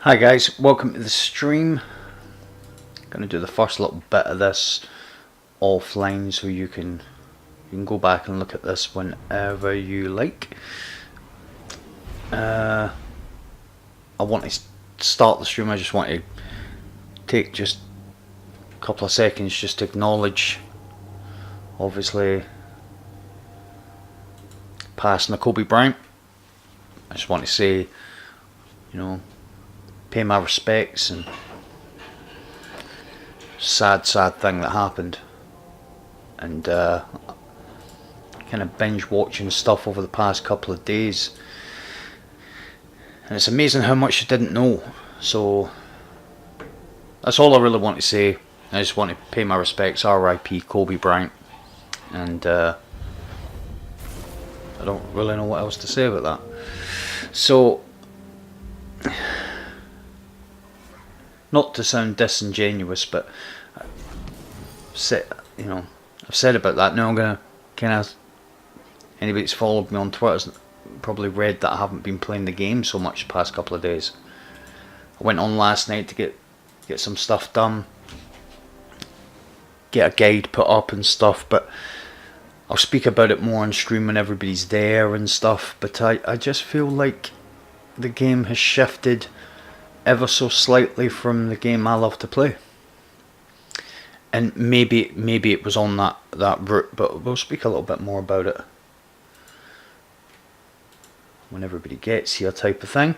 Hi guys, welcome to the stream. Going to do the first little bit of this offline so you can go back and look at this whenever you like. I want to start the stream. I just want to take just a couple of seconds just to acknowledge, obviously, passing of Kobe Bryant. I just want to say, pay my respects, and sad thing that happened. And kind of binge watching stuff over the past couple of days, and it's amazing how much I didn't know. So that's all I really want to say. I just want to pay my respects. R.I.P. Kobe Bryant. And I don't really know what else to say about that. So, not to sound disingenuous, but I've said about that. Now I'm gonna kind of, anybody that's followed me on Twitter has probably read that I haven't been playing the game so much the past couple of days. I went on last night to get some stuff done, get a guide put up and stuff, but I'll speak about it more on stream when everybody's there and stuff. But I just feel like the game has shifted ever so slightly from the game I love to play. And maybe it was on that route, but we'll speak a little bit more about it when everybody gets here, type of thing.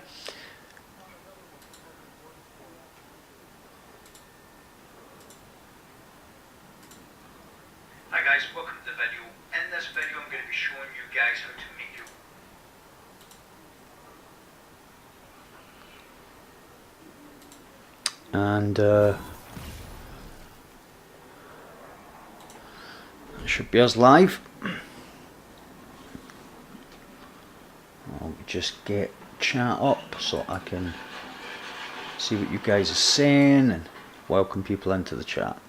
Hi guys, welcome to the video. In this video I'm going to be showing you guys how to make your... And it should be us live. I'll just get chat up so I can see what you guys are saying and welcome people into the chat.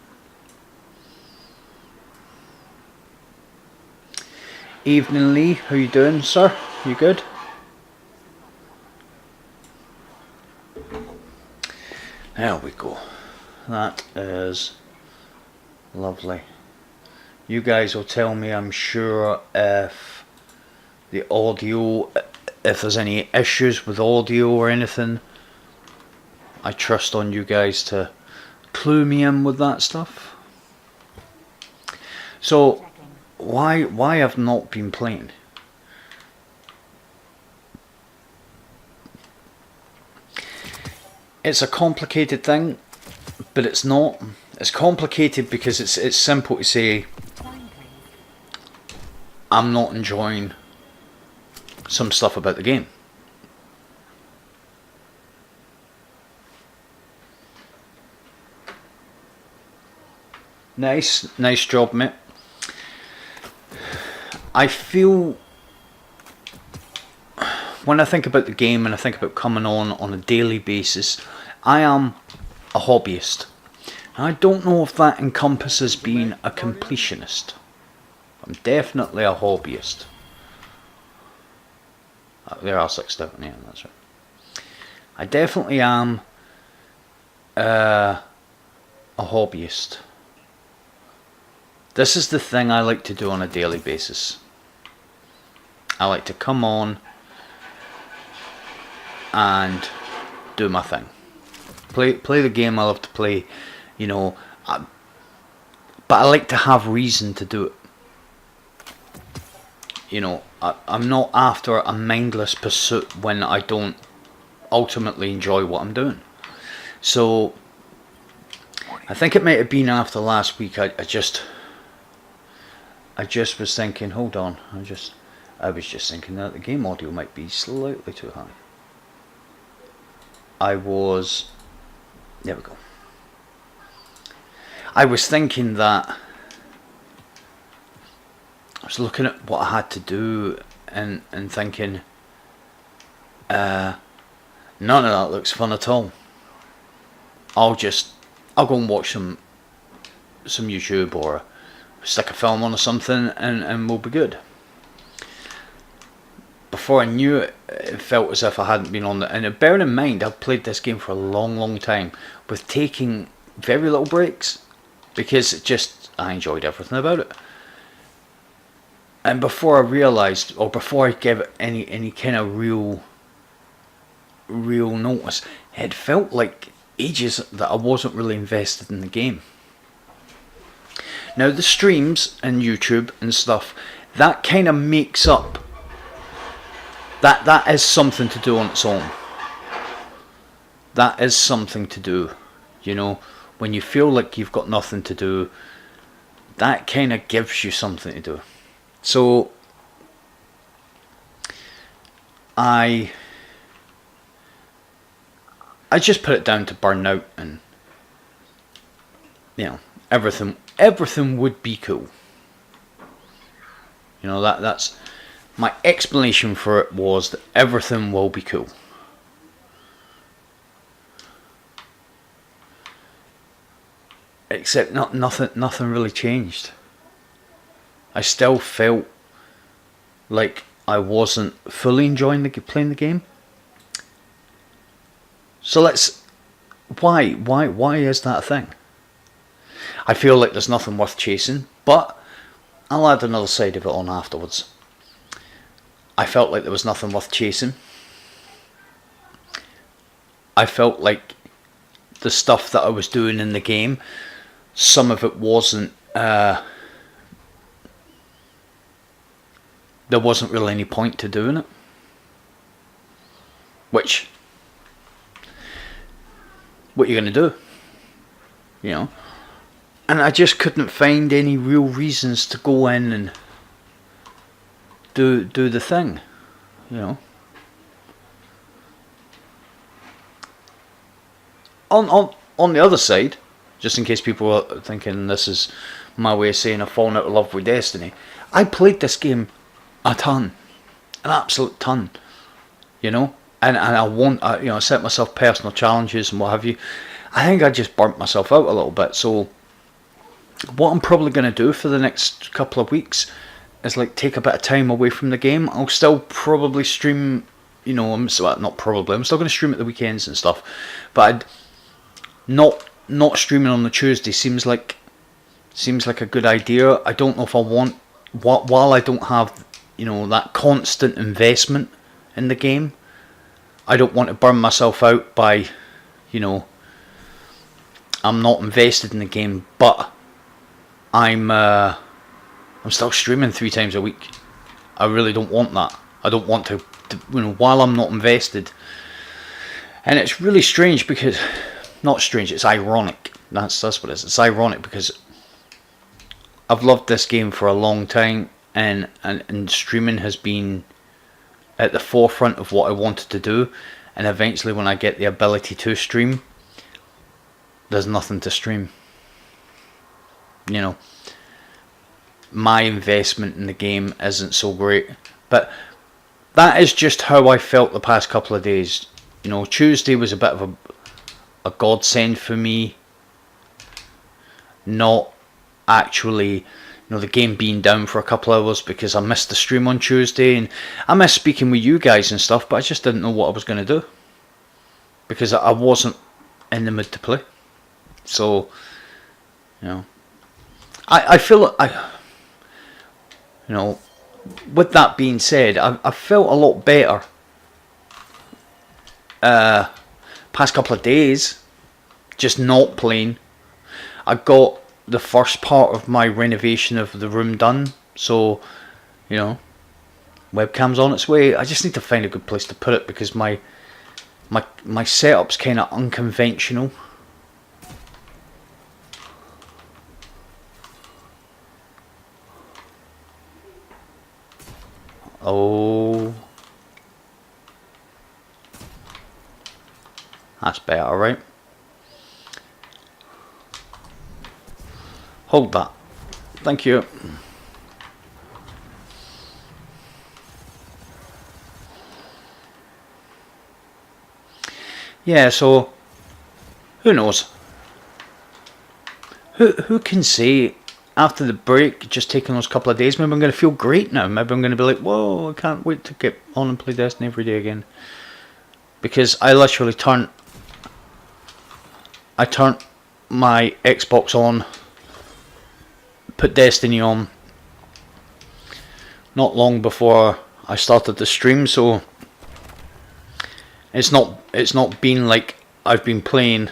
Evening Lee, how you doing, sir? You good? There we go. That is lovely. You guys will tell me, I'm sure, if the audio, if there's any issues with audio or anything. I trust on you guys to clue me in with that stuff. So, why I've not been playing? It's a complicated thing, but it's not. It's complicated because it's simple to say I'm not enjoying some stuff about the game. Nice job, mate. I feel, when I think about the game and I think about coming on a daily basis, I am a hobbyist. And I don't know if that encompasses being a completionist. I'm definitely a hobbyist. There are 6 down, yeah, that's right. I definitely am a hobbyist. This is the thing I like to do on a daily basis. I like to come on and do my thing. Play the game I love to play, but I like to have reason to do it. I'm not after a mindless pursuit when I don't ultimately enjoy what I'm doing. So I think it might have been after last week. I just was thinking, hold on, I was just thinking that the game audio might be slightly too high. There we go. I was thinking that I was looking at what I had to do and thinking, none of that looks fun at all. I'll go and watch some YouTube or stick a film on or something and we'll be good. before I knew it, it felt as if I hadn't been on it. And bearing in mind, I've played this game for a long, long time, with taking very little breaks, because I enjoyed everything about it. And before I realised, or before I gave it any kind of real notice, it felt like ages that I wasn't really invested in the game. Now the streams and YouTube and stuff, that kind of makes up, that is something to do on its own. That is something to do, you know, when you feel like you've got nothing to do, that kind of gives you something to do. So I just put it down to burnout, and you know, everything would be cool. You know, that's my explanation for it, was that everything will be cool. Except nothing really changed. I still felt like I wasn't fully enjoying playing the game. So why is that a thing? I feel like there's nothing worth chasing, but I'll add another side of it on afterwards. I felt like there was nothing worth chasing. I felt like the stuff that I was doing in the game, some of it wasn't, there wasn't really any point to doing it. Which, what are you going to do? You know? And I just couldn't find any real reasons to go in and do the thing. You know? On the other side, just in case people are thinking this is my way of saying I've fallen out of love with Destiny, I played this game a ton, an absolute ton, you know, and I set myself personal challenges and what have you. I think I just burnt myself out a little bit. So what I'm probably going to do for the next couple of weeks is like take a bit of time away from the game. I'll still probably stream, you know, I'm still going to stream at the weekends and stuff, but not streaming on the Tuesday seems like a good idea. I don't know if I want, while I don't have, you know, that constant investment in the game, I don't want to burn myself out by, you know, I'm not invested in the game, but I'm still streaming 3 times a week. I really don't want that. I don't want to, you know, while I'm not invested. And it's really strange because, not strange, it's ironic. That's what it is. It's ironic because I've loved this game for a long time, and streaming has been at the forefront of what I wanted to do, and eventually when I get the ability to stream, there's nothing to stream. You know, my investment in the game isn't so great, but that is just how I felt the past couple of days. You know, Tuesday was a bit of a godsend for me, not actually, you know, the game being down for a couple of hours, because I missed the stream on Tuesday, and I missed speaking with you guys and stuff, but I just didn't know what I was going to do, because I wasn't in the mood to play. So, you know, I feel, you know, with that being said, I felt a lot better past couple of days, just not playing. I got the first part of my renovation of the room done, so, you know, webcam's on its way. I just need to find a good place to put it, because my setup's kind of unconventional. Oh, that's better, right? Hold that. Thank you. Yeah, so who knows? Who can say after the break, just taking those couple of days, maybe I'm going to feel great now. Maybe I'm going to be like, whoa, I can't wait to get on and play Destiny every day again. Because I literally turned my Xbox on, put Destiny on, not long before I started the stream, so it's not been like I've been playing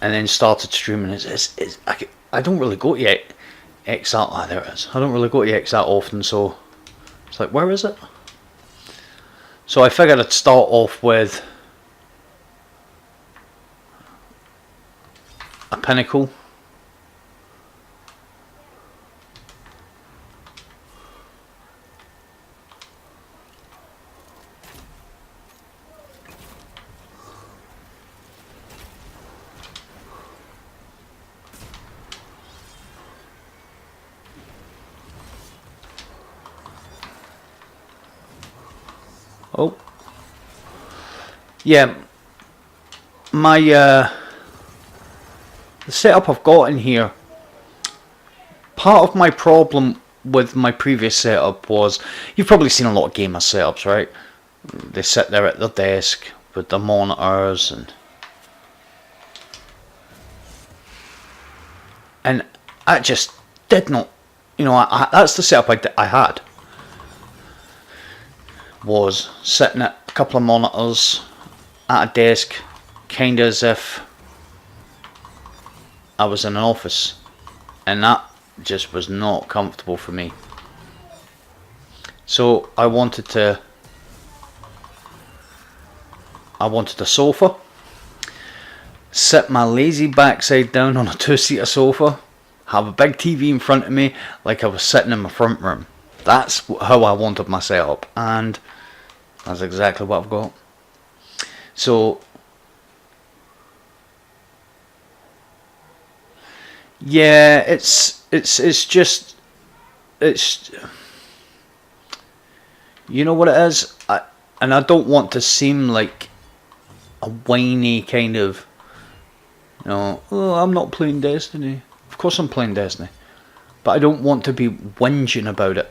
and then started streaming. I don't really go to X that. There it is. I don't really go to X that often, so it's like, where is it? So I figured I'd start off with a Pinnacle. Oh, yeah, my the setup I've got in here, part of my problem with my previous setup was, you've probably seen a lot of gamer setups, right? They sit there at their desk with the monitors and I just did not, that's the setup I had. Was sitting at a couple of monitors at a desk, kind of as if I was in an office, and that just was not comfortable for me. So I wanted a sofa, sit my lazy backside down on a two-seater sofa, have a big TV in front of me like I was sitting in my front room. That's how I wanted my setup, and that's exactly what I've got. So yeah, it's just, you know what it is, and I don't want to seem like a whiny kind of, oh, I'm not playing Destiny. Of course I'm playing Destiny, but I don't want to be whinging about it.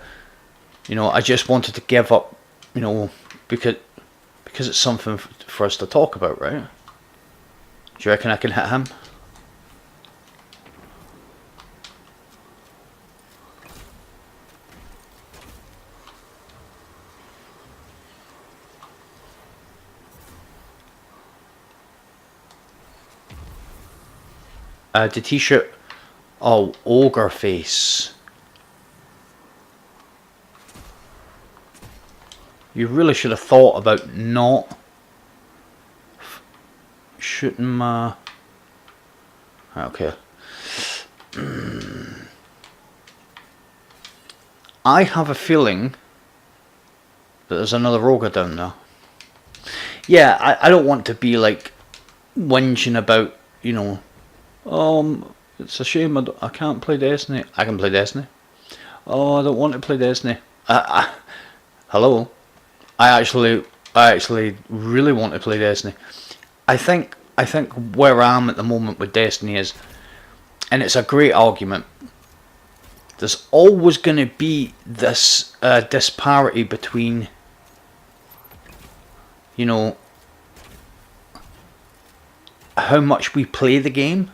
I just wanted to give up, because it's something for us to talk about, right? Do you reckon I can hit him? The t-shirt, oh, ogre face. You really should have thought about not shooting my... Okay. I have a feeling that there's another ogre down there. Yeah, I don't want to be like whinging about, it's a shame I can't play Destiny. I can play Destiny. Oh, I don't want to play Destiny. Hello. I actually really want to play Destiny. I think where I am at the moment with Destiny is, and it's a great argument, there's always going to be this disparity between, how much we play the game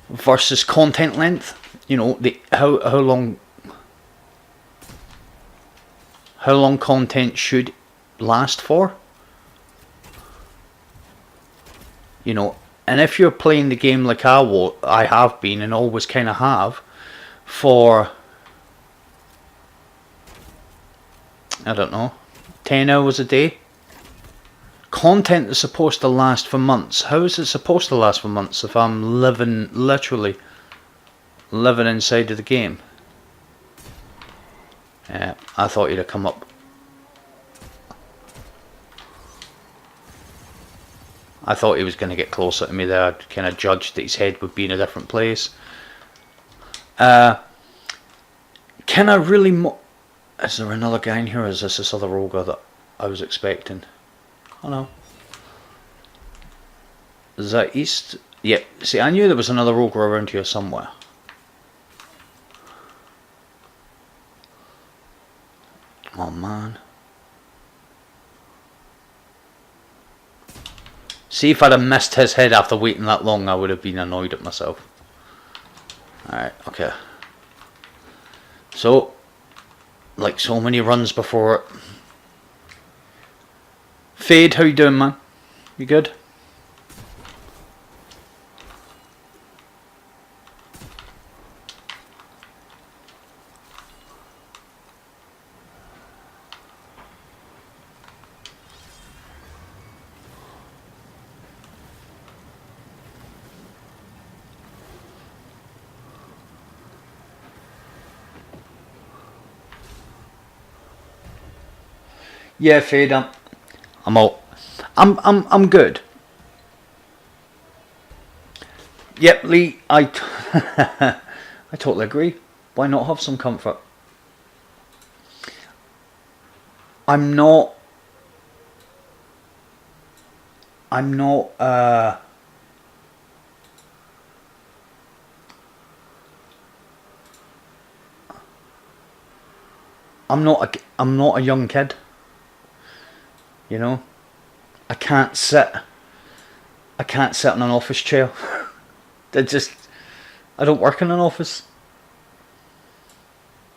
versus content length. How long content should last for. And if you're playing the game like I have been and always kind of have, for, I don't know, 10 hours a day, content is supposed to last for months. How is it supposed to last for months if I'm literally living inside of the game? Yeah, I thought you'd have come up. I thought he was going to get closer to me there. I kind of judged that his head would be in a different place. Can I really... Is there another guy in here, or is this other ogre that I was expecting? Oh no. Is that east? Yep, see, I knew there was another ogre around here somewhere. Oh man. See, if I'd have missed his head after waiting that long, I would have been annoyed at myself. Alright, okay. So, like so many runs before it. Fade, how you doing, man? You good? Yeah, Fade, I'm all. I'm good. Yep, Lee, I totally agree. Why not have some comfort? I'm not I'm not I'm not a young kid. You know? I can't sit in an office chair. I don't work in an office.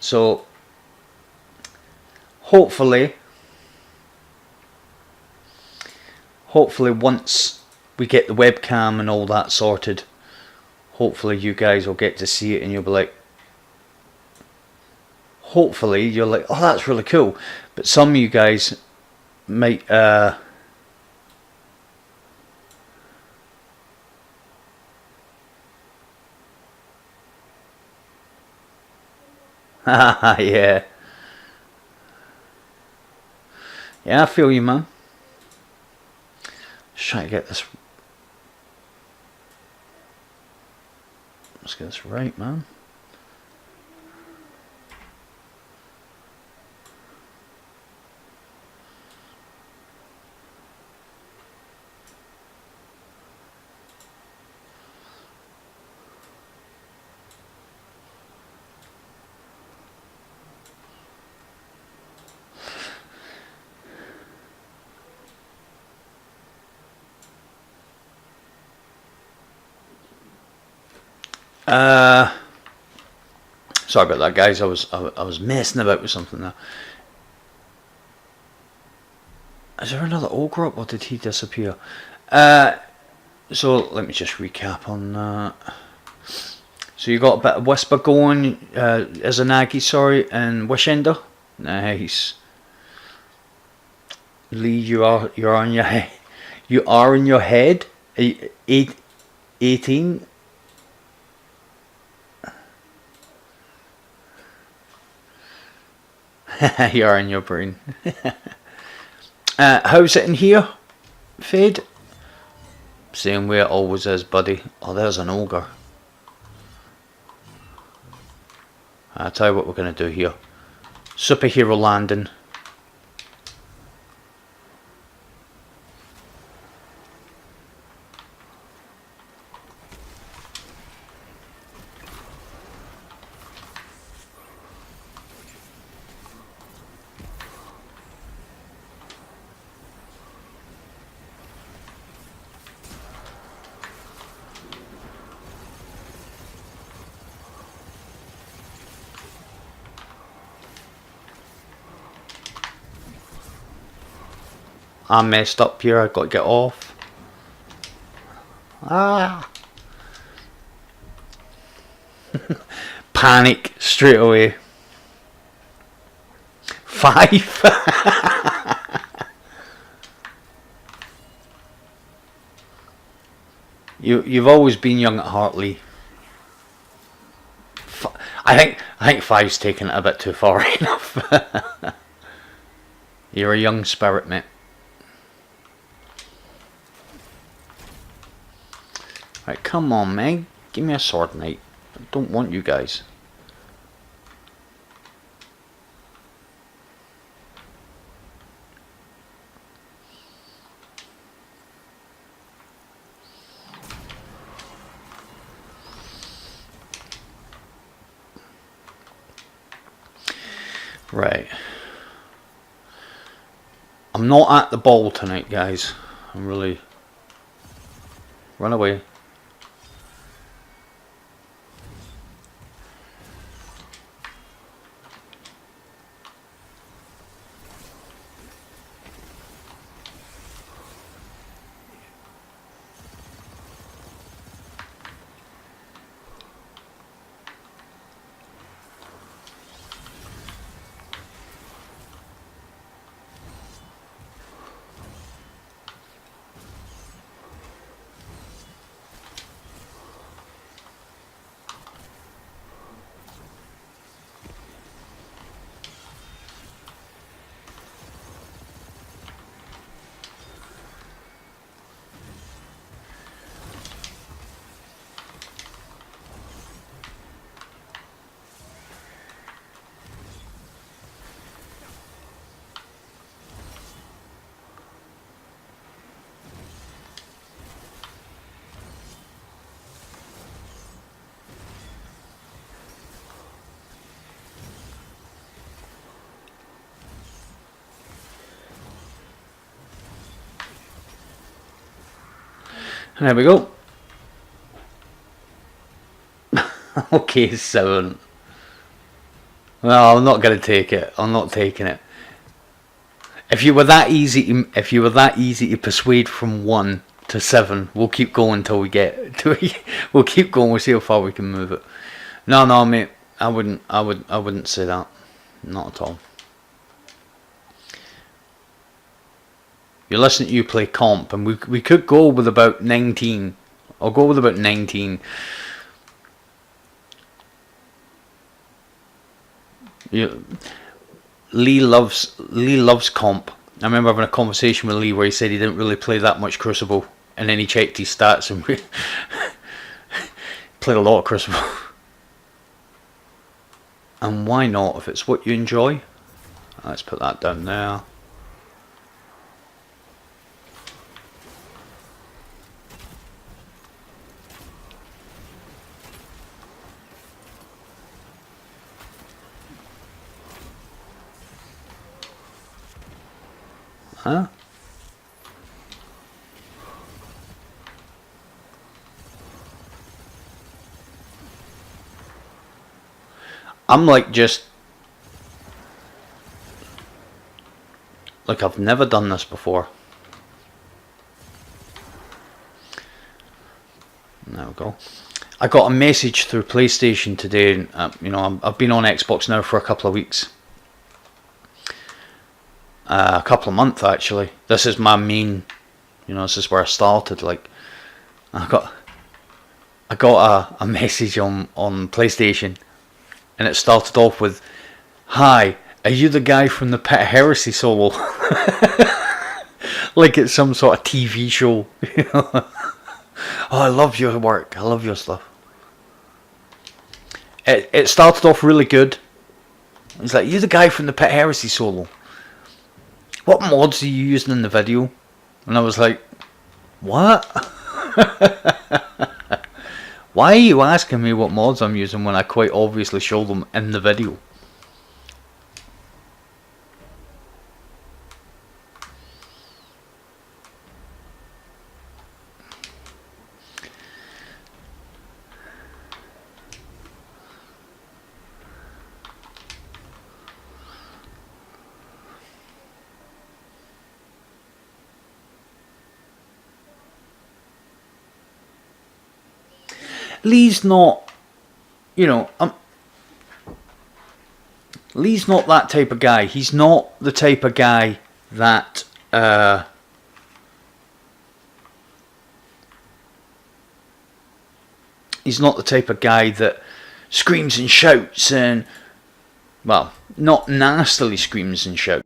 So hopefully once we get the webcam and all that sorted, hopefully you guys will get to see it and you'll be like, hopefully you're like, oh, that's really cool. But some of you guys might yeah. Yeah, I feel you, man. Just trying to get this. Let's get this right, man. Sorry about that, guys. I was messing about with something there. Is there another ogre up, or did he disappear? So let me just recap on that. So you got a bit of Whisper going, Izanagi, sorry, and Wishender. Nice. Lee, you're on your head. You are in your head. 18. You're in your brain. How's it in here, Fade? Same way it always is, buddy. Oh, there's an ogre. I'll tell you what we're going to do here. Superhero landing. I'm messed up here, I've got to get off. Ah! Panic straight away. 5? You've always been young at heart, Lee. I think 5's taken it a bit too far enough. You're a young spirit, mate. Right, come on, Meg. Give me a sword, mate. I don't want you guys. Right. I'm not at the ball tonight, guys. I'm really... Run away. And there we go. Okay, 7. Well, I'm not going to take it. I'm not taking it. If you were that easy to persuade from 1 to 7, we'll keep going until we get to we'll keep going. We'll see how far we can move it. No, mate. I wouldn't say that. Not at all. You listen to you play comp, and we could go with about 19. I'll go with about 19. Lee loves comp. I remember having a conversation with Lee where he said he didn't really play that much Crucible, and then he checked his stats and played a lot of Crucible. And why not, if it's what you enjoy? Let's put that down there. Huh? I'm like I've never done this before. There we go. I got a message through PlayStation today. I've been on Xbox now for a couple of weeks. A couple of months actually. This is my main, this is where I started. Like, I got a message on PlayStation, and it started off with, "Hi, are you the guy from the Pit of Heresy solo?" Like it's some sort of TV show. Oh, I love your work. I love your stuff. It started off really good. It's like, "You the guy from the Pit of Heresy solo. What mods are you using in the video?" And I was like, "What?" Why are you asking me what mods I'm using when I quite obviously show them in the video? Lee's not, Lee's not that type of guy. He's not the type of guy that he's not the type of guy that screams and shouts and, well, not nastily screams and shouts.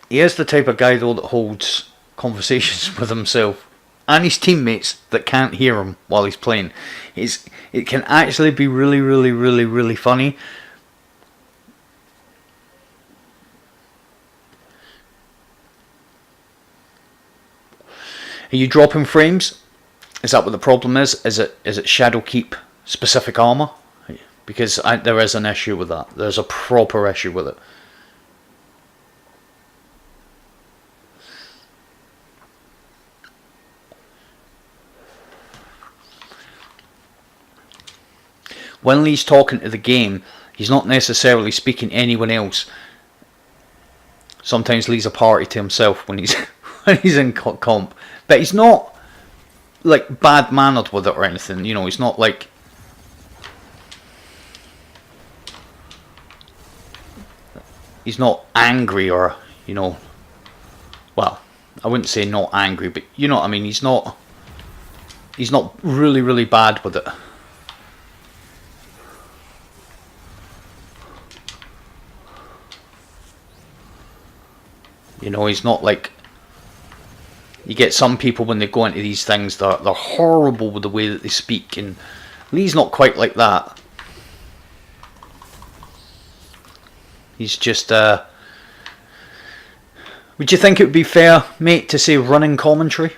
He is the type of guy though that holds conversations with himself and his teammates that can't hear him while he's playing. It can actually be really, really, really, really funny. Are you dropping frames? Is that what the problem is? Is it Shadow Keep specific armor? Because there is an issue with that. There's a proper issue with it. When Lee's talking to the game, he's not necessarily speaking to anyone else. Sometimes Lee's a party to himself when he's when he's in comp, but he's not like bad mannered with it or anything. You know, he's not like he's not angry or, you know, well, I wouldn't say not angry, but you know what I mean. He's not really bad with it. You know, he's not like, you get some people when they go into these things, they're horrible with the way that they speak, and Lee's not quite like that. He's just, would you think it would be fair, mate, to say running commentary?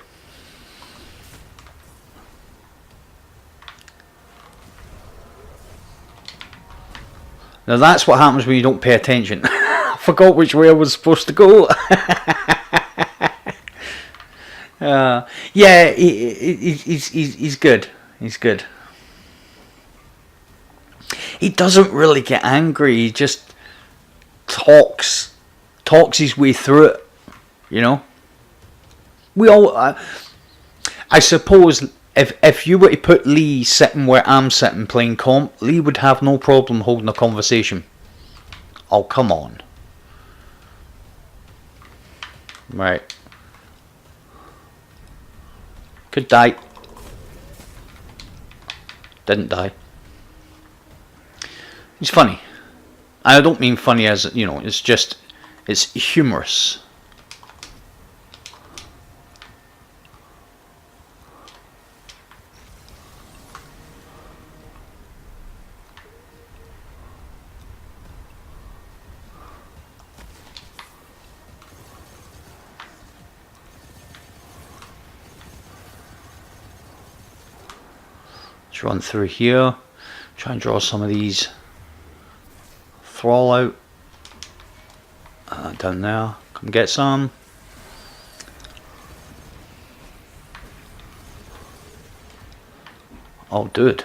Now that's what happens when you don't pay attention. I forgot which way I was supposed to go. Yeah, he's good. He's good. He doesn't really get angry. He just talks his way through it. You know. We all. I suppose if you were to put Lee sitting where I'm sitting playing comp, Lee would have no problem holding a conversation. Oh, come on. Right. Could die. Didn't die. He's funny. I don't mean funny as, you know, it's just, it's humorous. Let's run through here, try and draw some of these thrall out. Down there, come get some. Oh, dude.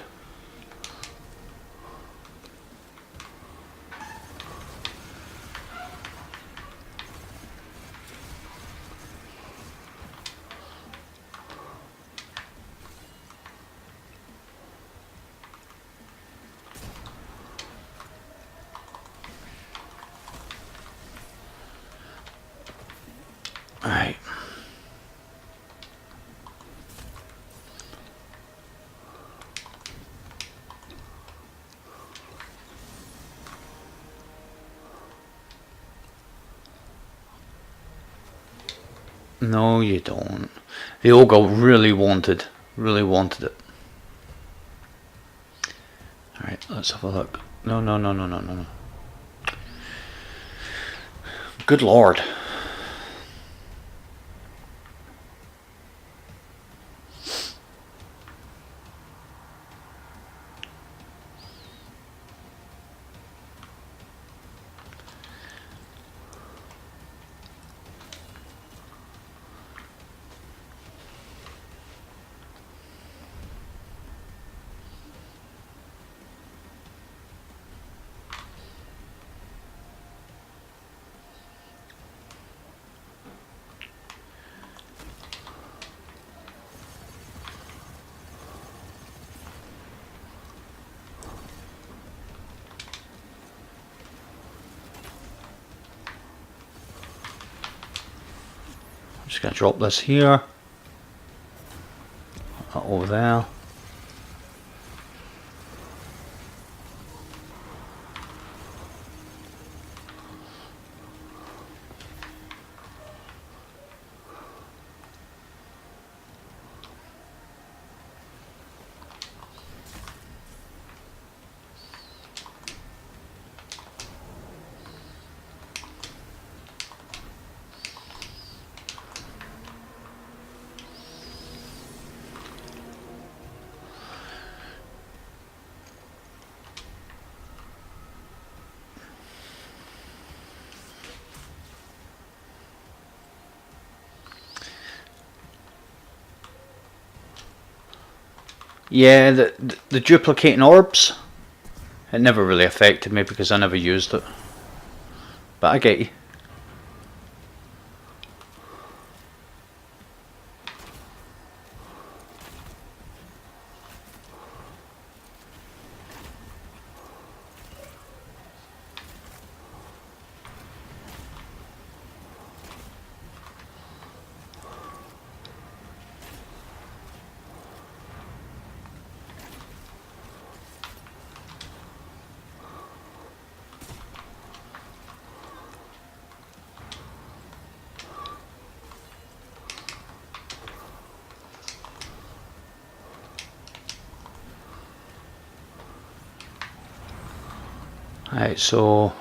Alright. No, you don't. The ogre really wanted it. Alright, let's have a look. No. Good lord. Just gonna drop this here, that over there. Yeah, the duplicating orbs, it never really affected me because I never used it. But I get you. Alright, so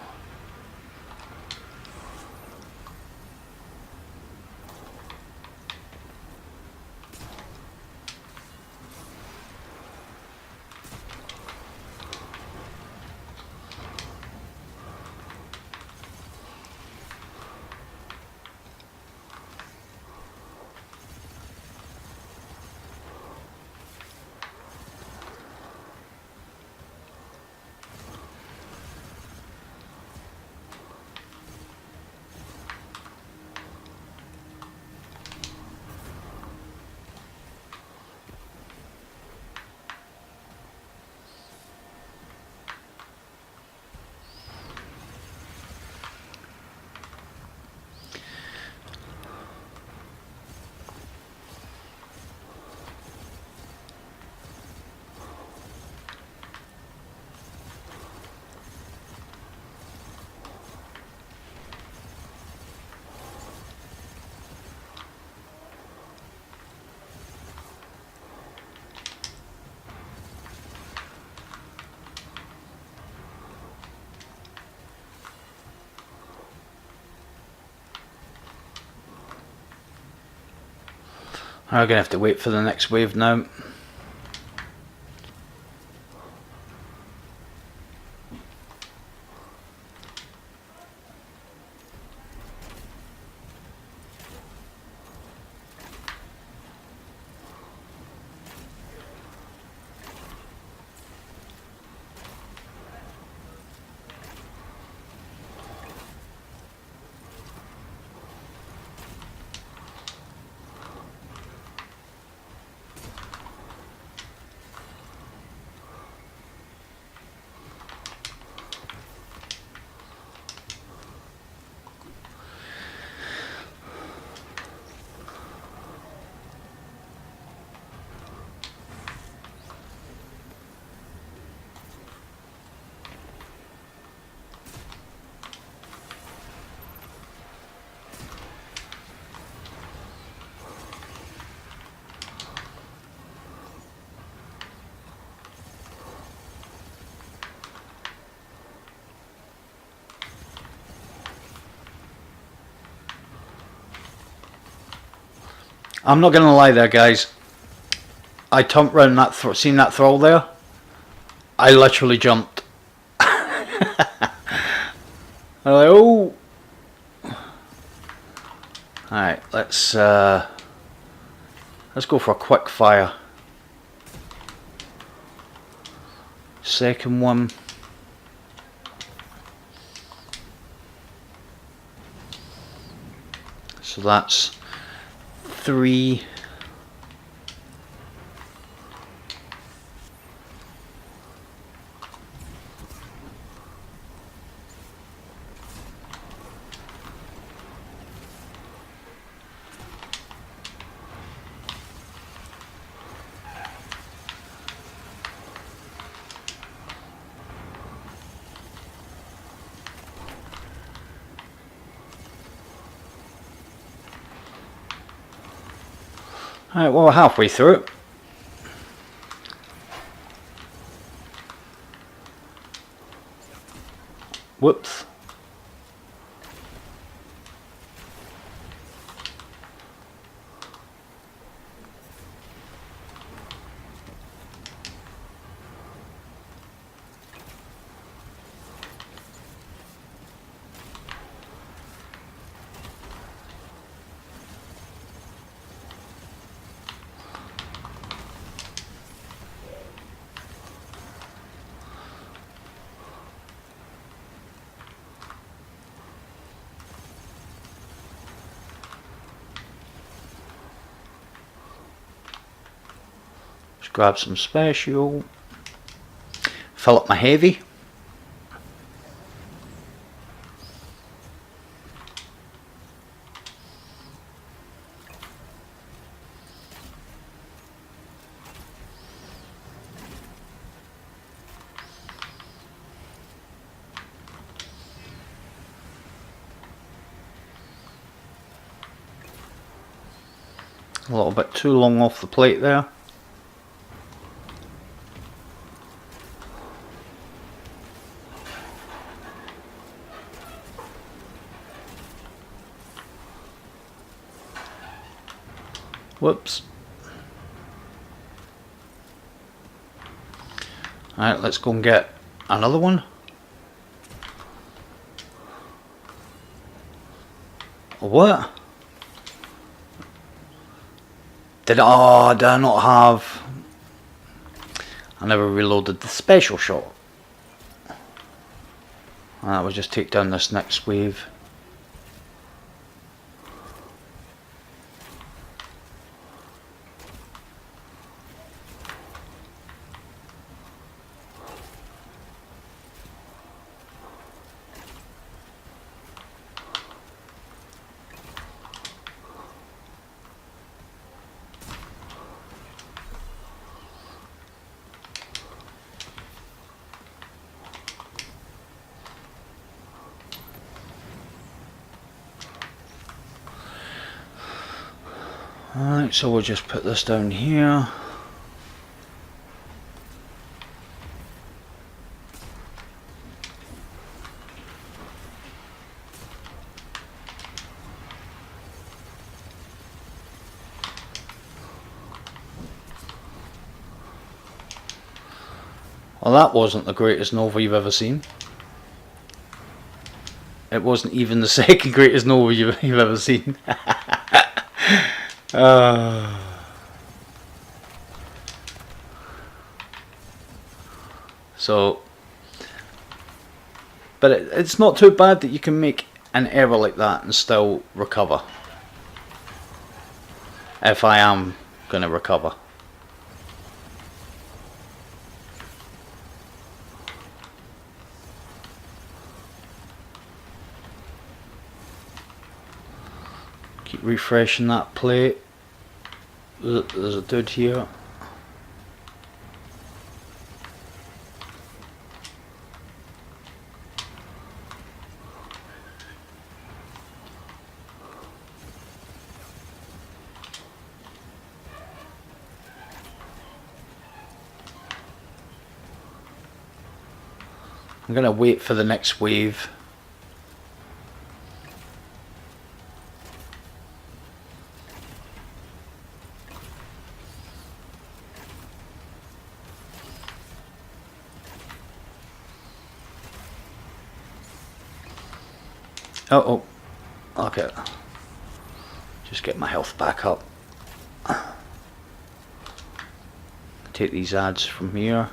I'm gonna have to wait for the next wave now. I'm not gonna lie there, guys. I jumped round that, seen that thrall there? I literally jumped. I'm like, oh! Alright, let's go for a quick fire. Second one. So that's 3. Alright, well, we're halfway through it. Whoops. grab some special. Fill up my heavy. A little bit too long off the plate there. Whoops. Alright, let's go and get another one. What? Did I not have... I never reloaded the special shot. Alright, we'll just take down this next wave. Alright, so we'll just put this down here. Well, that wasn't the greatest Nova you've ever seen. It wasn't even the second greatest Nova you've ever seen. So, but it's not too bad that you can make an error like that and still recover. If I am going to recover. Keep refreshing that plate. There's a dude here. I'm gonna wait for the next wave. Oh, okay. Just get my health back up. Take these ads from here.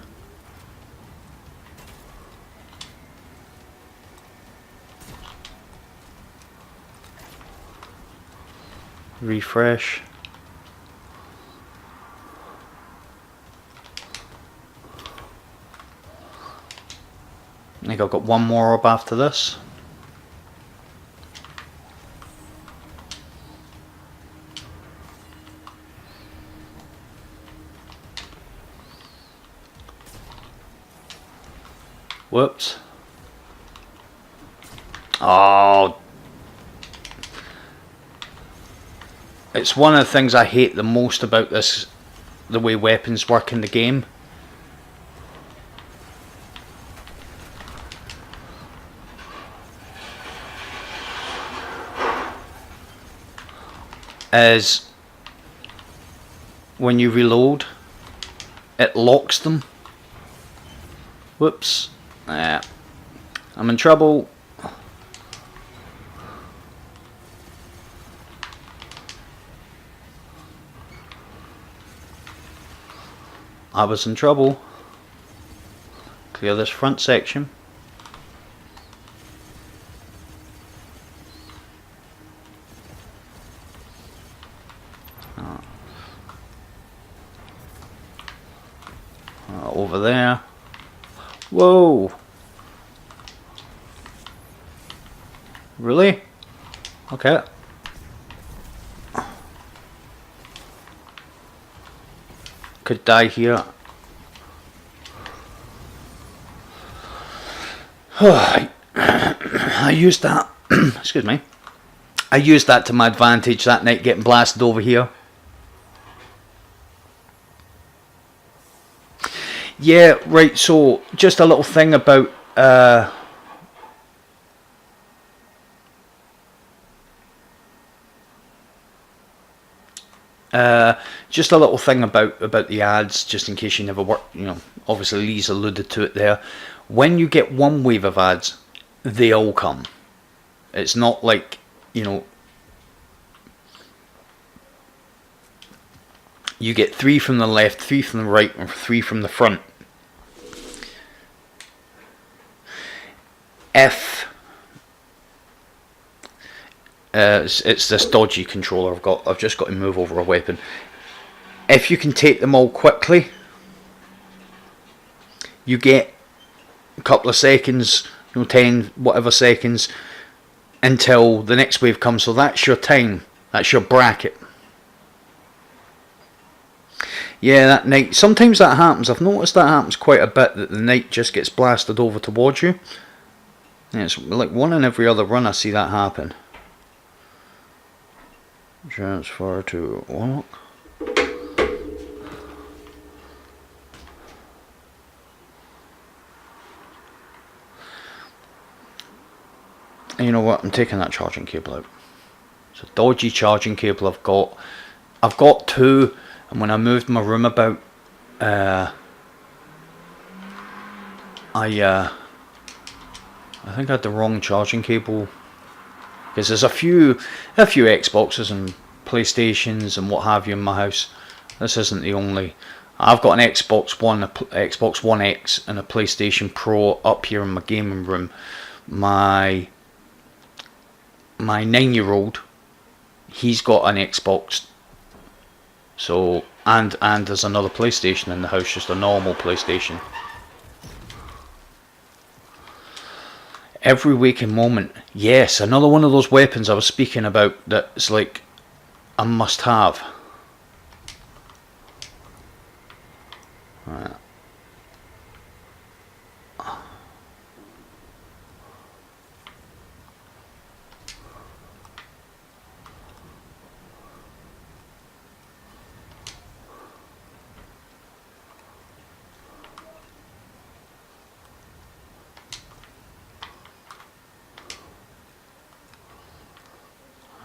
Refresh. I think I've got one more up after this. Whoops. Oh. It's one of the things I hate the most about this, the way weapons work in the game. Is when you reload, it locks them. Whoops. I'm in trouble. I was in trouble. Clear this front section. over there. Whoa! Really? Okay. Could die here. I used that. Excuse me. I used that to my advantage that night, getting blasted over here. Yeah, right. So just a little thing about just a little thing about the ads, just in case you never worked. You know, obviously Lee's alluded to it there. When you get one wave of ads, they all come. It's not like, you know, you get 3 from the left, 3 from the right, and 3 from the front. If it's this dodgy controller I've just got to move over a weapon. If you can take them all quickly, you get a couple of seconds, 10 whatever seconds until the next wave comes. So that's your time, that's your bracket. Yeah, that knight, sometimes that happens. I've noticed that happens quite a bit, that the knight just gets blasted over towards you. Yeah, it's like one in every other run I see that happen. Transfer to walk. And you know what? I'm taking that charging cable out. It's a dodgy charging cable I've got. I've got 2, and when I moved my room about, I think I had the wrong charging cable, because there's a few Xboxes and PlayStations and what have you in my house. This isn't the only. I've got an Xbox One, Xbox One X, and a PlayStation Pro up here in my gaming room. My 9-year-old, he's got an Xbox. So and there's another PlayStation in the house, just a normal PlayStation. Every waking moment. Yes, another one of those weapons I was speaking about that's like a must have. Right.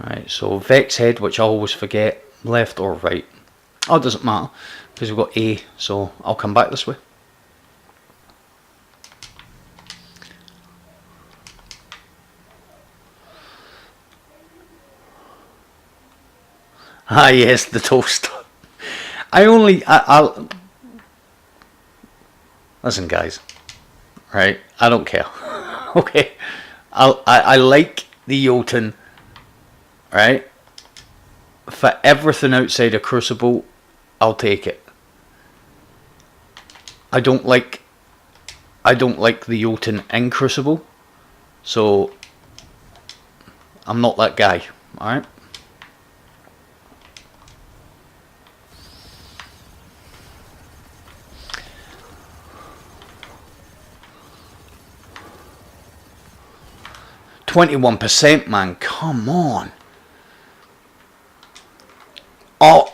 Right, so Vex head, which I always forget, left or right. Oh, it doesn't matter, because we've got A, so I'll come back this way. Ah yes, the toast. I'll listen, guys. Right, I don't care. Okay, I like the Jotun. Right, for everything outside of Crucible, I'll take it. I don't like the Jotun in Crucible, so I'm not that guy. Alright. %, man, come on.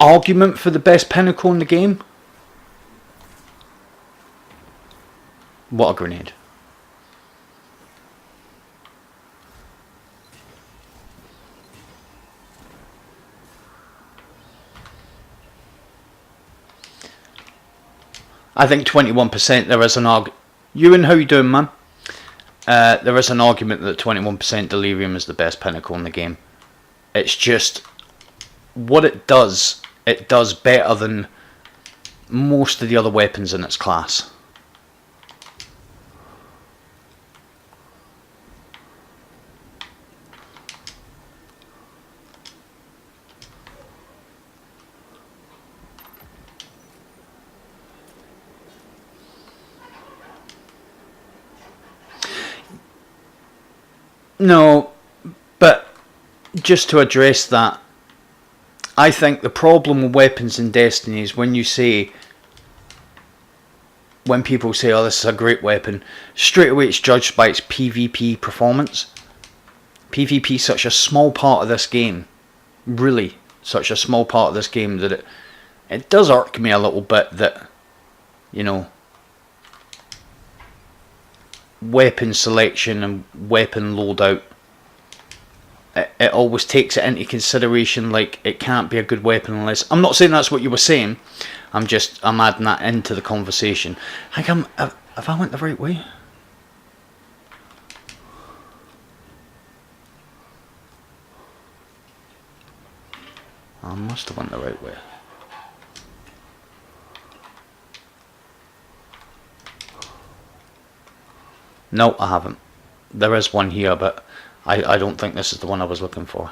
Argument for the best pinnacle in the game? What a grenade. I think 21% there is an argument. Ewan, how you doing, man? There is an argument that 21% Delirium is the best pinnacle in the game. It's just what it does better than most of the other weapons in its class. No, but just to address that, I think the problem with weapons in Destiny is when people say, oh, this is a great weapon, straight away it's judged by its PvP performance. PvP is such a small part of this game, really such a small part of this game, that it does irk me a little bit that, you know, weapon selection and weapon loadout, it always takes it into consideration, like it can't be a good weapon unless... I'm not saying that's what you were saying, I'm adding that into the conversation. I think have I went the right way? I must have went the right way. No, I haven't. There is one here, but I don't think this is the one I was looking for.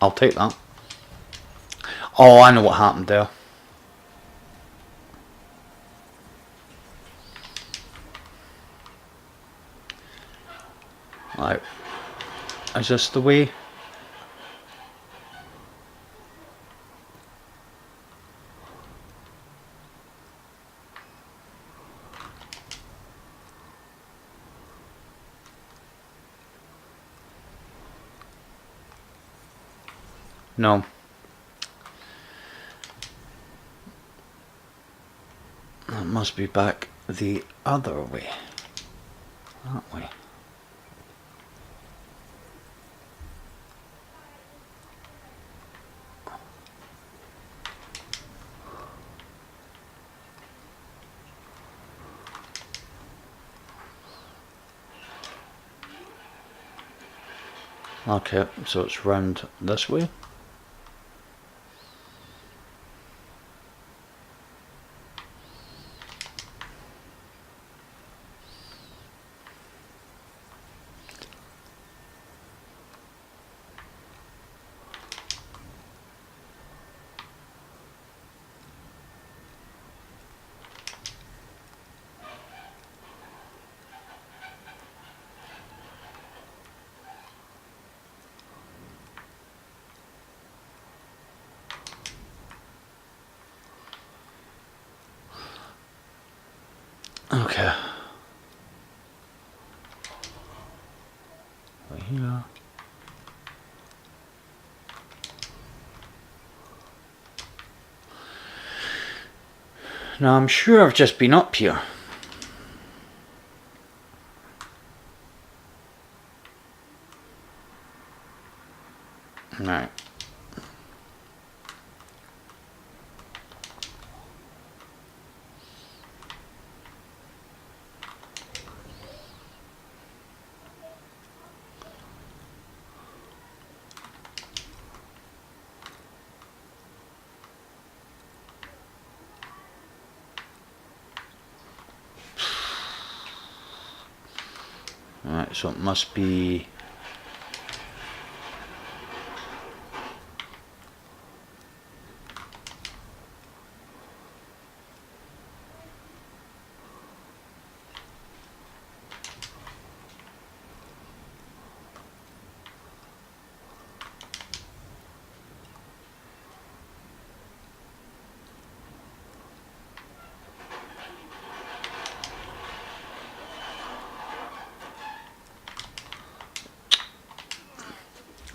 I'll take that. Oh, I know what happened there. Right. Is this the way? No. That must be back the other way. That way. Okay, so it's round this way. Okay. Right here. Now I'm sure I've just been up here. Right. Alright, so it must be...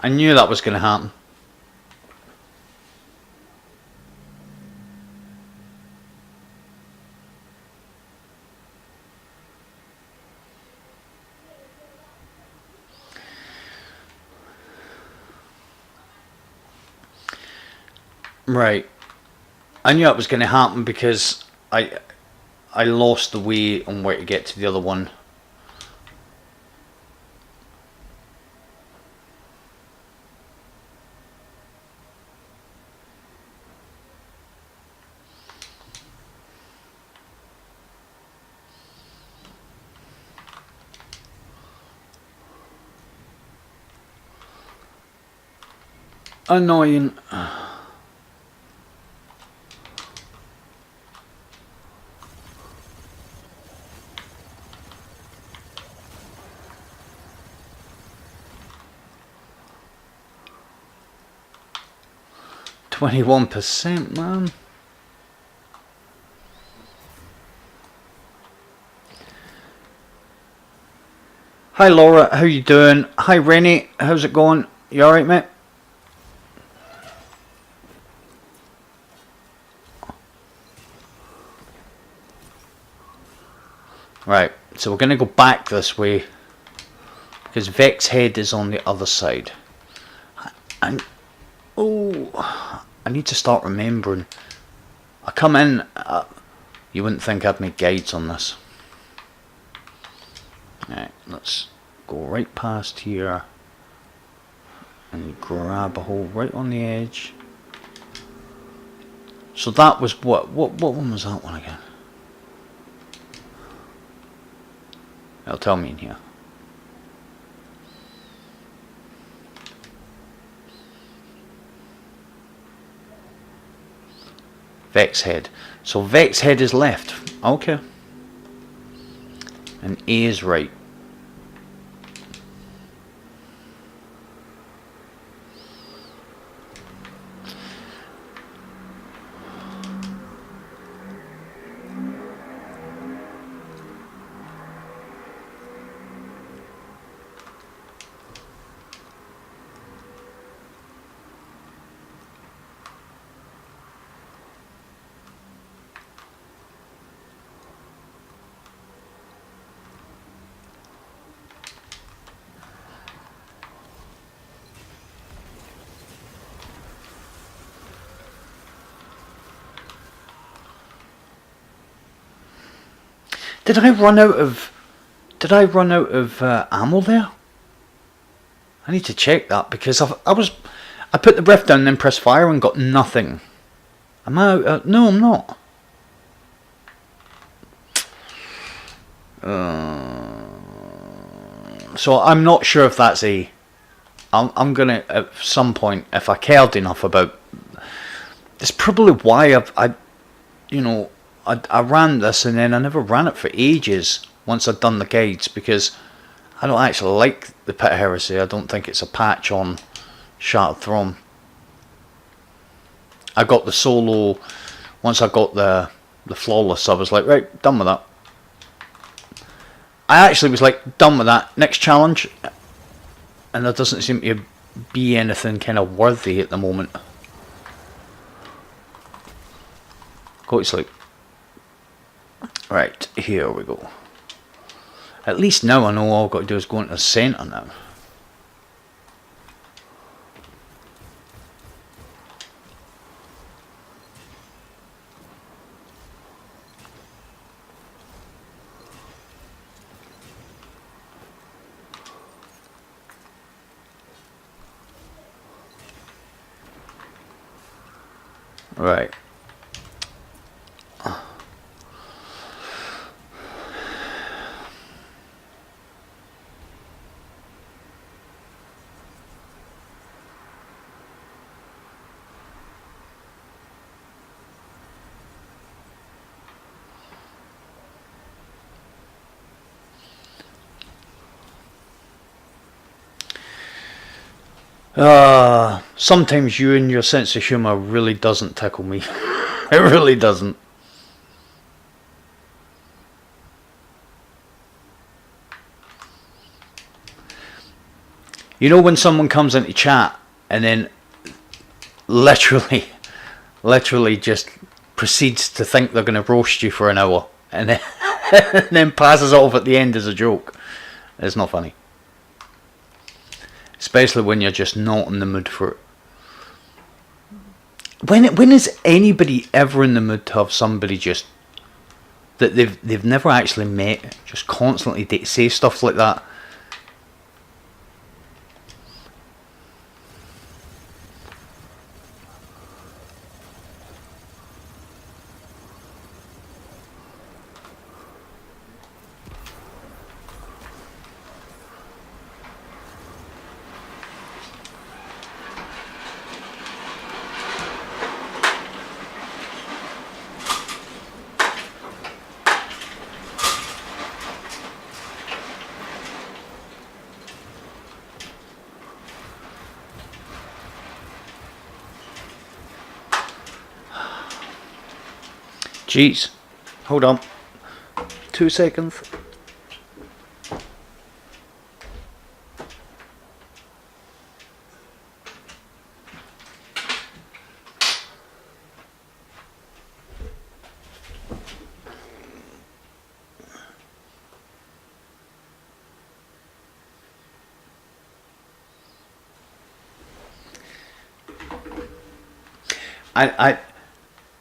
I knew that was going to happen. Right. I knew that was going to happen because I lost the way on where to get to the other one. Annoying. %, man. Hi Laura, how you doing? Hi Rennie, how's it going? You alright, mate? Right, so we're going to go back this way because Vex Head is on the other side. And oh, I need to start remembering. I come in, you wouldn't think I'd make guides on this. Right, let's go right past here and grab a hole right on the edge. So that was what one was that one again? It'll tell me in here. Vex Head. So Vex Head is left. Okay. And A is right. Did I run out of ammo there? I need to check that because I put the breath down and then pressed fire and got nothing. Am I out? No, I'm not. So I'm not sure if that's a. I'm gonna at some point, if I cared enough about. It's probably why I ran this and then I never ran it for ages once I'd done the guides because I don't actually like the Pit of Heresy. I don't think it's a patch on Shattered Throne. I got the solo, once I got the flawless, I was like, right, done with that. I actually was like, done with that, next challenge, and there doesn't seem to be anything kind of worthy at the moment. Go to sleep. Right, here we go. At least now I know all I've got to do is go into the centre now. Right. Sometimes you and your sense of humour really doesn't tickle me. It really doesn't. You know when someone comes into chat and then literally just proceeds to think they're going to roast you for an hour and then, and then passes it off at the end as a joke? It's not funny. Especially when you're just not in the mood for it. When is anybody ever in the mood to have somebody just that they've never actually met just constantly say stuff like that? Jeez. Hold on. 2 seconds.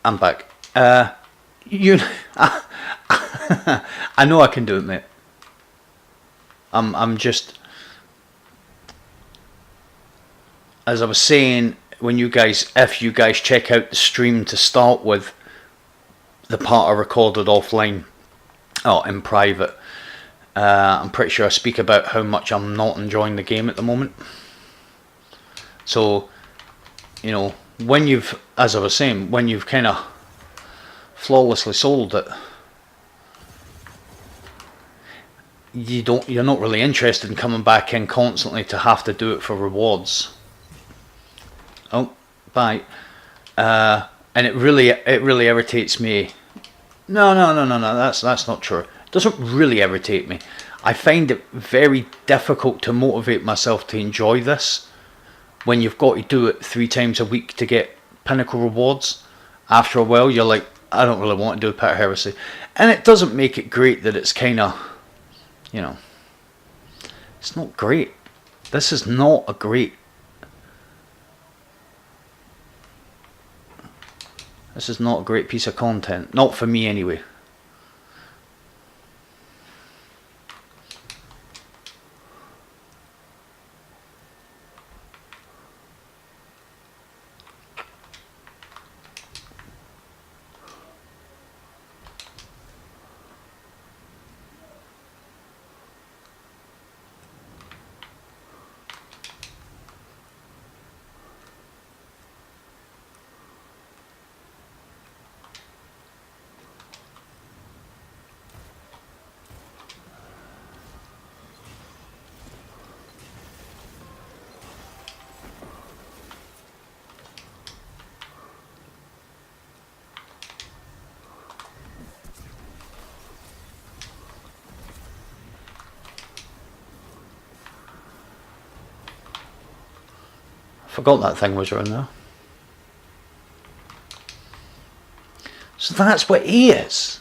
I'm back. You, I know I can do it, mate. I'm just, as I was saying, if you guys check out the stream to start with, the part I recorded offline, in private, I'm pretty sure I speak about how much I'm not enjoying the game at the moment. So, you know, as I was saying, when you've kind of flawlessly sold it, you're not really interested in coming back in constantly to have to do it for rewards. Oh, bye. And it really irritates me. No, that's not true. It doesn't really irritate me. I find it very difficult to motivate myself to enjoy this when you've got to do it 3 times a week to get pinnacle rewards. After a while, you're like, I don't really want to do a Pit of Heresy. And it doesn't make it great that it's kind of, you know, it's not great. This is not a great. This is not a great piece of content. Not for me, anyway. Forgot that thing was around there. So that's what he is.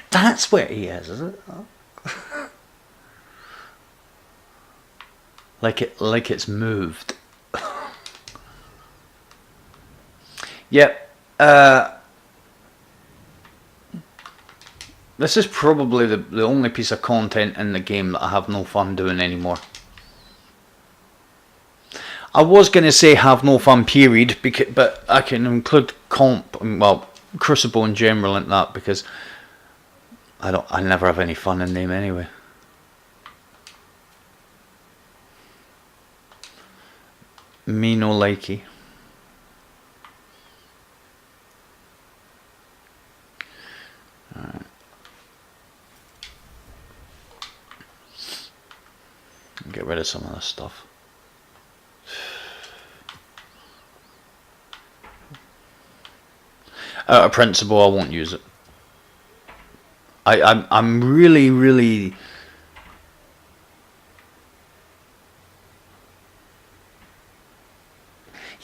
That's what he is it? like it's moved. Yep. This is probably the only piece of content in the game that I have no fun doing anymore. I was going to say have no fun period, but I can include Crucible in general in that, because I never have any fun in them anyway. Me no likey. Alright. Get rid of some of this stuff. Out of principle, I won't use it. I'm really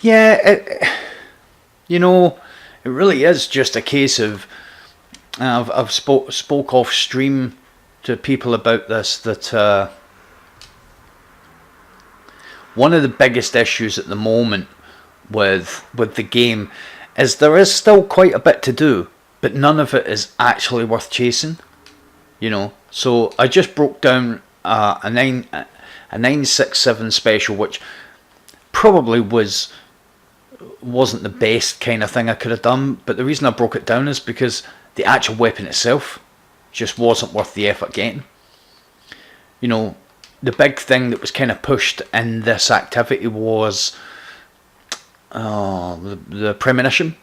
yeah. You know, it really is just a case of I've spoke off stream to people about this, that one of the biggest issues at the moment with the game is there is still quite a bit to do, but none of it is actually worth chasing. You know, so I just broke down a 967 special, which probably wasn't the best kind of thing I could have done, but the reason I broke it down is because the actual weapon itself just wasn't worth the effort getting. You know, the big thing that was kind of pushed in this activity was the premonition.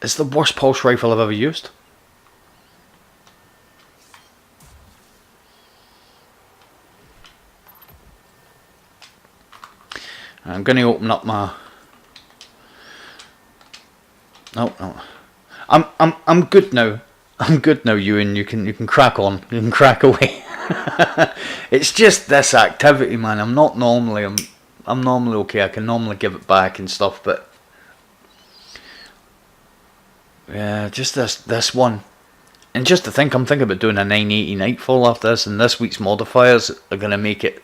It's the worst pulse rifle I've ever used. I'm going to open up my No, no. I'm good now. I'm good now, Ewan. You can crack on. You can crack away. It's just this activity, man. I'm normally okay. I can normally give it back and stuff, but yeah, just this one. And just to think, I'm thinking about doing a 980 Nightfall after this, and this week's modifiers are gonna make it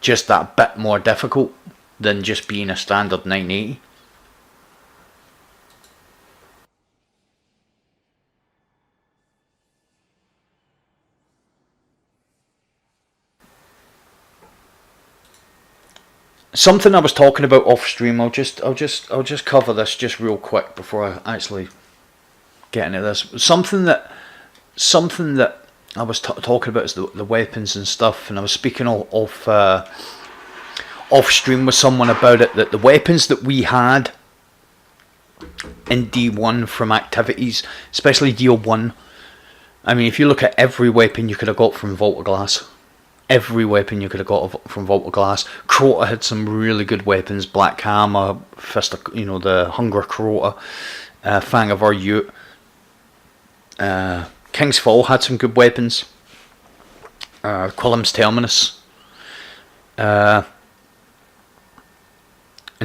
just that bit more difficult than just being a standard 980. Something I was talking about off stream. I'll just cover this just real quick before I actually get into this. Something that I was talking about is the weapons and stuff, and I was speaking off stream with someone about it. That the weapons that we had in D1 from activities, especially D1. I mean, if you look at every weapon you could have got from Vault of Glass, every weapon you could have got from Vault of Glass. Crota had some really good weapons: Black Hammer, Fist of, the Hunger Crota, Fang of Ur-Ute. King's Fall had some good weapons. Quillam's Terminus, and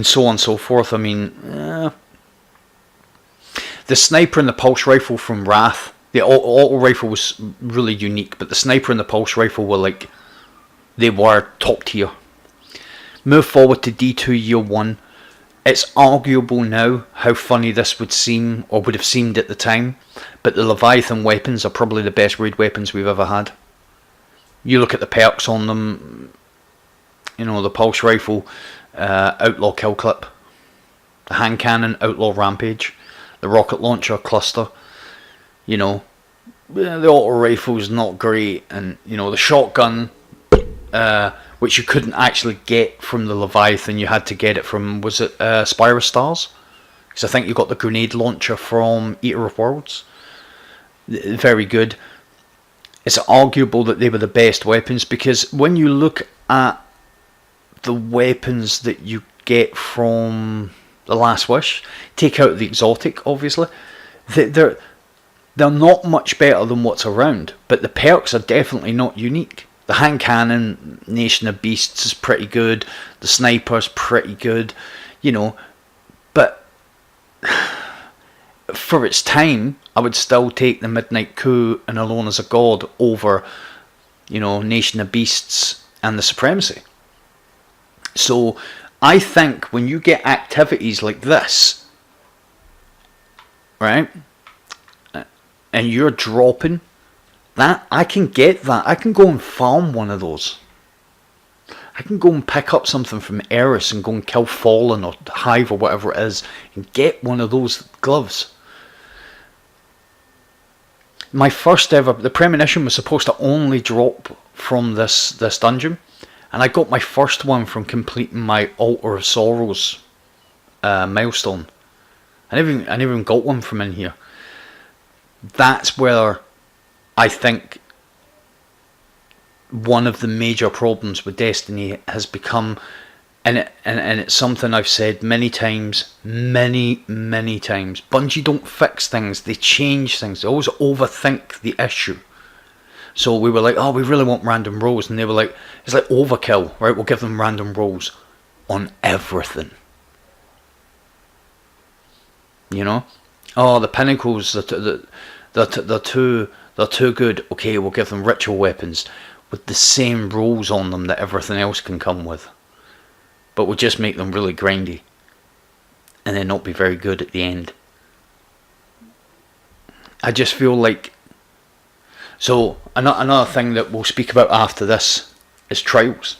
so on and so forth. I mean, the sniper and the pulse rifle from Wrath. The auto rifle was really unique, but the sniper and the pulse rifle they were top tier. Move forward to D2 Year 1. It's arguable now how funny this would seem, or would have seemed at the time, but the Leviathan weapons are probably the best raid weapons we've ever had. You look at the perks on them, the pulse rifle, Outlaw Kill Clip, the hand cannon, Outlaw Rampage, the rocket launcher, Cluster. The auto rifle's not great, and the shotgun, which you couldn't actually get from the Leviathan, you had to get it from, was it Spire of Stars? Because I think you got the grenade launcher from Eater of Worlds. Very good. It's arguable that they were the best weapons, because when you look at the weapons that you get from The Last Wish, take out the exotic, obviously, they're not much better than what's around, but the perks are definitely not unique. The hand cannon, Nation of Beasts, is pretty good. The sniper's pretty good, but for its time, I would still take the Midnight Coup and Alone as a God over, Nation of Beasts and the Supremacy. So I think when you get activities like this, right, and you're dropping that, I can get that. I can go and farm one of those. I can go and pick up something from Eris and go and kill Fallen or Hive or whatever it is and get one of those gloves. My first ever, the Premonition was supposed to only drop from this dungeon, and I got my first one from completing my Altar of Sorrows milestone. I never even got one from in here. That's where I think one of the major problems with Destiny has become, and it's something I've said many times. Bungie don't fix things; they change things. They always overthink the issue. So we were like, oh, we really want random rolls, and they were like, it's like overkill, right? We'll give them random rolls on everything. Oh, the pinnacles, they're too good. Okay, we'll give them ritual weapons with the same rolls on them that everything else can come with, but we'll just make them really grindy and then not be very good at the end. I just feel like, so another thing that we'll speak about after this is trials.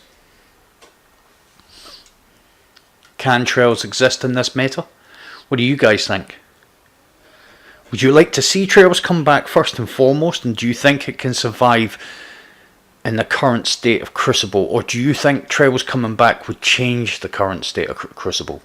Can trials exist in this meta? What do you guys think? Would you like to see trials come back first and foremost, and do you think it can survive in the current state of Crucible, or do you think trials coming back would change the current state of Crucible?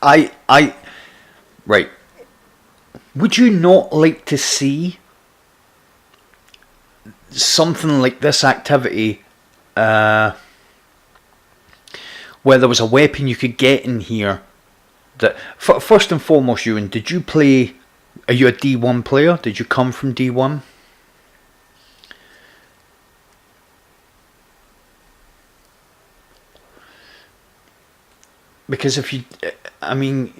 Right. Would you not like to see something like this activity, where there was a weapon you could get in here? That first and foremost, Ewan, did you play? Are you a D1 player? Did you come from D1? Because if you, I mean,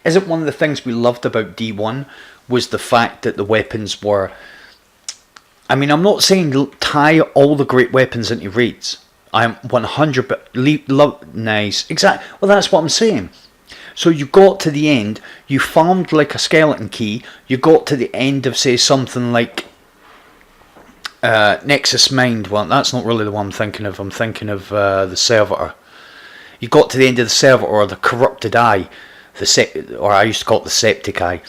isn't one of the things we loved about D1 was the fact that the weapons were, I mean, I'm not saying tie all the great weapons into raids. I'm 100, but nice, exactly. Well, that's what I'm saying. So you got to the end, you farmed like a skeleton key, you got to the end of, say, something like Nexus Mind. Well, that's not really the one I'm thinking of. I'm thinking of the Servitor. You got to the end of the Servitor, or the Corrupted Eye, or I used to call it the Septic Eye,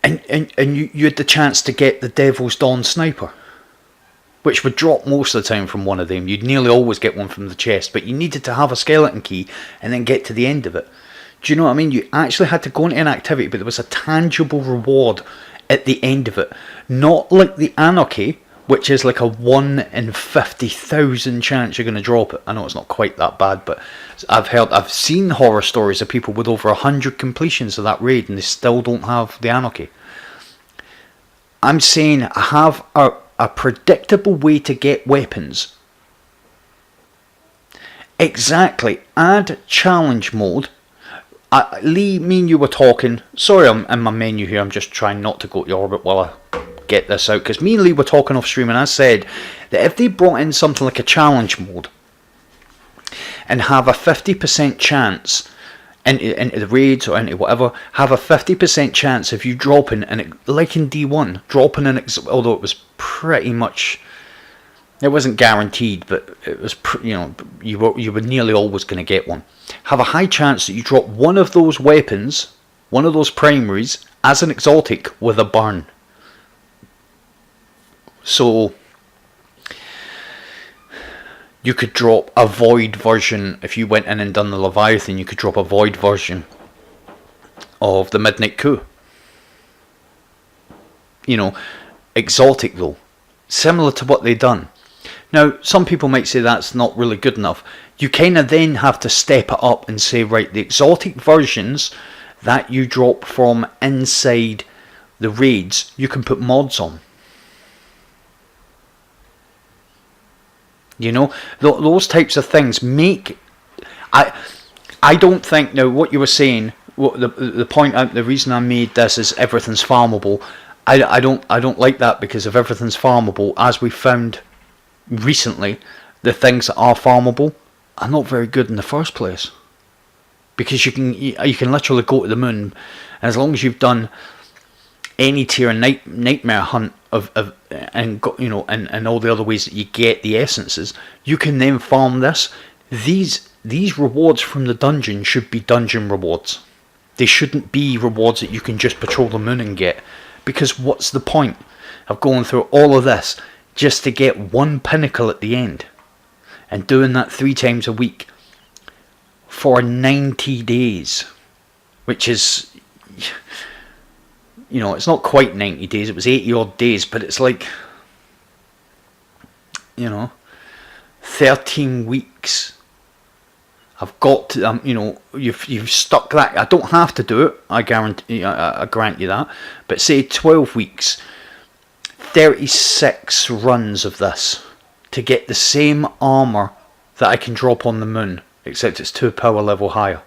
and you had the chance to get the Devil's Dawn Sniper, which would drop most of the time from one of them. You'd nearly always get one from the chest, but you needed to have a skeleton key and then get to the end of it. Do you know what I mean? You actually had to go into an activity, but there was a tangible reward at the end of it. Not like the Anarchy, which is like a 1 in 50,000 chance you're going to drop it. I know it's not quite that bad, but I've seen horror stories of people with over 100 completions of that raid and they still don't have the Anarchy. I'm saying have a predictable way to get weapons. Exactly. Add challenge mode. Lee, me and you were talking. Sorry, I'm in my menu here. I'm just trying not to go to orbit while I get this out. Because me and Lee were talking off stream, and I said that if they brought in something like a challenge mode and have a 50% chance into the raids or into whatever, have a 50% chance of you dropping, and like in D1, dropping although it was pretty much, it wasn't guaranteed, but it was, you were nearly always going to get one. Have a high chance that you drop one of those weapons, one of those primaries, as an exotic with a burn. So you could drop a void version. If you went in and done the Leviathan, you could drop a void version of the Midnight Coup. Exotic though, similar to what they done. Now, some people might say that's not really good enough. You kind of then have to step it up and say, right, the exotic versions that you drop from inside the raids, you can put mods on. Those types of things make... I don't think, now, what you were saying, the point, the reason I made this is everything's farmable. I don't like that, because if everything's farmable, as we found recently, the things that are farmable are not very good in the first place, because you can literally go to the moon, and as long as you've done any tier nightmare hunt and all the other ways that you get the essences, you can then farm this. These rewards from the dungeon should be dungeon rewards. They shouldn't be rewards that you can just patrol the moon and get, because what's the point of going through all of this just to get one pinnacle at the end, and doing that 3 times a week for 90 days, which is, it's not quite 90 days, it was 80 odd days, but it's like, 13 weeks. I've got to, you've stuck that. I don't have to do it, I guarantee, I grant you that, but say 12 weeks, 36 runs of this to get the same armor that I can drop on the moon, except it's 2 power level higher.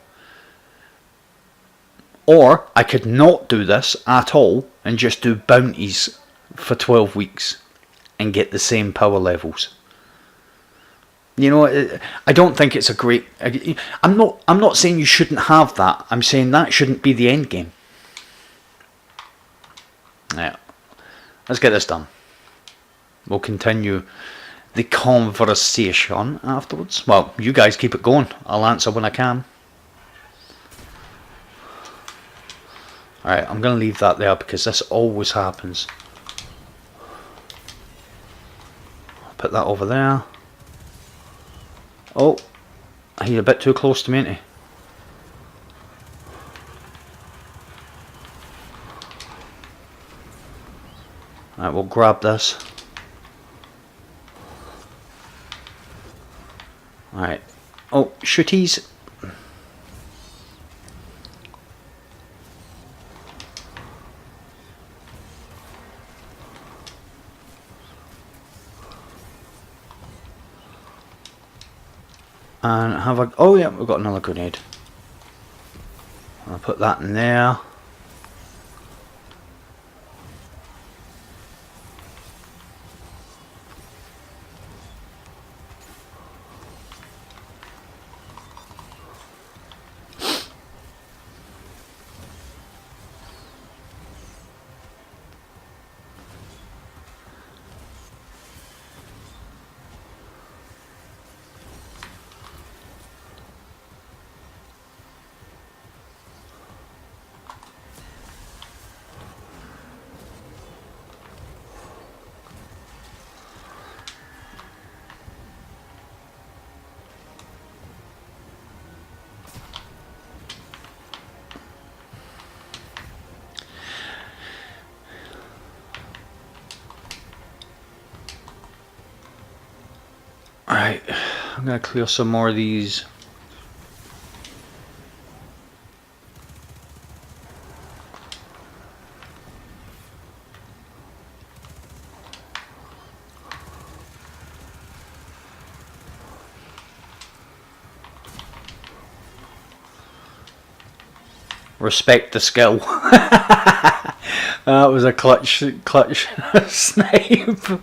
Or I could not do this at all and just do bounties for 12 weeks and get the same power levels. I don't think it's a great... I'm not saying you shouldn't have that. I'm saying that shouldn't be the end game. Yeah. Let's get this done. We'll continue the conversation afterwards. Well, you guys keep it going. I'll answer when I can. Alright, I'm going to leave that there because this always happens. I'll put that over there. Oh, he's a bit too close to me, ain't he? Alright, we'll grab this. Alright. Oh, shooties. And have a... Oh yeah, we've got another grenade. I'll put that in there. Alright, I'm gonna clear some more of these. Respect the skill. That was a clutch snipe.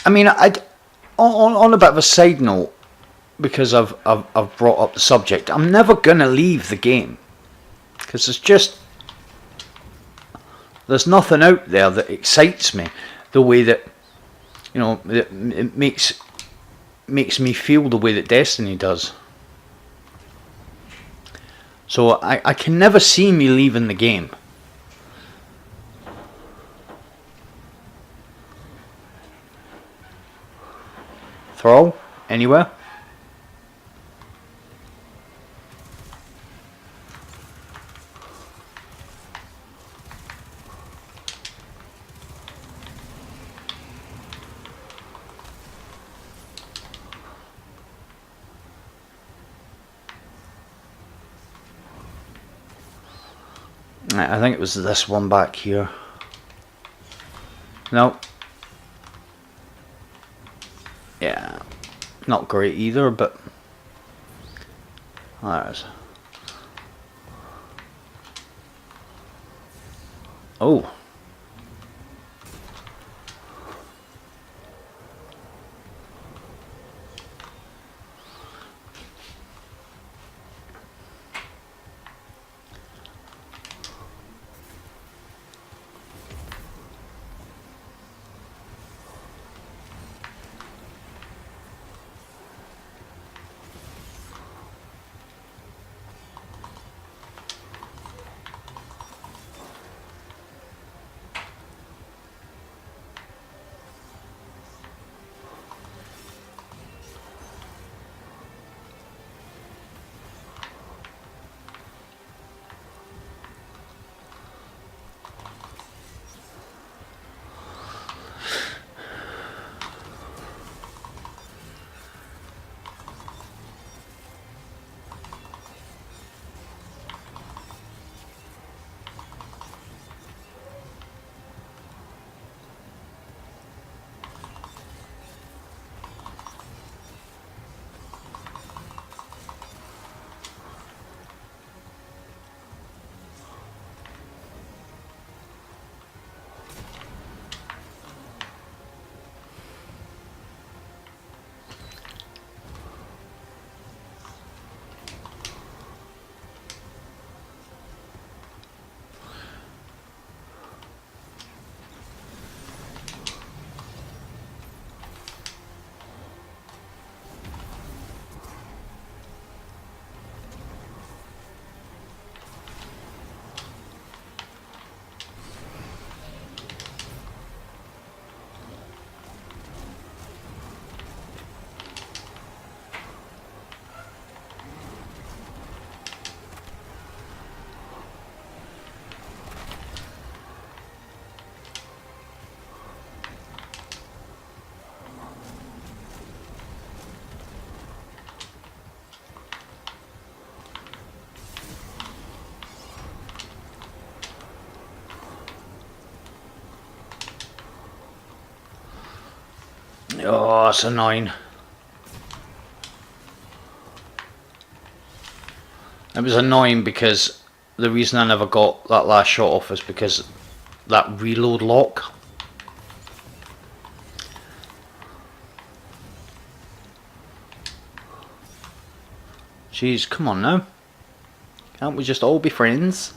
I mean, on a bit of a side note, because I've brought up the subject, I'm never gonna leave the game because there's nothing out there that excites me the way that, you know, it makes me feel the way that Destiny does. So I can never see me leaving the game. Throw anywhere. I think it was this one back here. No. Yeah, not great either, but there's. Oh. Oh, that's annoying. It was annoying because the reason I never got that last shot off is because that reload lock. Jeez, come on now. Can't we just all be friends?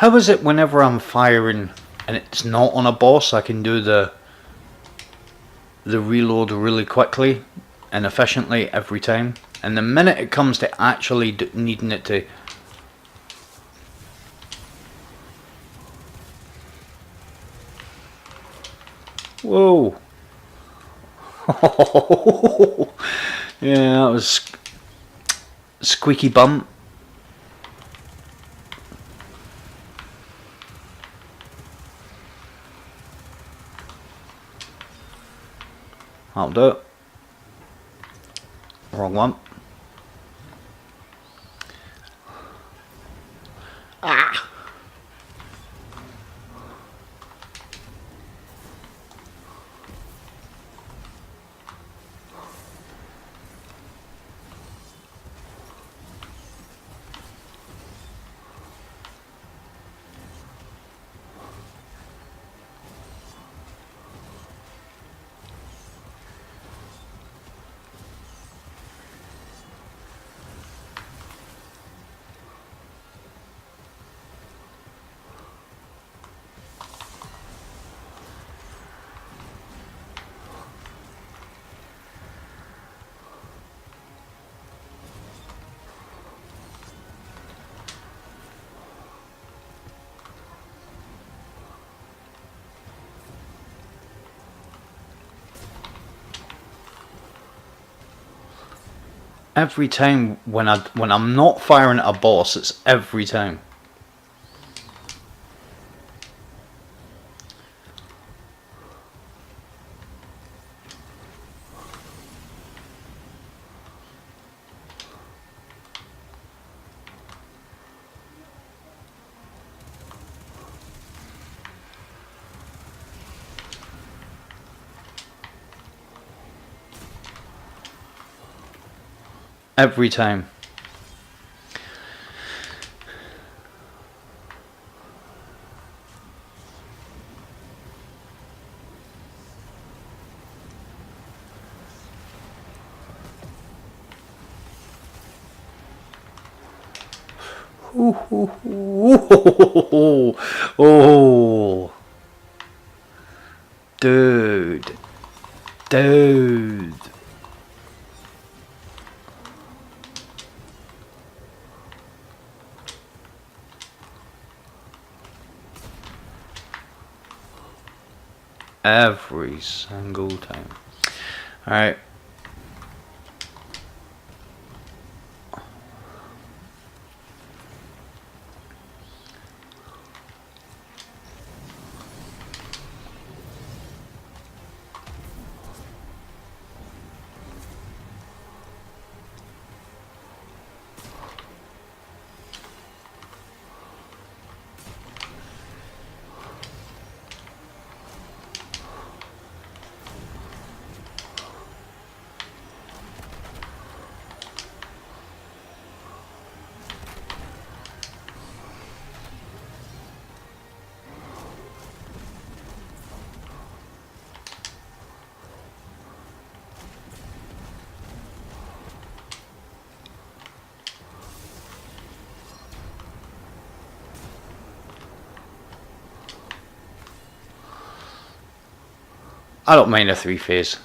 How is it whenever I'm firing and it's not on a boss, I can do the reload really quickly and efficiently every time, and the minute it comes to actually needing it to whoa. Yeah, that was squeaky bum. That'll do it. Wrong one. Ah! Every time when I'm not firing at a boss, it's every time. Every time. Oh, dude, dude. Every single time. All right. I don't mind a 3-phase.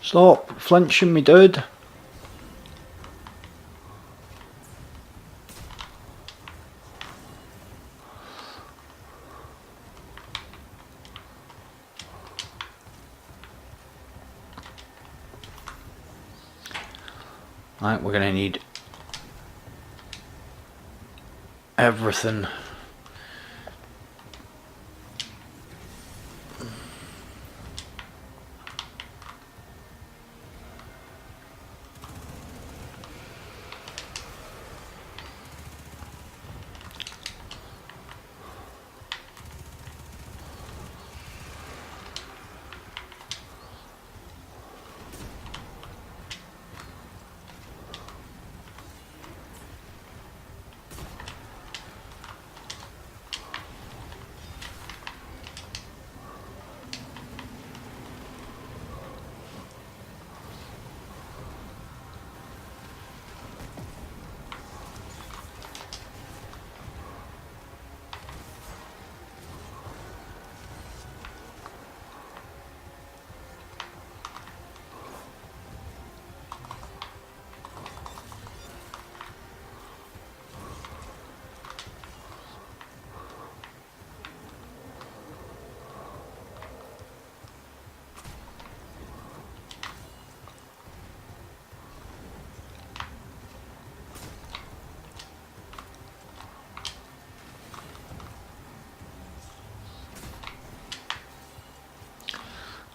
Stop flinching me, dude. Right, we're gonna need everything.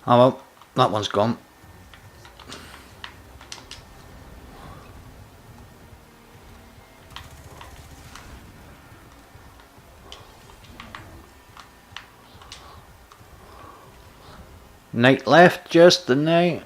Oh well, that one's gone. Night left, just the night.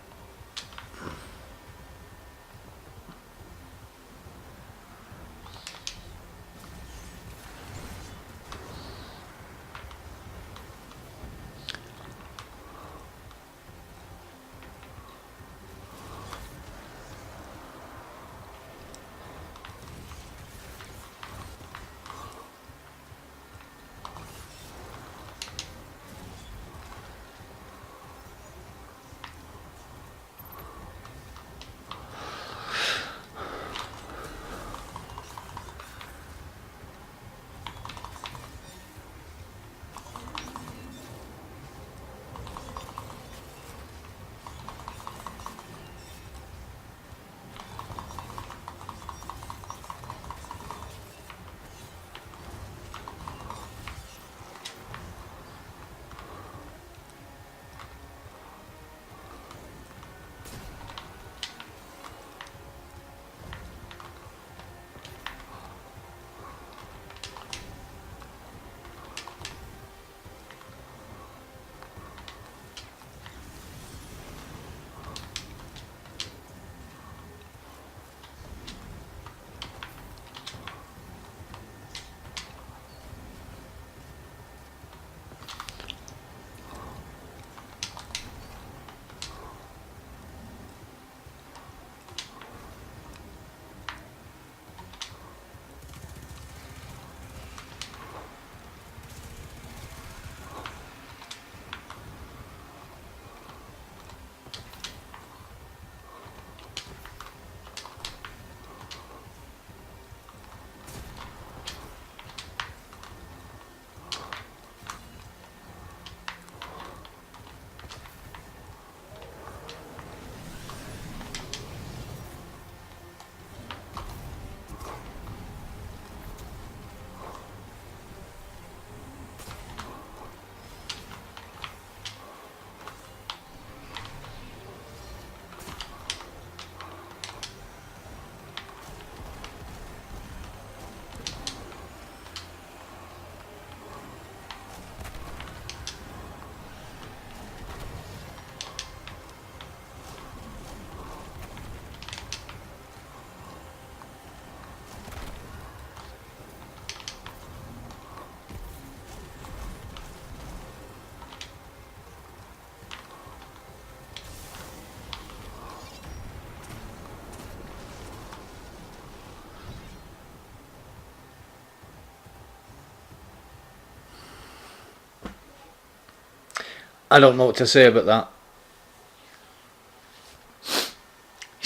I don't know what to say about that.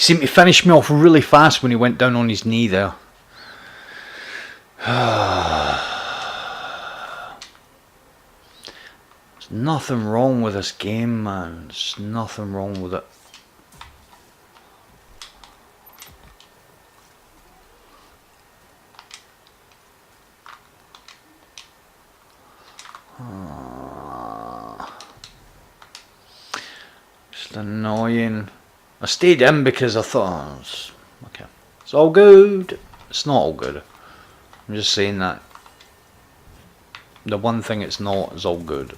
seemed to finish me off really fast when he went down on his knee there. There's nothing wrong with this game, man. There's nothing wrong with it. Just annoying. I stayed in because I thought, okay, it's all good. It's not all good. I'm just saying that. The one thing it's not is all good.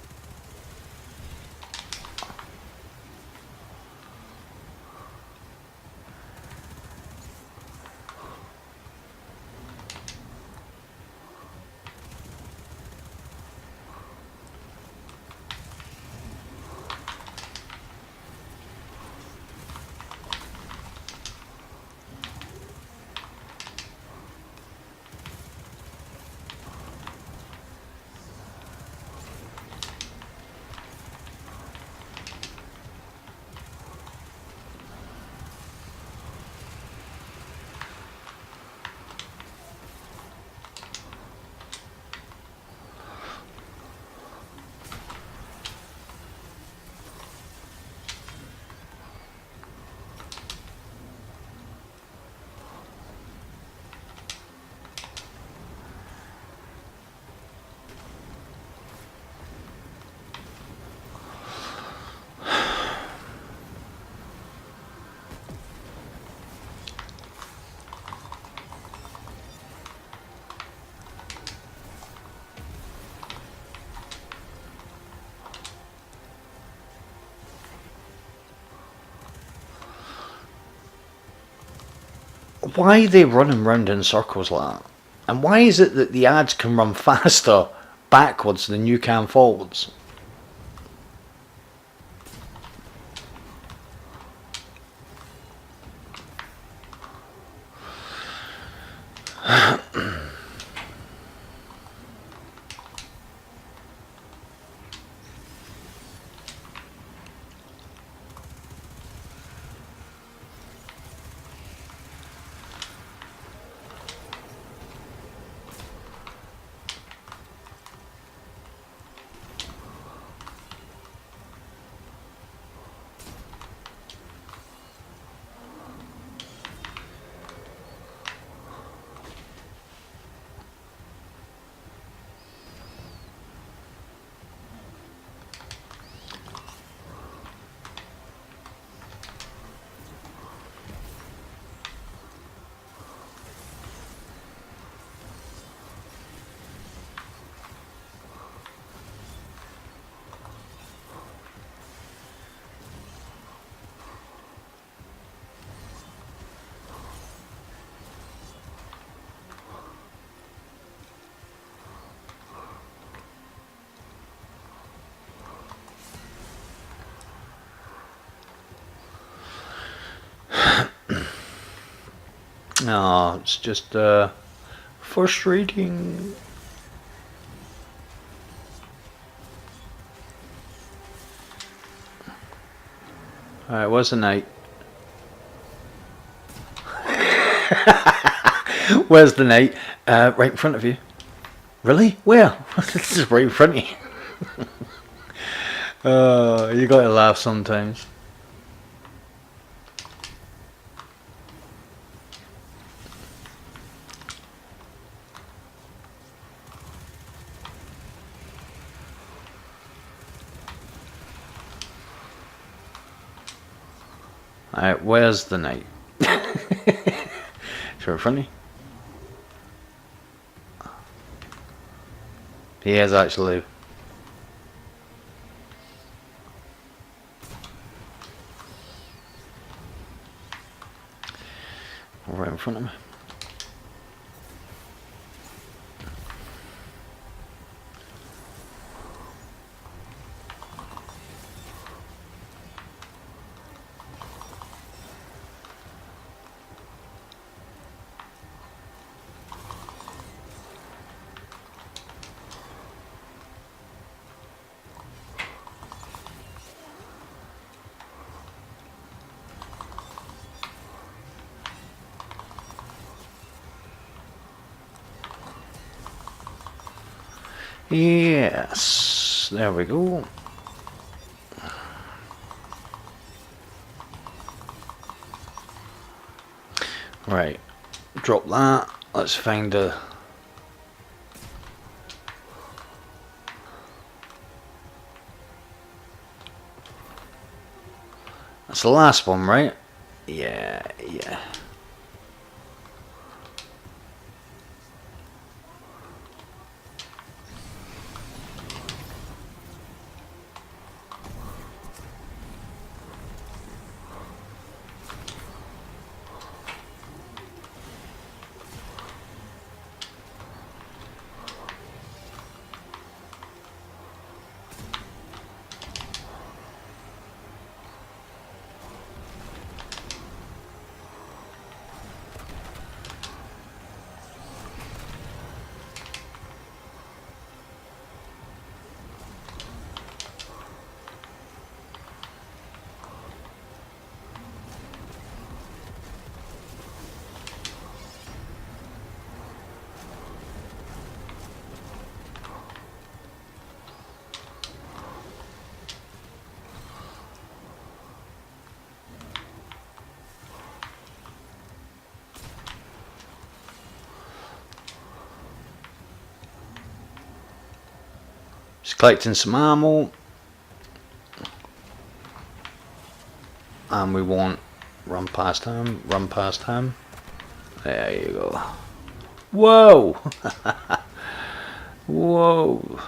Why are they running round in circles like that? And why is it that the ads can run faster backwards than you can forwards? No, it's just frustrating. Alright, where's the knight? Where's the knight? Right in front of you. Really? Where? This is right in front of you. You gotta laugh sometimes. Alright, where's the knight? Is in front of you? He is actually. Right in front of me. Yes, there we go. Right, drop that. Let's find a... That's the last one, right? Yeah. Just collecting some ammo. And we won't run past him. There you go. Whoa! Whoa!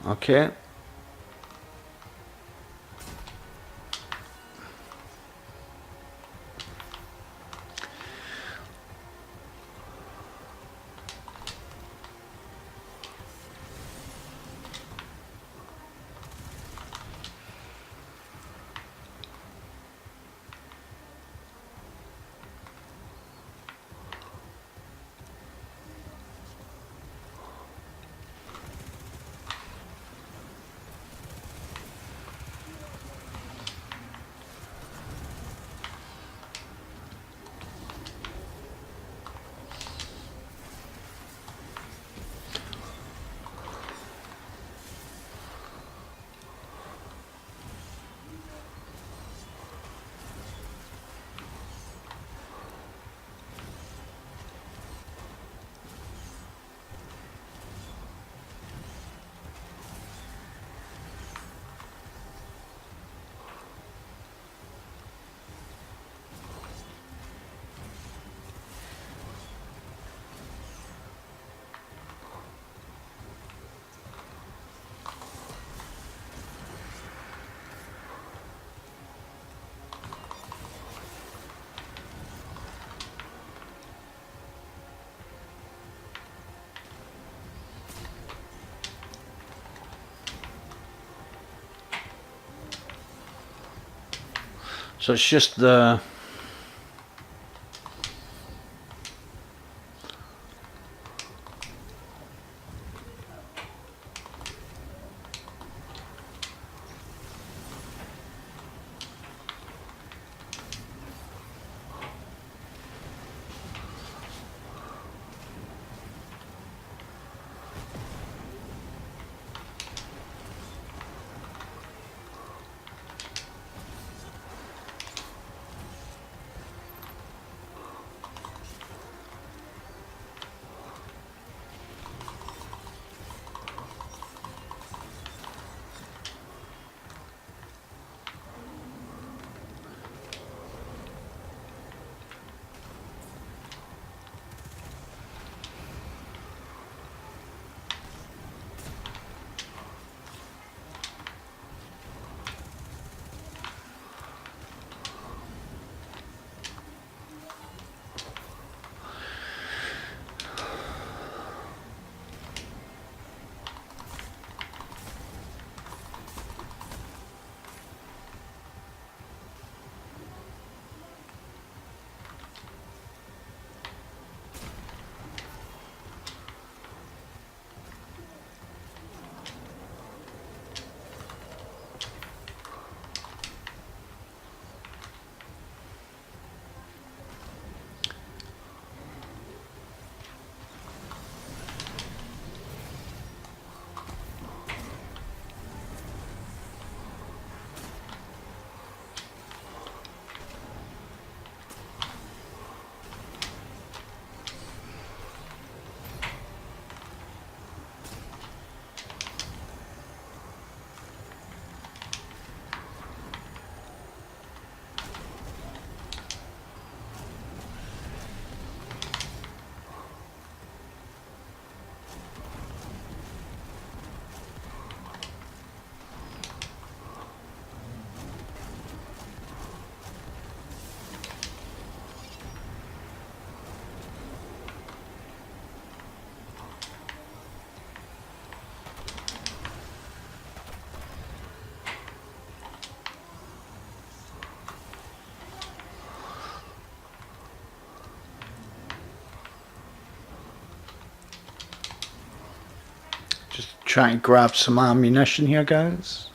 Okay. So it's just the... Just trying to grab some ammunition here, guys.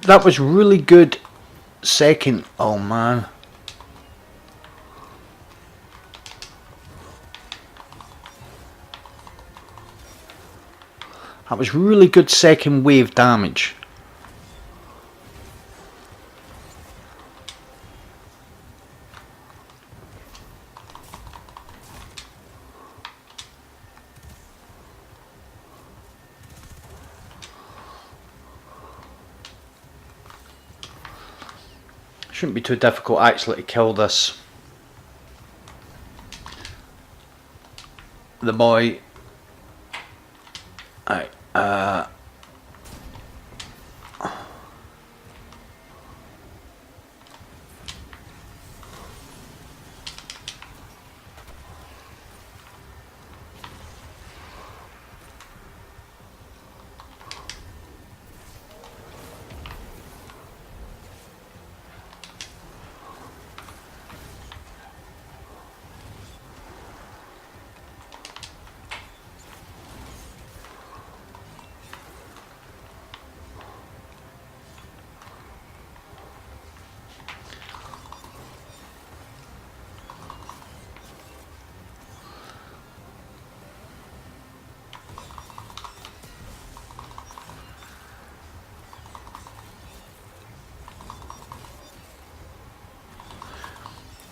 That was really good second. Oh man. That was really good second wave damage. Shouldn't be too difficult actually to kill this. The boy. Right,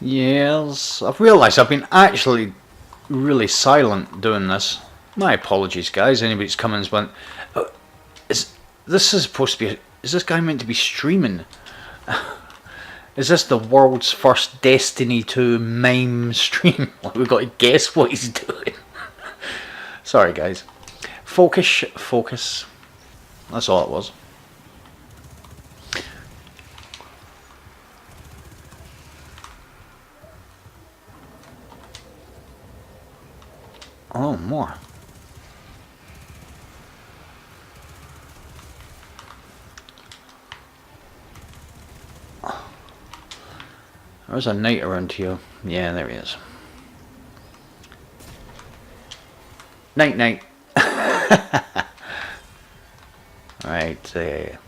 yes, I've realised I've been actually really silent doing this. My apologies, guys. Anybody's come in and went, this is supposed to be? Is this guy meant to be streaming? Is this the world's first Destiny 2 mime stream? We've got to guess what he's doing. Sorry, guys. Focus. That's all it was. Oh, more. There's a knight around here. Yeah, there he is. Night. Right there.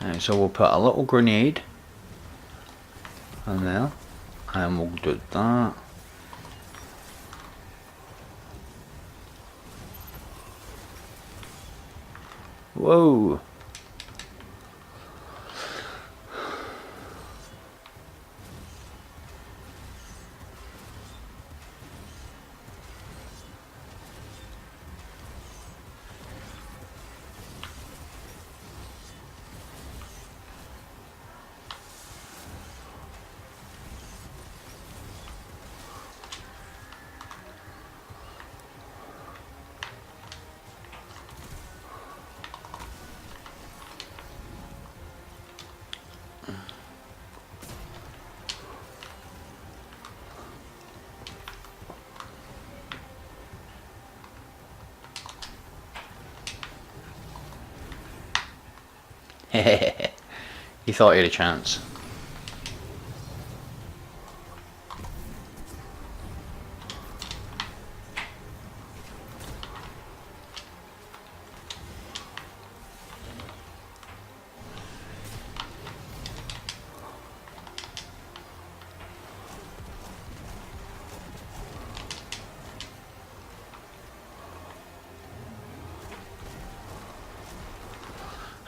Right, so we'll put a little grenade in there, and we'll do that. Whoa. He thought he had a chance.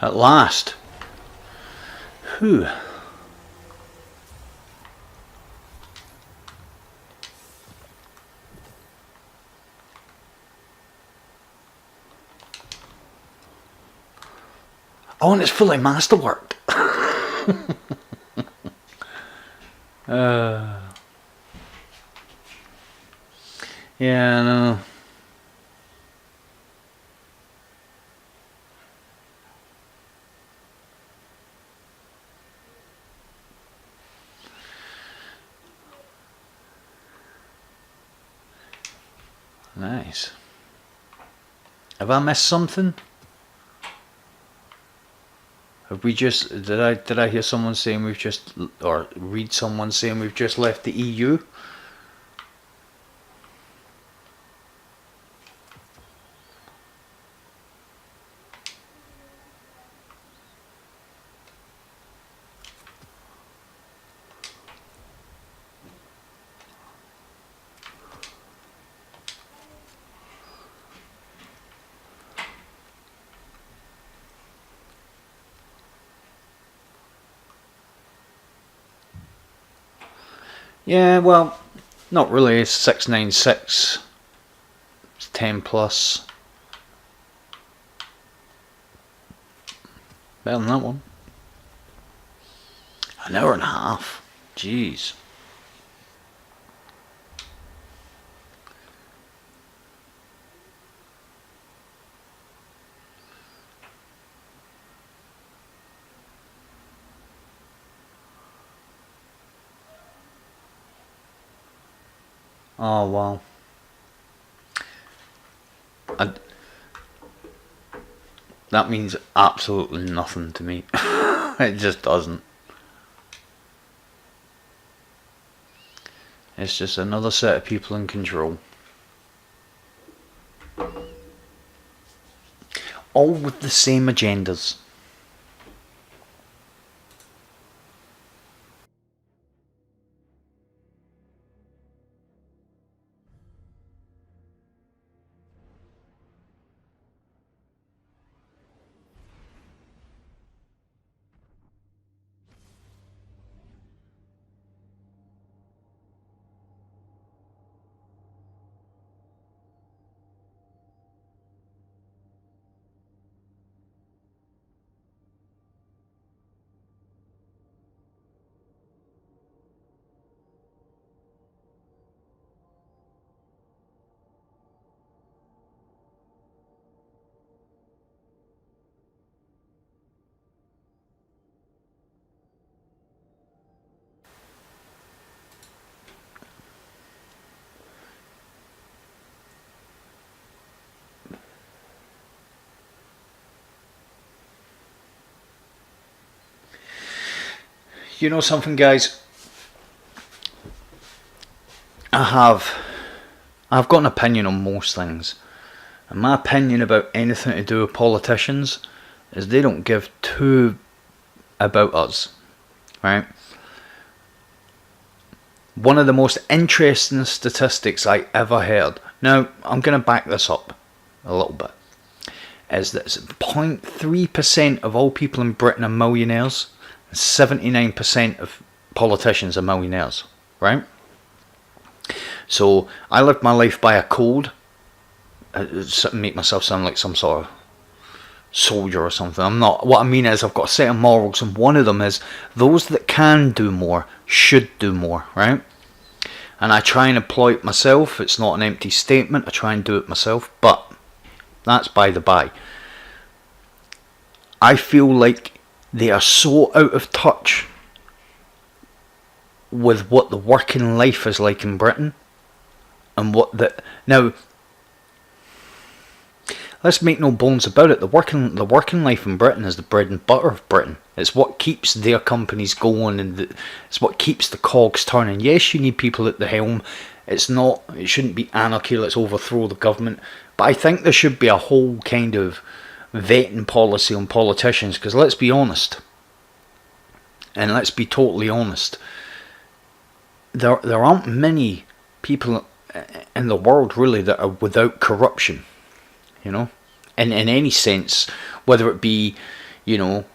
At last. Whew. Oh, and it's fully masterworked. Yeah, no. Nice. Have I missed something? Have we just, did I hear someone saying we've just, or read someone saying we've just left the EU? Yeah, well, not really. It's 696. It's 10 plus. Better than that one. An hour and a half. Jeez. Oh, wow. That means absolutely nothing to me. It just doesn't. It's just another set of people in control. All with the same agendas. You know something, guys? I've got an opinion on most things. And my opinion about anything to do with politicians is they don't give two about us, right? One of the most interesting statistics I ever heard, now I'm going to back this up a little bit, is that 0.3% of all people in Britain are millionaires, and 79% of politicians are millionaires, right? So I lived my life by a code, make myself sound like some sort of soldier or something. I'm not. What I mean is I've got a set of morals, and one of them is those that can do more should do more, right? And I try and employ it myself. It's not an empty statement. I try and do it myself, but that's by the by. I feel like they are so out of touch with what the working life is like in Britain, and what the now. Let's make no bones about it. The working life in Britain is the bread and butter of Britain. It's what keeps their companies going, and it's what keeps the cogs turning. Yes, you need people at the helm. It shouldn't be anarchy. Let's overthrow the government. But I think there should be a whole kind of vetting policy on politicians. Because let's be honest, and let's be totally honest, there aren't many people in the world really that are without corruption. You know, in any sense, whether it be, you know,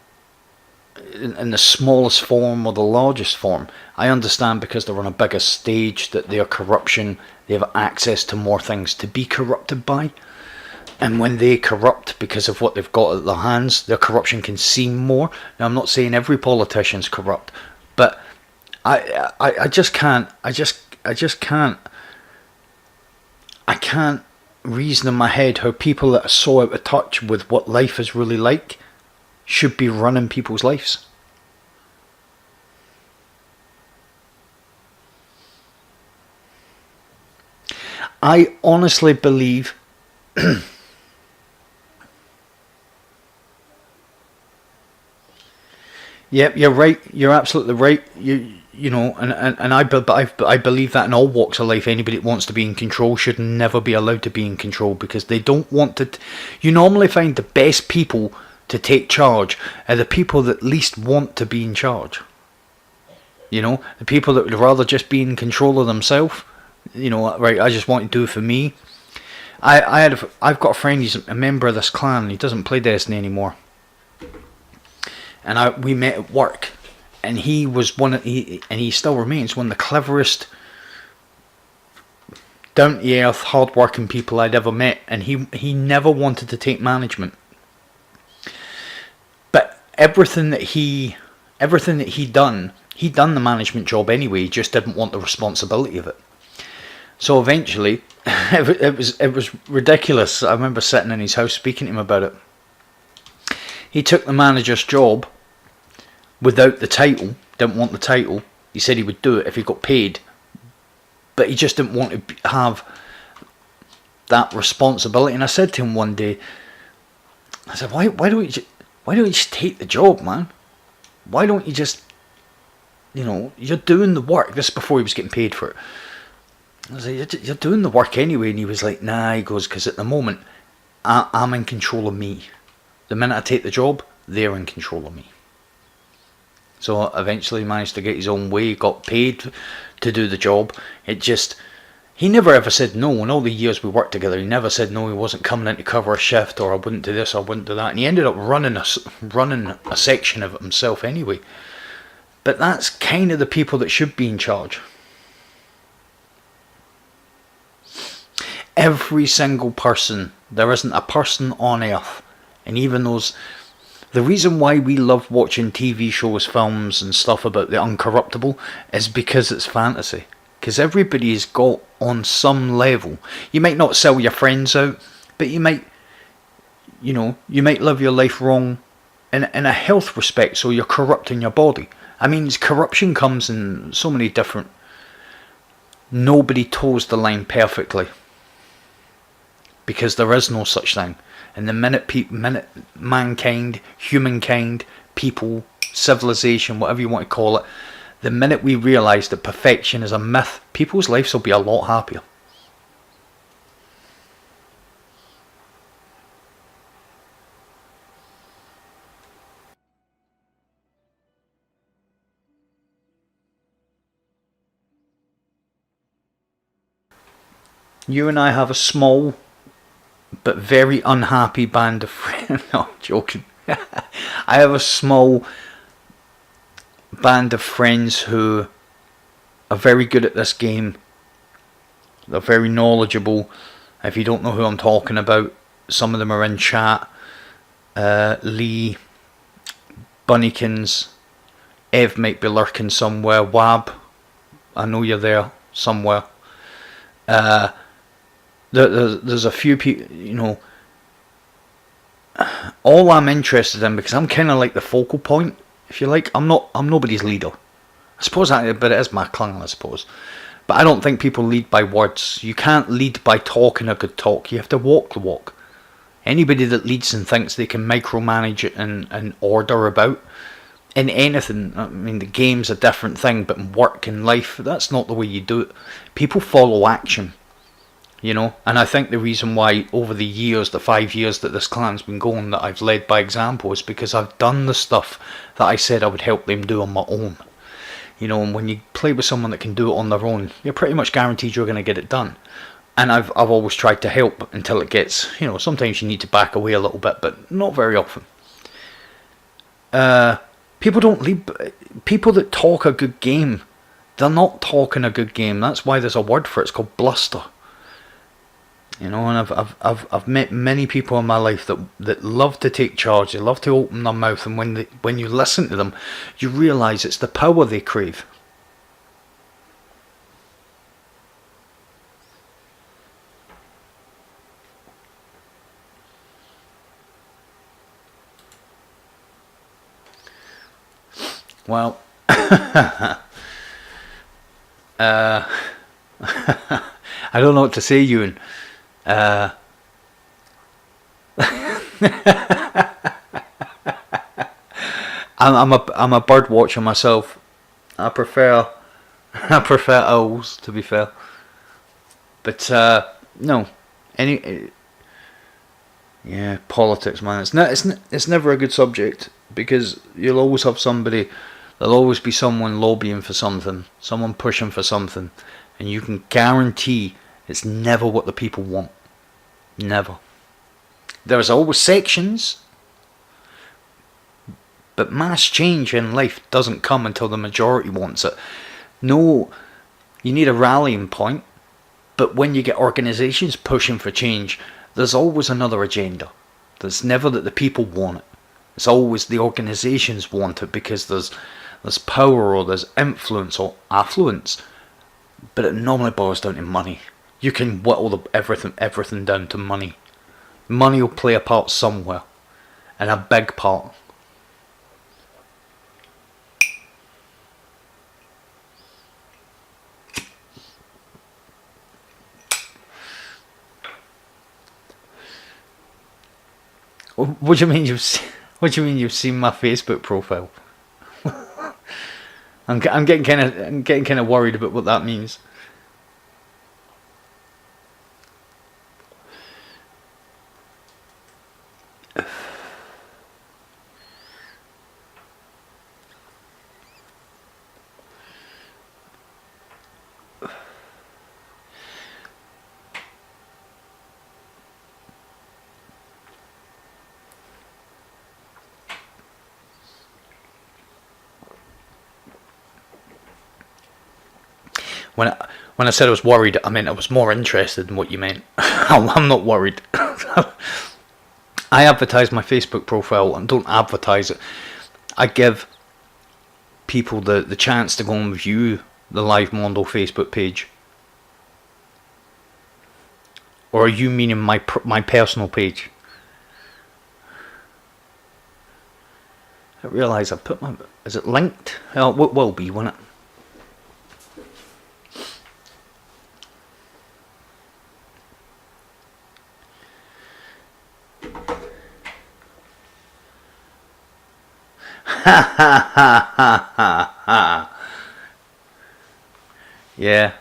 in the smallest form or the largest form. I understand because they're on a bigger stage that their corruption, they have access to more things to be corrupted by. And when they corrupt because of what they've got at their hands, their corruption can seem more. Now, I'm not saying every politician's corrupt, but I just can't. I can't reason in my head how people that are so out of touch with what life is really like should be running people's lives. I honestly believe. Yep, you're right. You're absolutely right. You know, and I believe that in all walks of life, anybody that wants to be in control should never be allowed to be in control, because they don't want to. You normally find the best people to take charge are the people that least want to be in charge. You know, the people that would rather just be in control of themselves. You know, right? I just want to do it for me. I've got a friend. He's a member of this clan. He doesn't play Destiny anymore, and we met at work, and he was and he still remains one of the cleverest, down to earth, hard working people I'd ever met, and he never wanted to take management, but everything that he done the management job anyway. He just didn't want the responsibility of it. So eventually, it was ridiculous. I remember sitting in his house speaking to him about it. He took the manager's job without the title, didn't want the title. He said he would do it if he got paid, but he just didn't want to have that responsibility. And I said to him one day, I said, why don't you just take the job, man? Why don't you just, you're doing the work. This is before he was getting paid for it. I was like, you're doing the work anyway. And he was like, nah. He goes, because at the moment, I'm in control of me. The minute I take the job, they're in control of me. So eventually he managed to get his own way, got paid to do the job. He never ever said no. In all the years we worked together, he never said no. He wasn't coming in to cover a shift, or I wouldn't do this, or I wouldn't do that. And he ended up running a section of it himself anyway. But that's kind of the people that should be in charge. Every single person. There isn't a person on earth, and even those. The reason why we love watching TV shows, films and stuff about the uncorruptible is because it's fantasy. Because everybody's got, on some level, you might not sell your friends out, but you might live your life wrong in a health respect, so you're corrupting your body. I mean, corruption comes in so many different. Nobody toes the line perfectly, because there is no such thing. And the minute mankind, humankind, people, civilization, whatever you want to call it, the minute we realise that perfection is a myth, people's lives will be a lot happier. You and I have a small but very unhappy band of friends. No, I'm joking. I have a small band of friends who are very good at this game. They're very knowledgeable. If you don't know who I'm talking about, some of them are in chat. Lee, Bunnykins, Ev might be lurking somewhere. Wab, I know you're there somewhere. There's a few people, all I'm interested in, because I'm kind of like the focal point, if you like. I'm nobody's leader. I suppose but it is my clan, I suppose. But I don't think people lead by words. You can't lead by talking a good talk. You have to walk the walk. Anybody that leads and thinks they can micromanage it and order about in anything, I mean, the game's a different thing, but in work and life, that's not the way you do it. People follow action. And I think the reason why over the years, the 5 years that this clan's been going, that I've led by example, is because I've done the stuff that I said I would help them do on my own. And when you play with someone that can do it on their own, you're pretty much guaranteed you're going to get it done. And I've always tried to help until it gets, sometimes you need to back away a little bit, but not very often. People don't lead. People that talk a good game, they're not talking a good game. That's why there's a word for it. It's called bluster. And I've met many people in my life that love to take charge. They love to open their mouth, and when you listen to them, you realise it's the power they crave. Well, I don't know what to say, Ewan. I'm a bird watcher myself. I prefer I prefer owls, to be fair. But no, any yeah, politics, man. It's never a good subject because you'll always have somebody. There'll always be someone lobbying for something, someone pushing for something, and you can guarantee it's never what the people want. Never. There's always sections, but mass change in life doesn't come until the majority wants it. No, you need a rallying point, but when you get organisations pushing for change, there's always another agenda. There's never that the people want it. It's always the organisations want it because there's power or there's influence or affluence, but it normally boils down to money. You can whittle everything down to money. Money will play a part somewhere, and a big part. What do you mean What do you mean you've seen my Facebook profile? I'm getting kind of worried about what that means. When I said I was worried, I meant I was more interested in what you meant. I'm not worried. I advertise my Facebook profile and don't advertise it. I give people the chance to go and view the Live Mondo Facebook page. Or are you meaning my personal page? I realise I put my... Is it linked? Oh, it will be, won't it? Ha ha ha ha ha ha. Yeah.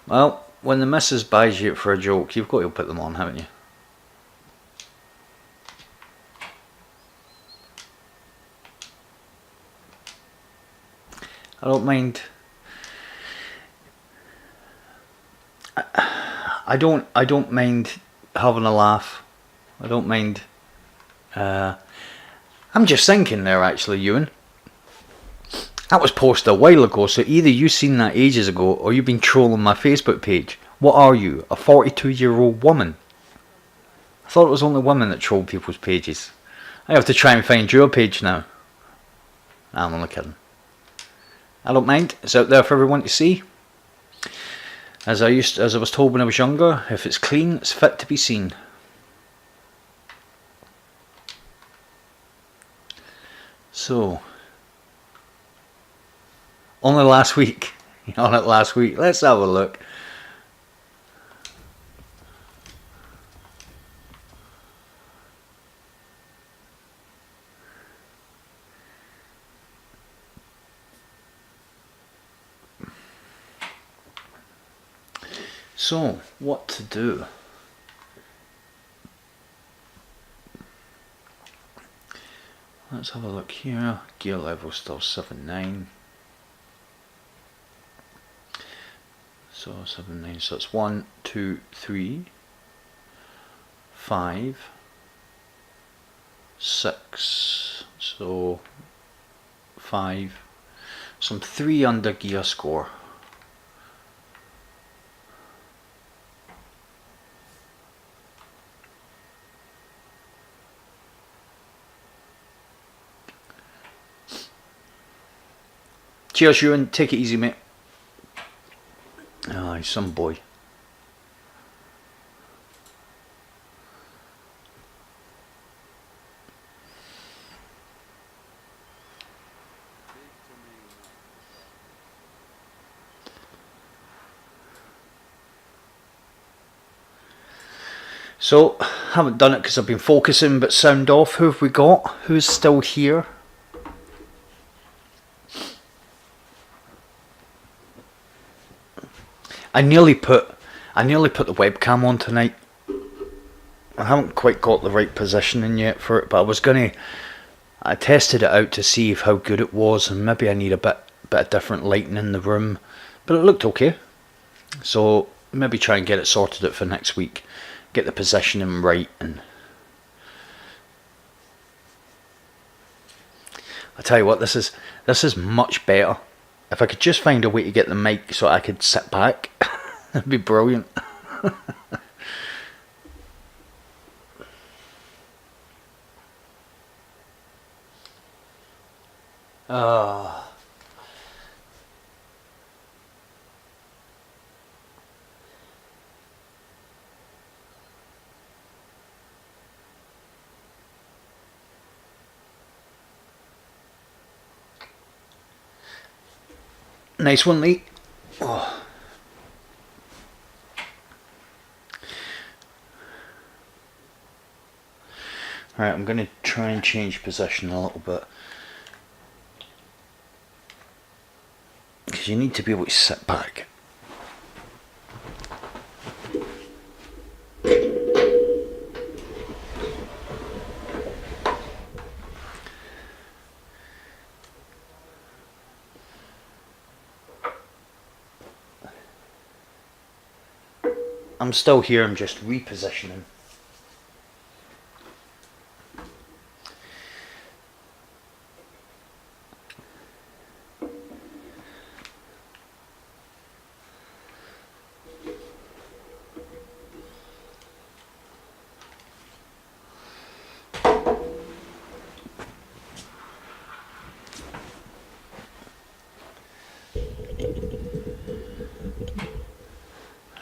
Well, when the missus buys you it for a joke, you've got to put them on, haven't you? I don't mind. I don't mind having a laugh. I don't mind. I'm just thinking there, actually, Ewan. That was posted a while ago, so either you seen that ages ago or you've been trolling my Facebook page. What are you, a 42-year-old woman? I thought it was only women that troll people's pages. I have to try and find your page now. Nah, I'm only kidding. I don't mind. It's out there for everyone to see. As I was told when I was younger, if it's clean, it's fit to be seen. So, only last week. On it last week. Let's have a look. So, what to do? Let's have a look here. Gear level still 7.9. So 7.9. So it's 1, 2, 3, 5, 6. So 5. So I'm 3 under gear score. Cheers, Ewan. Take it easy, mate. Ah, he's some boy. So, haven't done it because I've been focusing, but sound off. Who have we got? Who's still here? I nearly put the webcam on tonight. I haven't quite got the right positioning yet for it, but I tested it out to see how good it was, and maybe I need a bit of different lighting in the room, but it looked okay. So maybe try and get it sorted out for next week, get the positioning right, and I tell you what, this is much better. If I could just find a way to get the mic so I could sit back, that'd be brilliant. Nice one, Lee. Oh. Alright, I'm going to try and change position a little bit, because you need to be able to sit back. I'm still here, I'm just repositioning.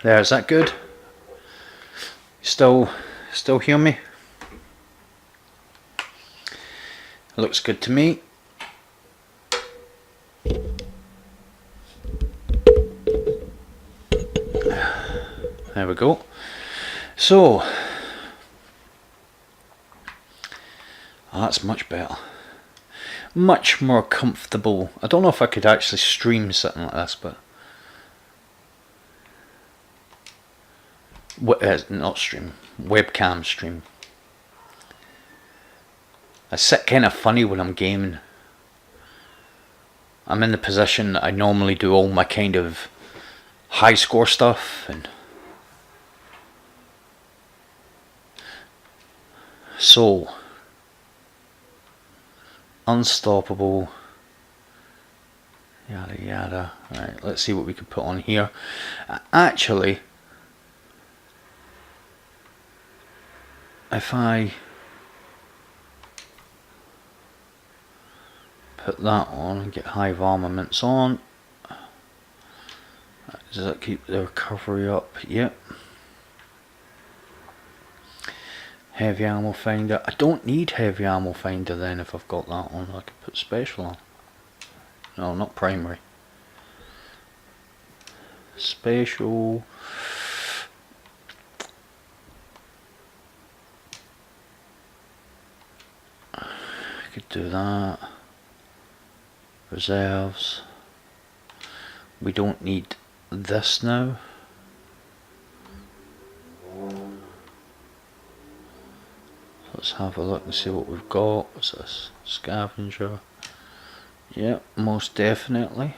There, is that good? Still hear me? Looks good to me. There we go. So, that's much better. Much more comfortable. I don't know if I could actually stream something like this, but not stream, webcam stream. I sit kind of funny when I'm gaming. I'm in the position that I normally do all my kind of high score stuff, and so unstoppable, yada yada. Right, let's see what we could put on here. Actually, if I put that on and get Hive Armaments on, does that keep the recovery up? Yep. Heavy Ammo Finder. I don't need Heavy Ammo Finder then if I've got that on. I could put Special on. No, not Primary. Special. I could do that. Reserves. We don't need this now. Let's have a look and see what we've got. What's this? Scavenger. Yep, most definitely.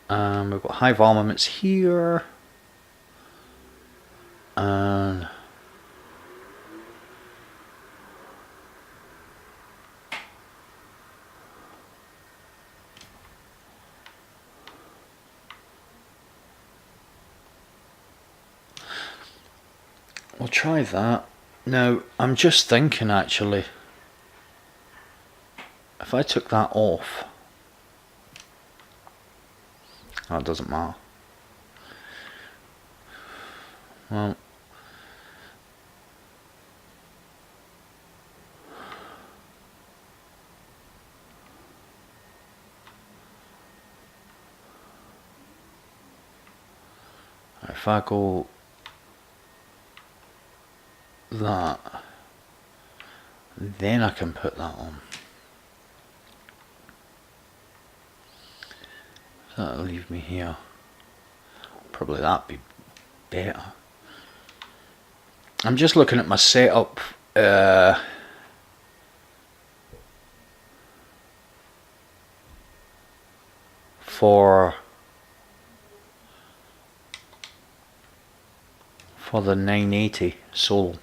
We've got Hive Armaments here. And we'll try that. Now, I'm just thinking actually, if I took that off, that doesn't matter. Well, if I go that. Then I can put that on. That'll leave me here. Probably that'd be better. I'm just looking at my setup. For the 980 Solo.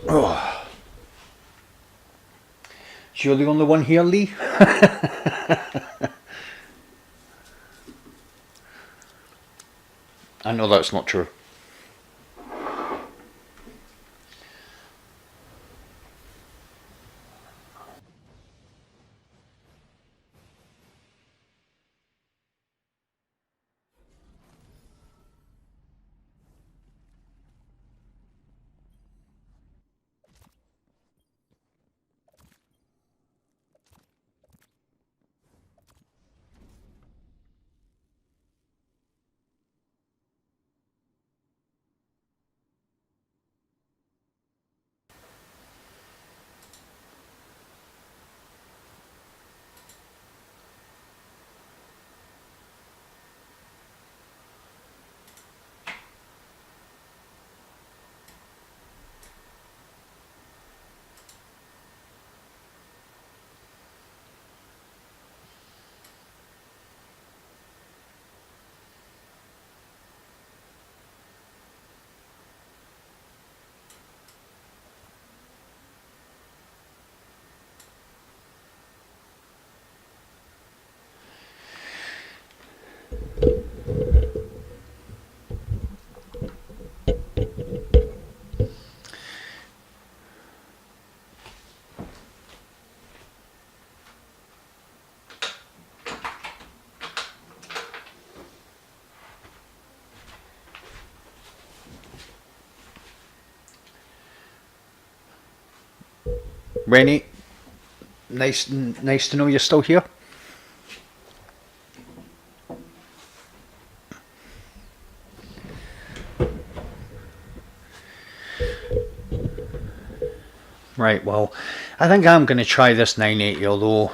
Oh. You're the only one here, Lee? I know that's not true. Rennie, nice to know you're still here. Right, well, I think I'm going to try this 980, although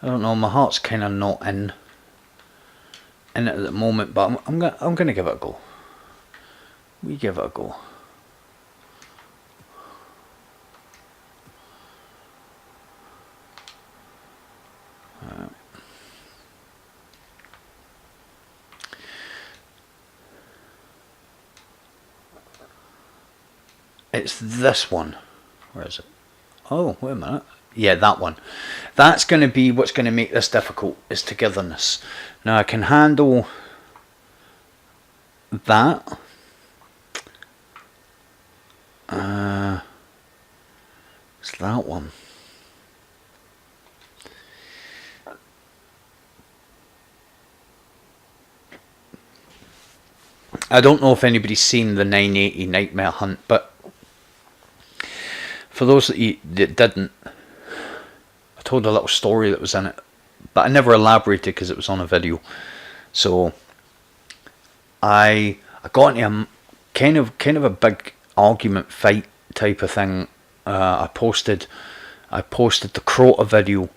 I don't know, my heart's kind of not in it at the moment, but I'm going to give it a go. We give it a go. It's this one. Where is it? Oh, wait a minute. Yeah, that one. That's going to be what's going to make this difficult, is togetherness. Now I can handle that. It's that one. I don't know if anybody's seen the 980 Nightmare Hunt, but for those that didn't, I told a little story that was in it, but I never elaborated because it was on a video. So I got into a kind of a big argument fight type of thing. I posted the Crota video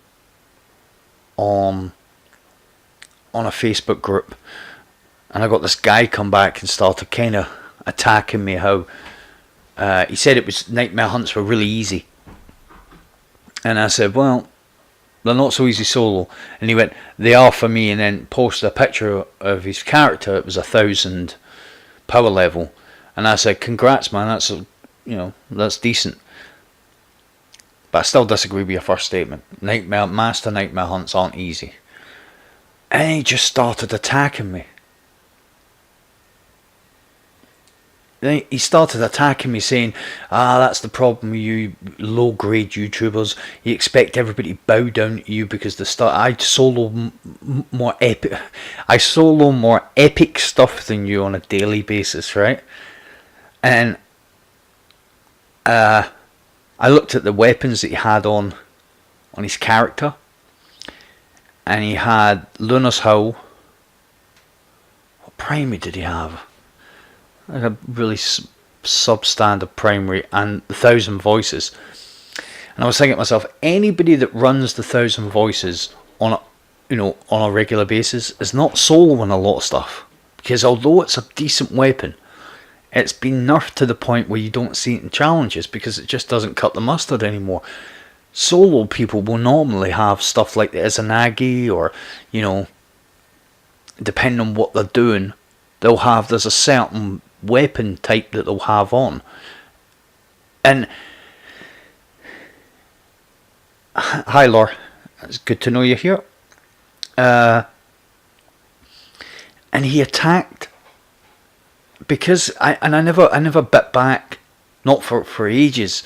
on a Facebook group, and I got this guy come back and started kind of attacking me. How he said it was Nightmare Hunts were really easy, and I said, well, they're not so easy solo. And he went, they are for me, and then posted a picture of his character. It was 1,000 power level, and I said, congrats, man, that's decent. But I still disagree with your first statement. Nightmare Hunts aren't easy. And he just started attacking me. Then he started attacking me, saying, that's the problem with you low-grade YouTubers. You expect everybody to bow down to you because I solo more epic stuff than you on a daily basis, right? And I looked at the weapons that he had on his character, and he had Luna's Howl. What primary did he have? Like a really substandard primary, and 1,000 voices. And I was thinking to myself, anybody that runs the 1,000 voices on a regular basis is not soloing a lot of stuff, because although it's a decent weapon, it's been nerfed to the point where you don't see it in challenges because it just doesn't cut the mustard anymore. Solo people will normally have stuff like the Izanagi, or depending on what they're doing, there's a certain weapon type that they'll have on. And hi Lore, it's good to know you're here. And he attacked because I never bit back, not for ages.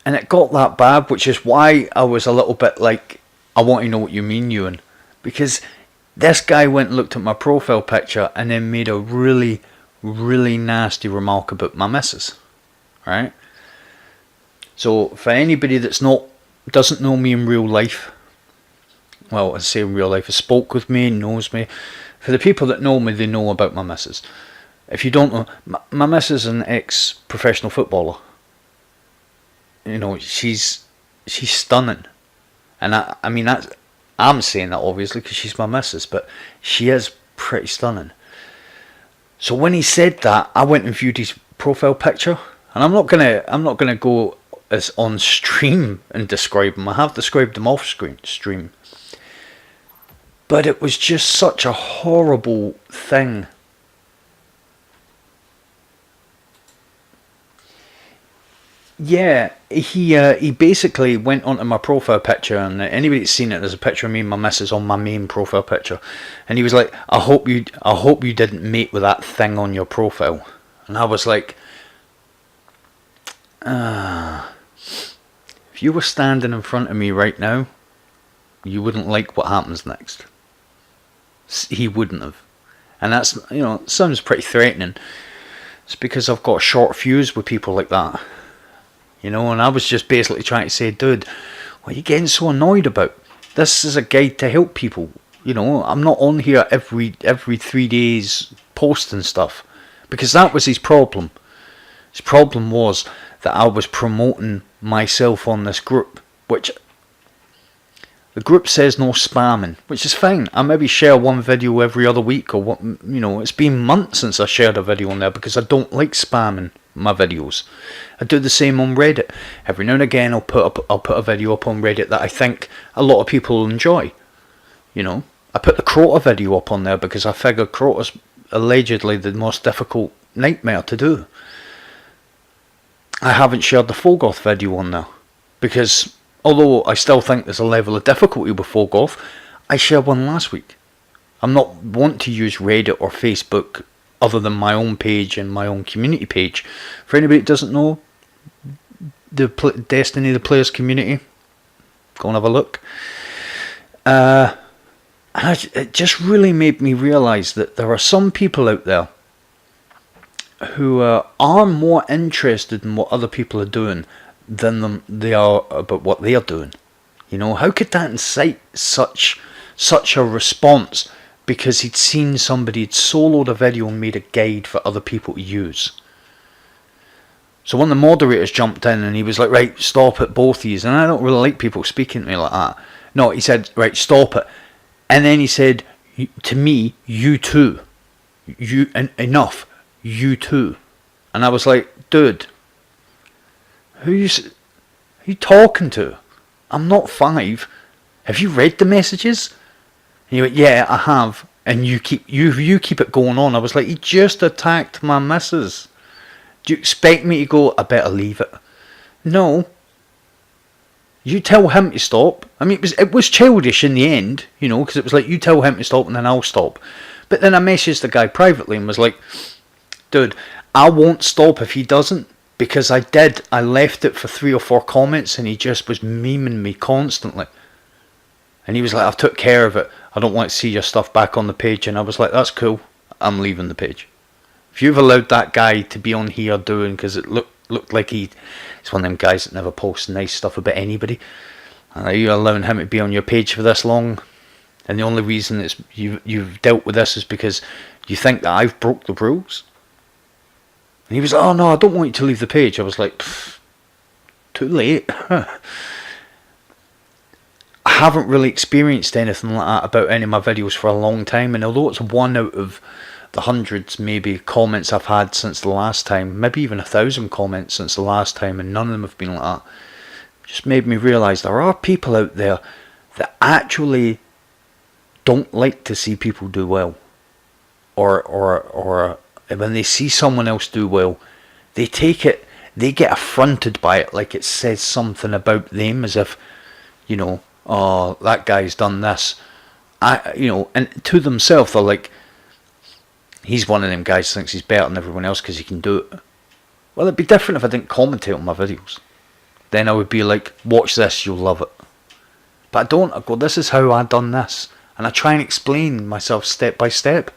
And it got that bad, which is why I was a little bit like, I want to know what you mean, Ewan, because this guy went and looked at my profile picture and then made a really, really nasty remark about my missus, right? So for anybody doesn't know me in real life, well, I say in real life, has spoke with me, knows me. For the people that know me, they know about my missus. If you don't know, my missus is an ex-professional footballer. She's stunning, and I mean that's. I'm saying that obviously because she's my missus, but she is pretty stunning. So when he said that, I went and viewed his profile picture, and I'm not gonna go as on stream and describe him. I have described him off stream, but it was just such a horrible thing. Yeah, he basically went onto my profile picture, and anybody that's seen it, there's a picture of me and my missus on my main profile picture, and he was like, I hope you didn't mate with that thing on your profile. And I was like, if you were standing in front of me right now, you wouldn't like what happens next. He wouldn't have. And that's, it sounds pretty threatening. It's because I've got a short fuse with people like that. And I was just basically trying to say, dude, what are you getting so annoyed about? This is a guide to help people. I'm not on here every 3 days posting stuff, because that was his problem. His problem was that I was promoting myself on this group, which the group says no spamming, which is fine. I maybe share one video every other week, or what. It's been months since I shared a video on there because I don't like spamming my videos. I do the same on Reddit. Every now and again I'll put a video up on Reddit that I think a lot of people will enjoy. I put the Crota video up on there because I figure Crota's allegedly the most difficult nightmare to do. I haven't shared the Fogoth video on there because although I still think there's a level of difficulty with Fogoth, I shared one last week. I'm not want to use Reddit or Facebook other than my own page and my own community page. For anybody that doesn't know, the Destiny the Players community, go and have a look. It just really made me realise that there are some people out there who are more interested in what other people are doing than they are about what they are doing. How could that incite such a response? Because he'd seen somebody had soloed a video and made a guide for other people to use. So when the moderators jumped in and he was like, right, stop it, both of you. And I don't really like people speaking to me like that. No, he said, right, stop it. And then he said to me, you too. Enough. You too. And I was like, dude, who are you talking to? I'm not 5. Have you read the messages? And he went, yeah, I have. And you keep it going on. I was like, he just attacked my missus. Do you expect me to go, I better leave it? No. You tell him to stop. I mean, it was childish in the end, you know, because it was like, you tell him to stop and then I'll stop. But then I messaged the guy privately and was like, dude, I won't stop if he doesn't, because I did. I left it for 3 or 4 comments and he just was memeing me constantly. And he was like, I've took care of it. I don't want to see your stuff back on the page. And I was like, that's cool. I'm leaving the page. If you've allowed that guy to be on here doing, because it looked like he's one of them guys that never posts nice stuff about anybody, and are you allowing him to be on your page for this long? And the only reason it's you've dealt with this is because you think that I've broke the rules. And he was like, oh no, I don't want you to leave the page. I was like, too late. I haven't really experienced anything like that about any of my videos for a long time, and although it's 1 out of the hundreds maybe comments I've had since the last time, maybe even 1,000 comments since the last time, and none of them have been like that, just made me realise there are people out there that actually don't like to see people do well, or when they see someone else do well, they get affronted by it, like it says something about them, as if, you know, oh, that guy's done this, and to themselves they're like, he's one of them guys who thinks he's better than everyone else because he can do it. Well, it'd be different if I didn't commentate on my videos. Then I would be like, watch this, you'll love it. But I don't. I go, this is how I done this. And I try and explain myself step by step.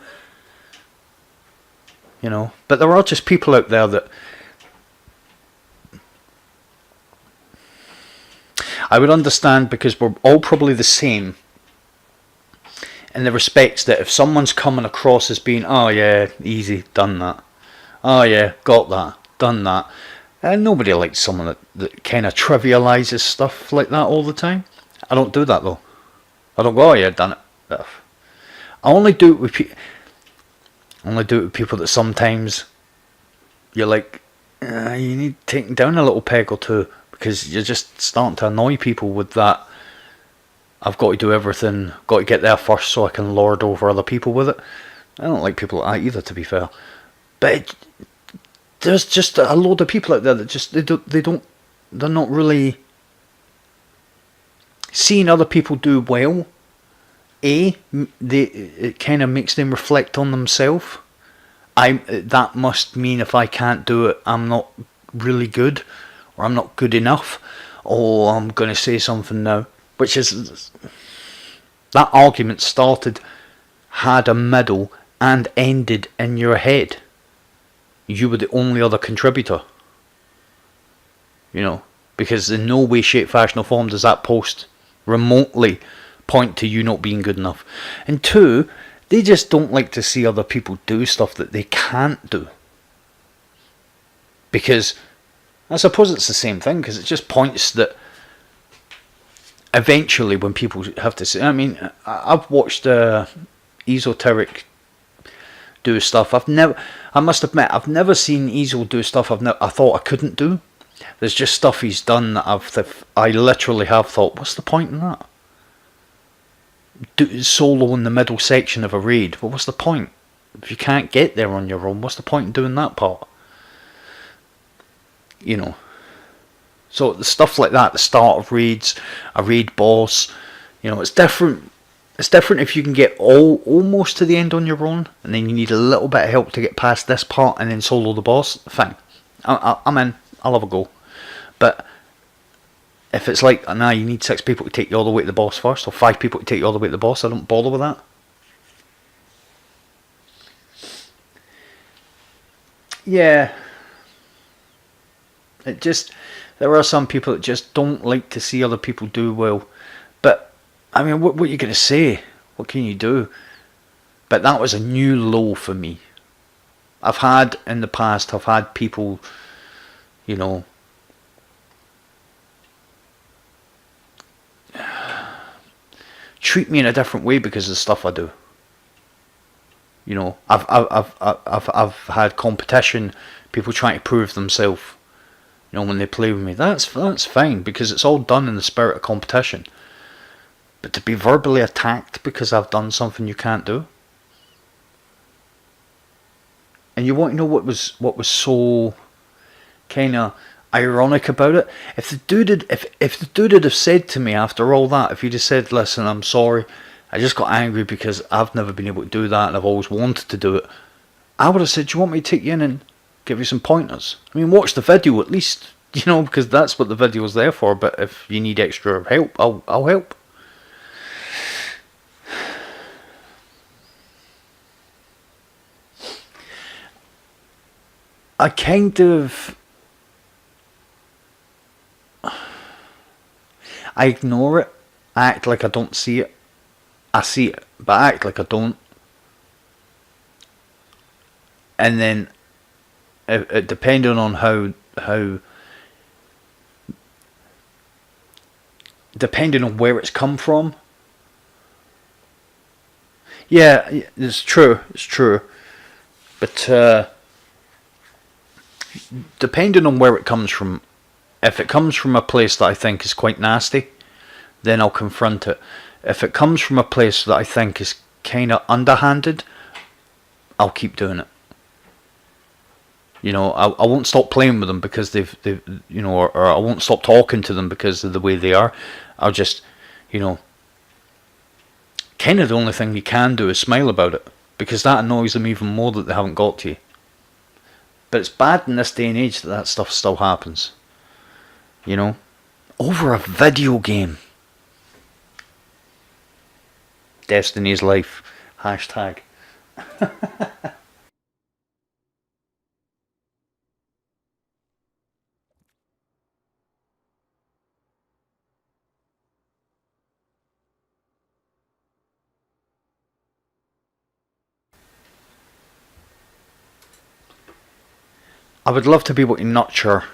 You know. But there are just people out there that I would understand, because we're all probably the same, in the respects that if someone's coming across as being, oh yeah, easy, done that, oh yeah, got that, done that, and nobody likes someone that kind of trivialises stuff like that all the time. I don't do that though. I don't go, oh yeah, done it. I only do it with people that sometimes you're like, you need taking down a little peg or two, because you're just starting to annoy people with that. I've got to do everything, got to get there first so I can lord over other people with it. I don't like people like that either, to be fair. But there's just a load of people out there that just they're not really seeing other people do well. It kind of makes them reflect on themselves. That must mean if I can't do it, I'm not really good, or I'm not good enough, or I'm going to say something now. Which is, that argument started, had a middle, and ended in your head. You were the only other contributor. You know, because in no way, shape, fashion or form does that post remotely point to you not being good enough. And 2, they just don't like to see other people do stuff that they can't do. Because I suppose it's the same thing, because it just points that eventually when people have to say, I mean, I've watched Esoteric do stuff. I must admit, I've never seen Ezo do stuff I thought I couldn't do. There's just stuff he's done that I literally have thought, what's the point in that? Solo in the middle section of a raid, well, what's the point? If you can't get there on your own, what's the point in doing that part? You know. So the stuff like that, the start of raids, a raid boss, you know, it's different. It's different if you can get almost to the end on your own, and then you need a little bit of help to get past this part, and then solo the boss. Fine, I'm in. I'll have a go. But if it's like, nah, you need 6 people to take you all the way to the boss first, or 5 people to take you all the way to the boss, I don't bother with that. Yeah. There are some people that just don't like to see other people do well. But, I mean, what are you going to say? What can you do? But that was a new low for me. In the past, I've had people, you know, treat me in a different way because of the stuff I do. You know, I've had competition, people trying to prove themselves. You know, when they play with me, that's fine, because it's all done in the spirit of competition. But to be verbally attacked because I've done something you can't do, and you want to know what was so kind of ironic about it. If the dude had, if the dude had have said to me after all that, if he'd have said, "Listen, I'm sorry, I just got angry because I've never been able to do that and I've always wanted to do it," I would have said, "Do you want me to take you in and give you some pointers? I mean, watch the video at least, because that's what the video's there for. But if you need extra help, I'll help." I kind of, I ignore it. I act like I don't see it. I see it, but I act like I don't. And then, depending on how, depending on where it's come from. Yeah, it's true. It's true. But depending on where it comes from, if it comes from a place that I think is quite nasty, then I'll confront it. If it comes from a place that I think is kind of underhanded, I'll keep doing it. I won't stop playing with them because they've or I won't stop talking to them because of the way they are. I'll just, kind of the only thing you can do is smile about it, because that annoys them even more that they haven't got to you. But it's bad in this day and age that stuff still happens. Over a video game. Destiny's Life. Hashtag. I would love to be able to nurture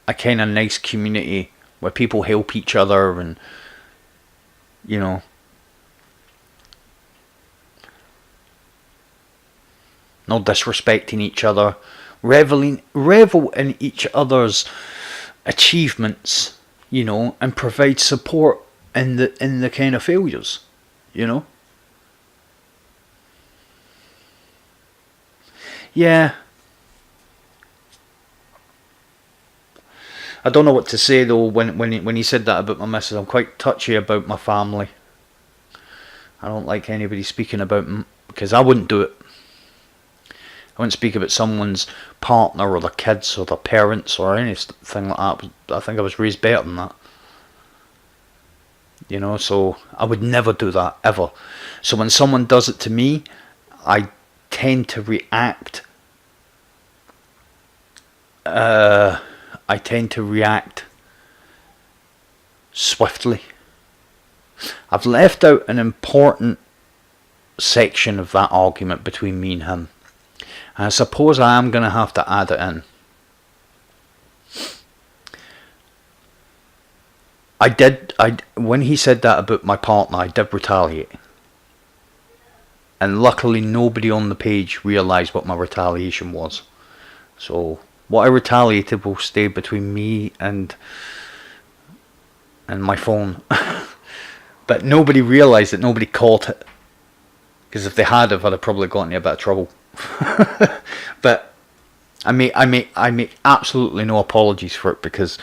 a kind of nice community where people help each other and, not disrespecting each other, revel in each other's achievements, and provide support in the kind of failures, Yeah. I don't know what to say though when he said that about my missus. I'm quite touchy about my family. I don't like anybody speaking about them because I wouldn't do it. I wouldn't speak about someone's partner or their kids or their parents or anything like that. I think I was raised better than that. So I would never do that, ever. So when someone does it to me, I tend to react. I tend to react swiftly. I've left out an important section of that argument between me and him. And I suppose I am going to have to add it in. When he said that about my partner, I did retaliate. And luckily nobody on the page realised what my retaliation was. So what I retaliated will stay between me and my phone. But nobody realised it, nobody caught it. Because if they had, I'd have probably gotten in a bit of trouble. But I make absolutely no apologies for it, because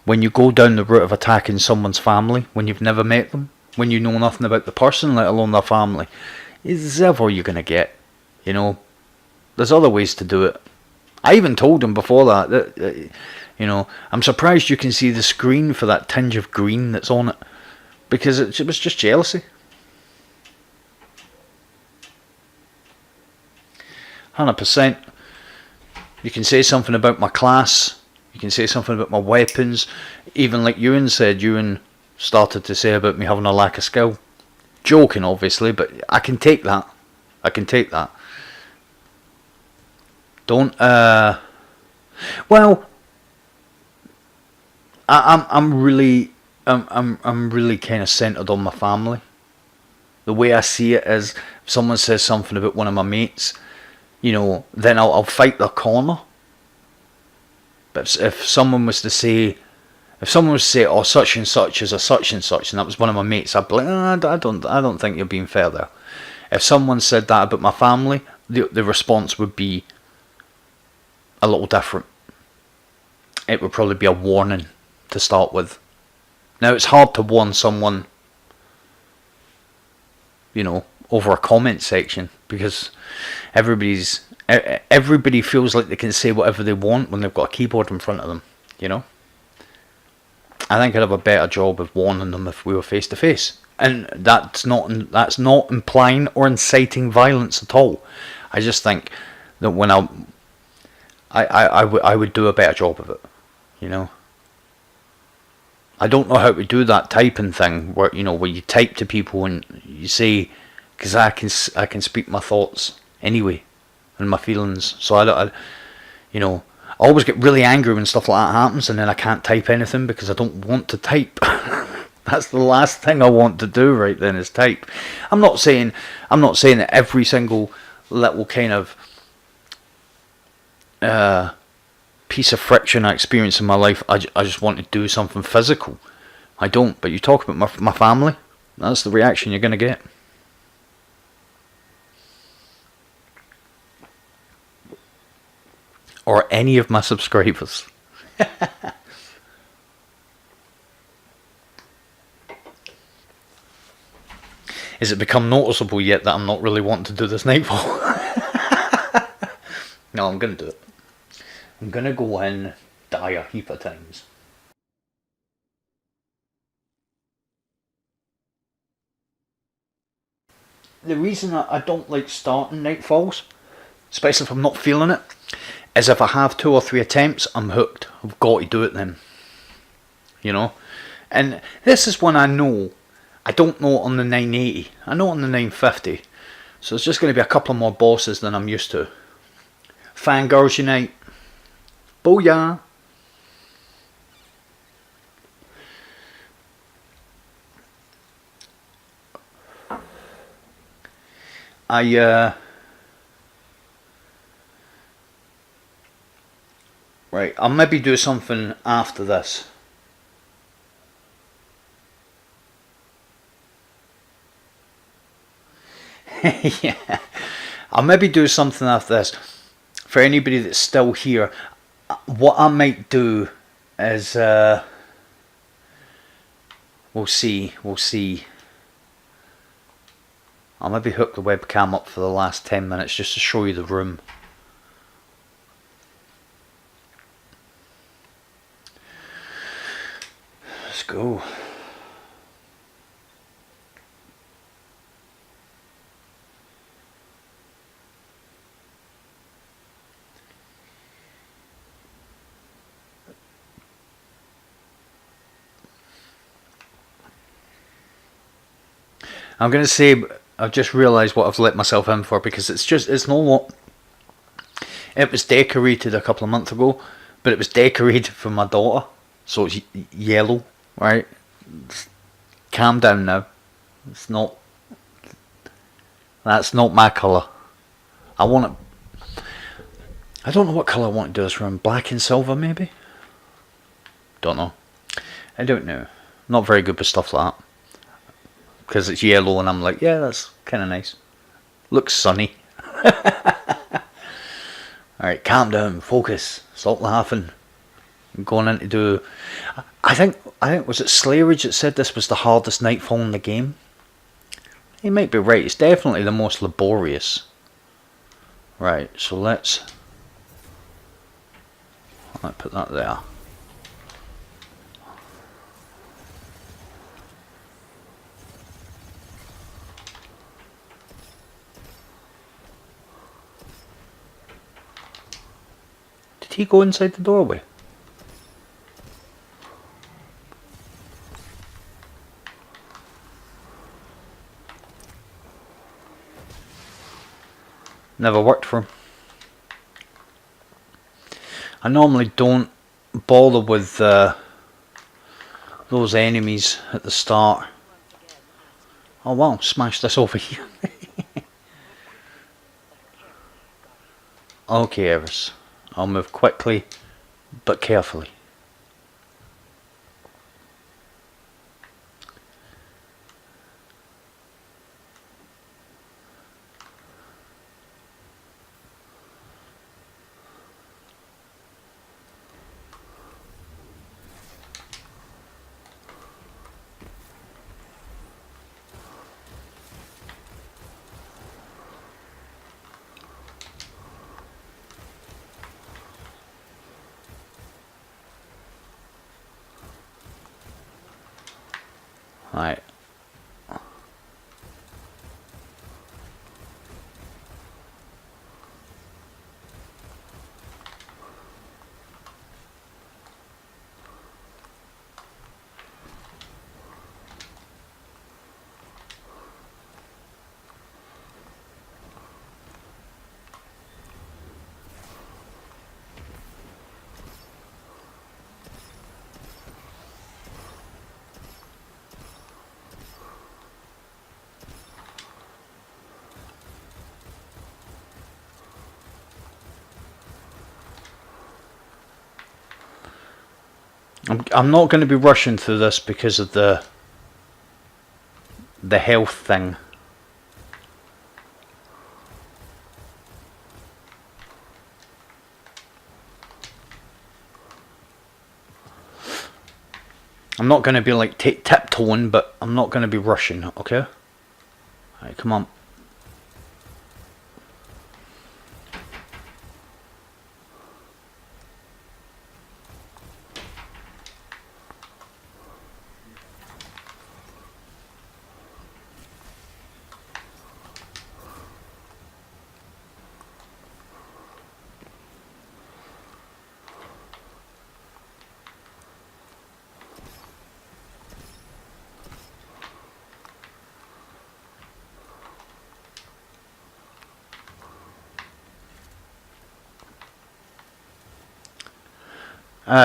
when you go down the route of attacking someone's family, when you've never met them, when you know nothing about the person, let alone their family, is ever you're going to get. There's other ways to do it. I even told him before that I'm surprised you can see the screen for that tinge of green that's on it, because it was just jealousy. 100%. You can say something about my class. You can say something about my weapons. Even like Ewan said, Ewan started to say about me having a lack of skill. Joking, obviously, but I can take that. Don't. Well, I'm really kind of centered on my family. The way I see it is, if someone says something about one of my mates, then I'll fight their corner. But if someone was to say, oh, such and such is a such and such, and that was one of my mates, I'd be like, I don't think you're being fair there. If someone said that about my family, the response would be a little different. it would probably be a warning to start with. Now, it's hard to warn someone, over a comment section, because everybody feels like they can say whatever they want when they've got a keyboard in front of them, I think I'd have a better job of warning them if we were face to face. And that's not implying or inciting violence at all. I just think that when I would do a better job of it, I don't know how to do that typing thing where where you type to people and you say, because I can speak my thoughts anyway and my feelings. So I always get really angry when stuff like that happens, and then I can't type anything because I don't want to type. That's the last thing I want to do right then, is type. I'm not saying that every single little kind of piece of friction I experience in my life, I just want to do something physical. I don't. But you talk about my family, that's the reaction you're going to get. Or any of my subscribers. Has it become noticeable yet that I'm not really wanting to do this Nightfall? No, I'm going to do it. I'm going to go in, die a heap of times. The reason I don't like starting Nightfalls, especially if I'm not feeling it, is if I have 2 or 3 attempts, I'm hooked. I've got to do it then. And this is when I know. I don't know on the 980. I know on the 950. So it's just going to be a couple more bosses than I'm used to. Fangirls Unite. Booyah! Right, I'll maybe do something after this. Yeah, I'll maybe do something after this. For anybody that's still here, what I might do is we'll see. I'll maybe hook the webcam up for the last 10 minutes just to show you the room. Let's go. I'm going to say, I've just realised what I've let myself in for, because it's not. It was decorated a couple of months ago, but it was decorated for my daughter, so it's yellow, right? Calm down now. It's not. That's not my colour. I want it. I don't know what colour I want to do this room. Black and silver, maybe? Don't know. I don't know. Not very good with stuff like that. Because it's yellow and I'm like, yeah, that's kind of nice. Looks sunny. Alright, calm down, focus, stop laughing. I'm going in to do... I think was it Slayridge that said this was the hardest Nightfall in the game? He might be right, it's definitely the most laborious. Right, so let's put that there. Did he go inside the doorway? Never worked for him. I normally don't bother with those enemies at the start. Oh wow, smash this over here. Okay, Eris. I'll move quickly, but carefully. Right. I'm not going to be rushing through this because of the health thing. I'm not going to be like tiptoeing, but I'm not going to be rushing, okay? Alright, come on.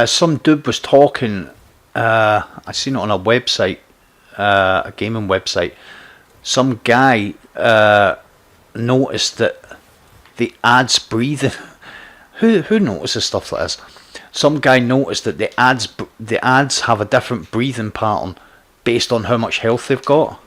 Some dude was talking, I seen it on a website, a gaming website. Some guy noticed that the ads breathing. Who notices stuff like this? Some guy noticed that the ads have a different breathing pattern based on how much health they've got.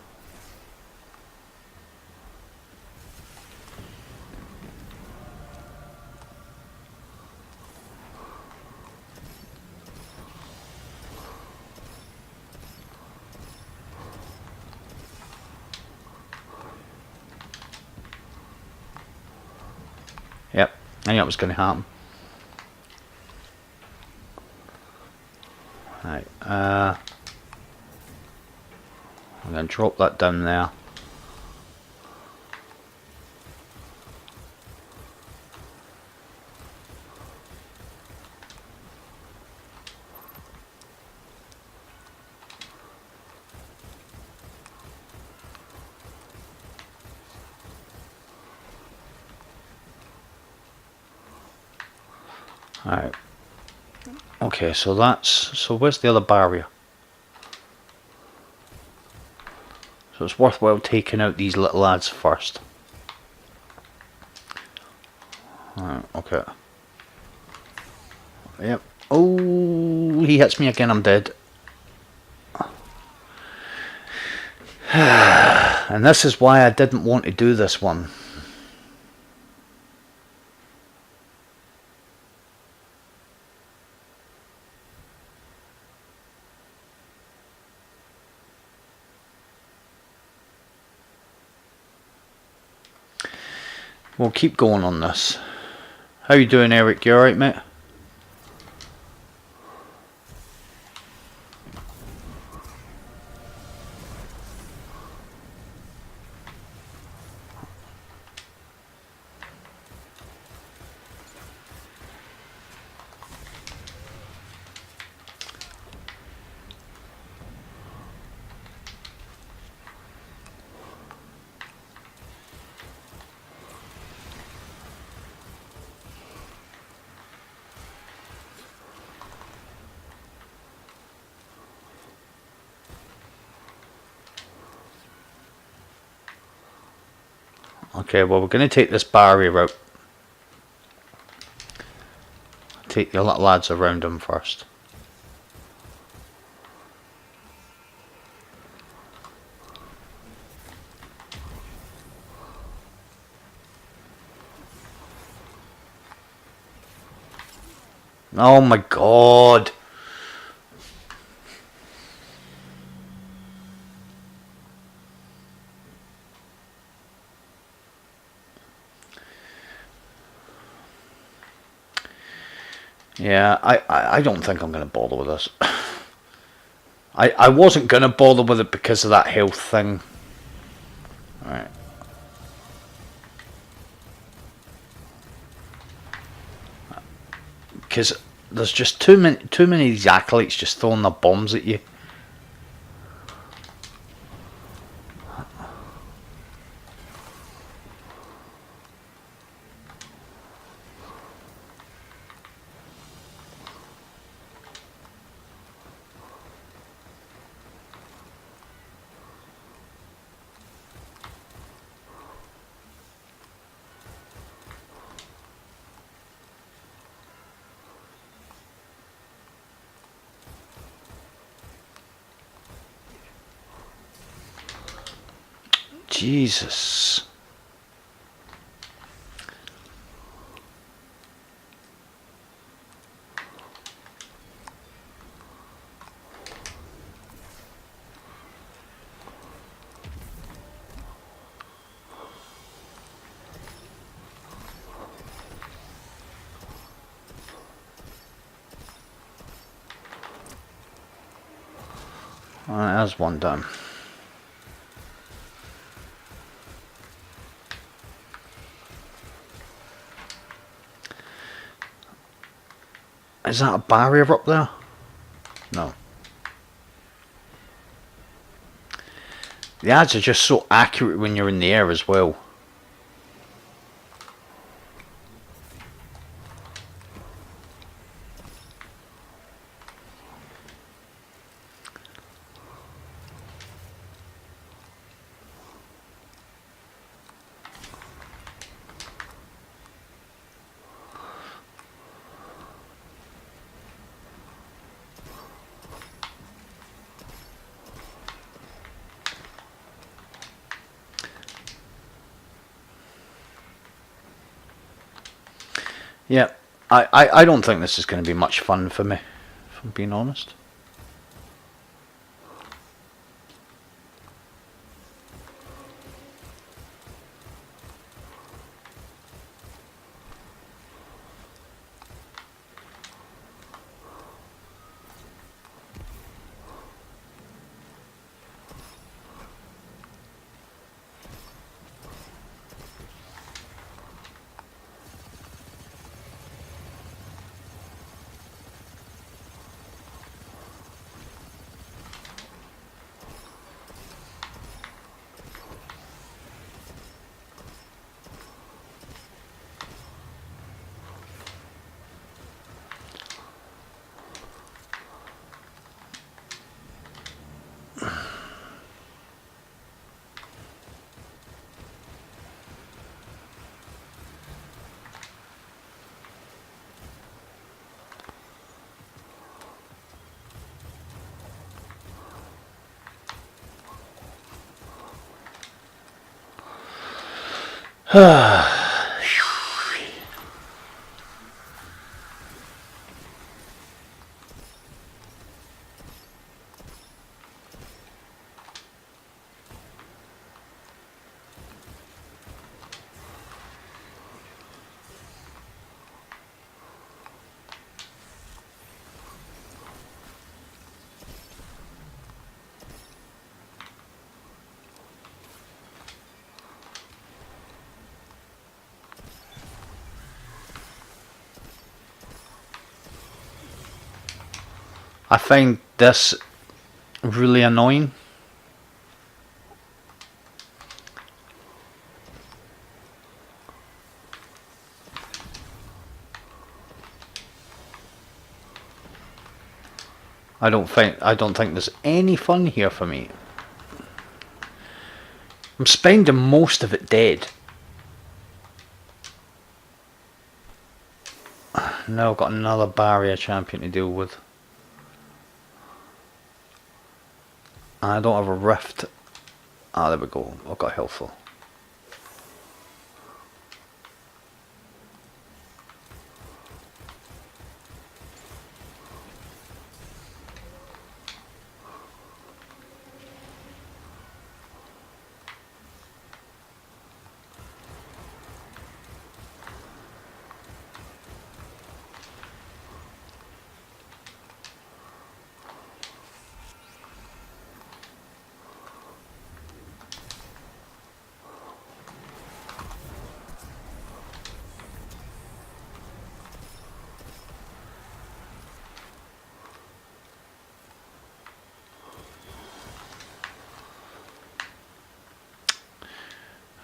Yep, I knew it was going to happen. Right, I'm going to drop that down there. Alright. Okay, so where's the other barrier? So it's worthwhile taking out these little lads first. Alright, okay. Yep. Oh, he hits me again, I'm dead. And this is why I didn't want to do this one. We'll keep going on this. How you doing, Eric? You alright, mate? Okay, well, we're going to take this barrier out. Take the little lads around him first. Oh my god! Yeah, I don't think I'm going to bother with this. I wasn't going to bother with it because of that health thing. Alright. Because there's just too many of these acolytes just throwing their bombs at you. Jesus. Alright, that's one done. Is that a barrier up there? No. The ads are just so accurate when you're in the air as well. Yeah, I don't think this is going to be much fun for me, if I'm being honest. I find this really annoying. I don't think there's any fun here for me. I'm spending most of it dead. Now I've got another barrier champion to deal with. I don't have a rift. Ah, there we go. I've got healthful.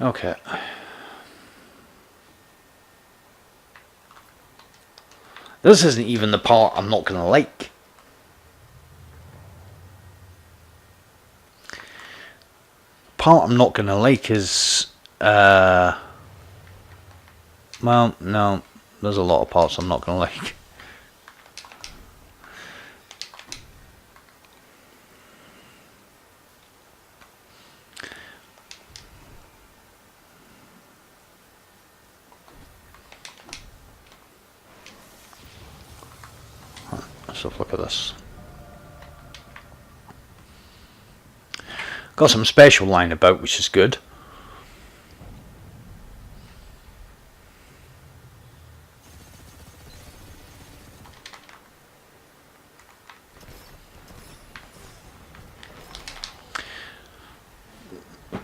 Okay. This isn't even the part I'm not going to like. Part I'm not going to like is... well, no. There's a lot of parts I'm not going to like. Let's have a look at this. Got some special line about, which is good.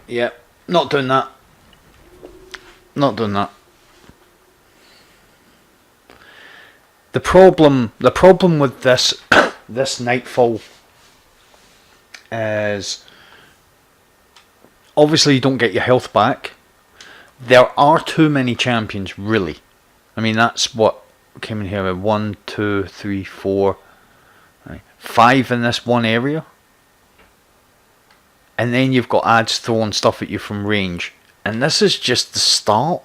Yeah, not doing that. Not doing that. The problem with this this Nightfall is obviously you don't get your health back. There are too many champions, really. I mean, that's what came in here with 1, 2, 3, 4, 5 in this one area. And then you've got ads throwing stuff at you from range. And this is just the start.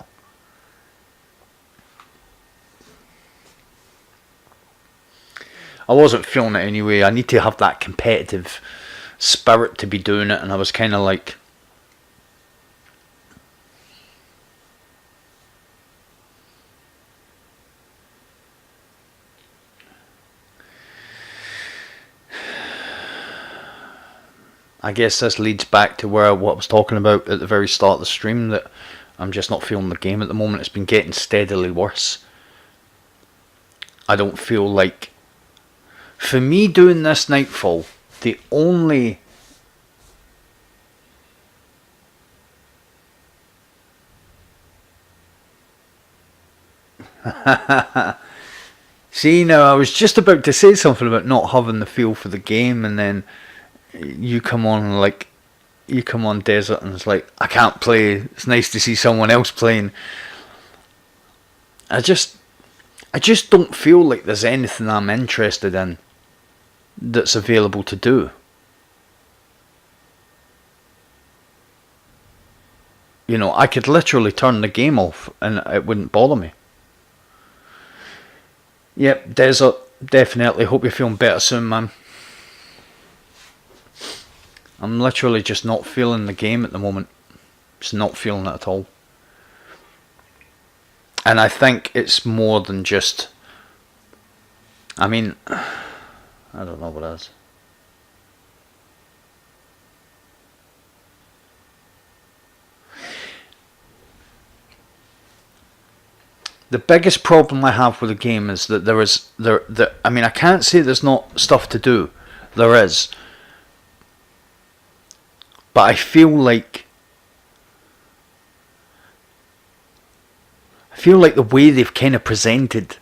I wasn't feeling it anyway. I need to have that competitive spirit to be doing it. And I was kind of like... I guess this leads back to what I was talking about at the very start of the stream, that I'm just not feeling the game at the moment. It's been getting steadily worse. I don't feel like... For me doing this Nightfall, the only... See, now I was just about to say something about not having the feel for the game, and then you come on Desert and it's like, I can't play, it's nice to see someone else playing. I just don't feel like there's anything I'm interested in that's available to do. You know, I could literally turn the game off and it wouldn't bother me. Yep, Desert, definitely. Hope you're feeling better soon, man. I'm literally just not feeling the game at the moment. Just not feeling it at all. And I think it's more than just... I mean... I don't know what it is. The biggest problem I have with the game is that I mean, I can't say there's not stuff to do. There is. But I feel like the way they've kind of presented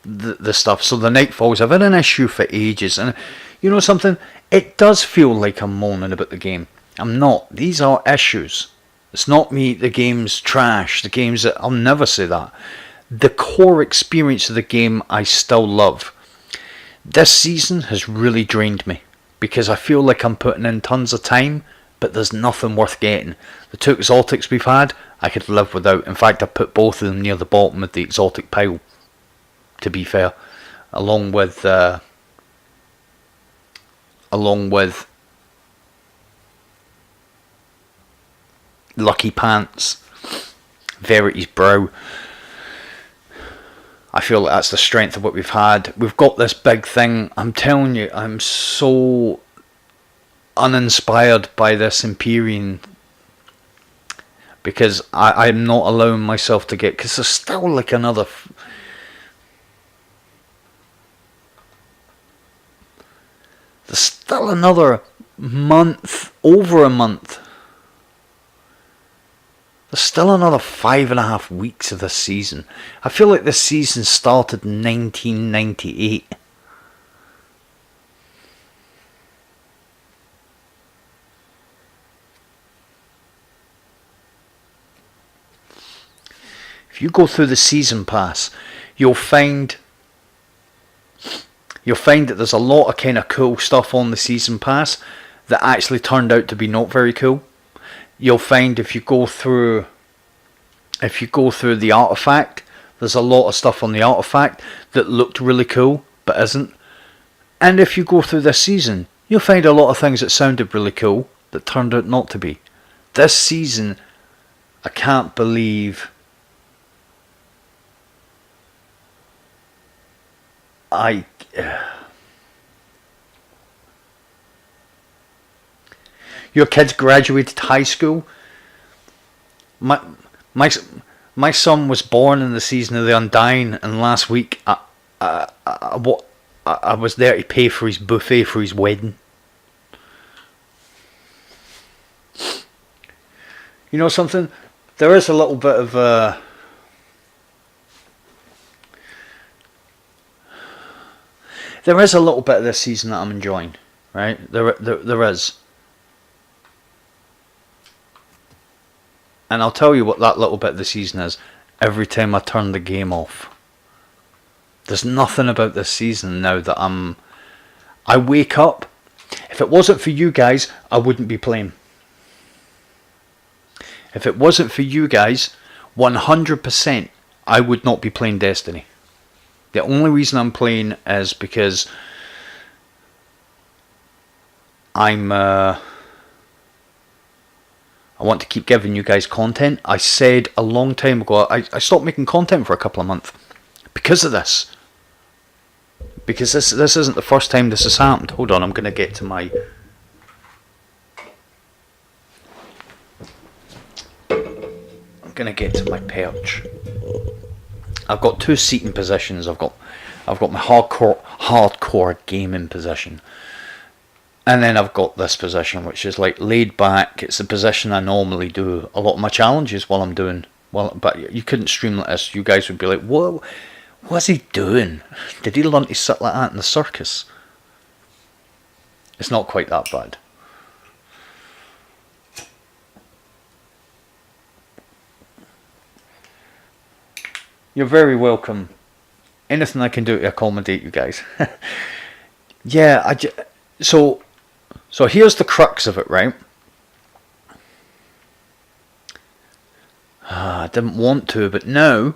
the stuff. So the Nightfalls, I've had an issue for ages, and you know something? It does feel like I'm moaning about the game. I'm not. These are issues. It's not me, the game's trash. The game's... I'll never say that. The core experience of the game I still love. This season has really drained me, because I feel like I'm putting in tons of time, but there's nothing worth getting. The 2 exotics we've had, I could live without. In fact, I put both of them near the bottom of the exotic pile, to be fair. Along with Lucky Pants, Verity's Brow. I feel like that's the strength of what we've had. We've got this big thing. I'm telling you, I'm so uninspired by this Empyrean, because I'm not allowing myself to get... Because there's still like another... There's still another month, over a month. There's still another 5.5 weeks of this season. I feel like this season started in 1998. you go through the season pass, you'll find that there's a lot of kind of cool stuff on the season pass that actually turned out to be not very cool. You'll find if you go through the artifact, there's a lot of stuff on the artifact that looked really cool but isn't. And if you go through this season, you'll find a lot of things that sounded really cool that turned out not to be. This season, I can't believe your kids graduated high school. My son was born in the season of the Undying, and last week I was there to pay for his buffet for his wedding. You know something? There is a little bit of this season that I'm enjoying, right? There is. And I'll tell you what that little bit of the season is every time I turn the game off. There's nothing about this season now that I wake up. If it wasn't for you guys, I wouldn't be playing. If it wasn't for you guys, 100% I would not be playing Destiny. The only reason I'm playing is because I want to keep giving you guys content. I said a long time ago, I stopped making content for a couple of months because of this. Because this isn't the first time this has happened. Hold on, I'm going to get to my... perch. I've got two seating positions. I've got my hardcore gaming position. And then I've got this position, which is like laid back. It's the position I normally do a lot of my challenges while I'm doing. But you couldn't stream like this. You guys would be like, "Whoa, what's he doing? Did he learn to sit like that in the circus?" It's not quite that bad. You're very welcome. Anything I can do to accommodate you guys. Yeah, so here's the crux of it, right? I didn't want to, but now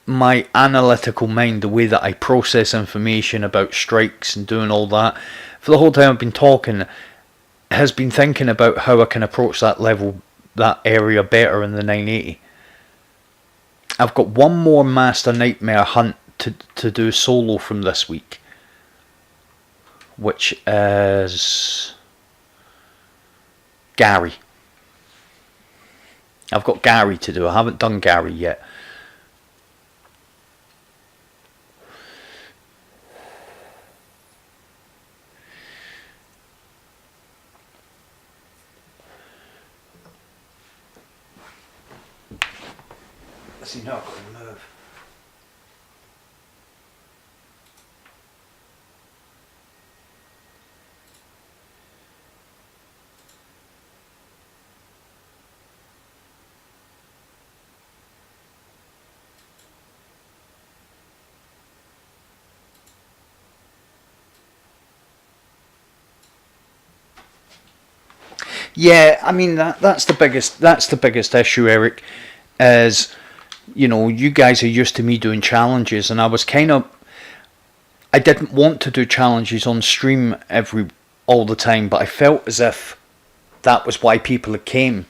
my analytical mind, the way that I process information about strikes and doing all that, for the whole time I've been talking, has been thinking about how I can approach that level, that area better in the 980. I've got one more Master Nightmare hunt to do solo from this week, which is Gary. I've got Gary to do. I haven't done Gary yet. Is he not going to move? Yeah, I mean that's the biggest issue, Eric, is, you know, you guys are used to me doing challenges, and I didn't want to do challenges on stream all the time, but I felt as if that was why people came,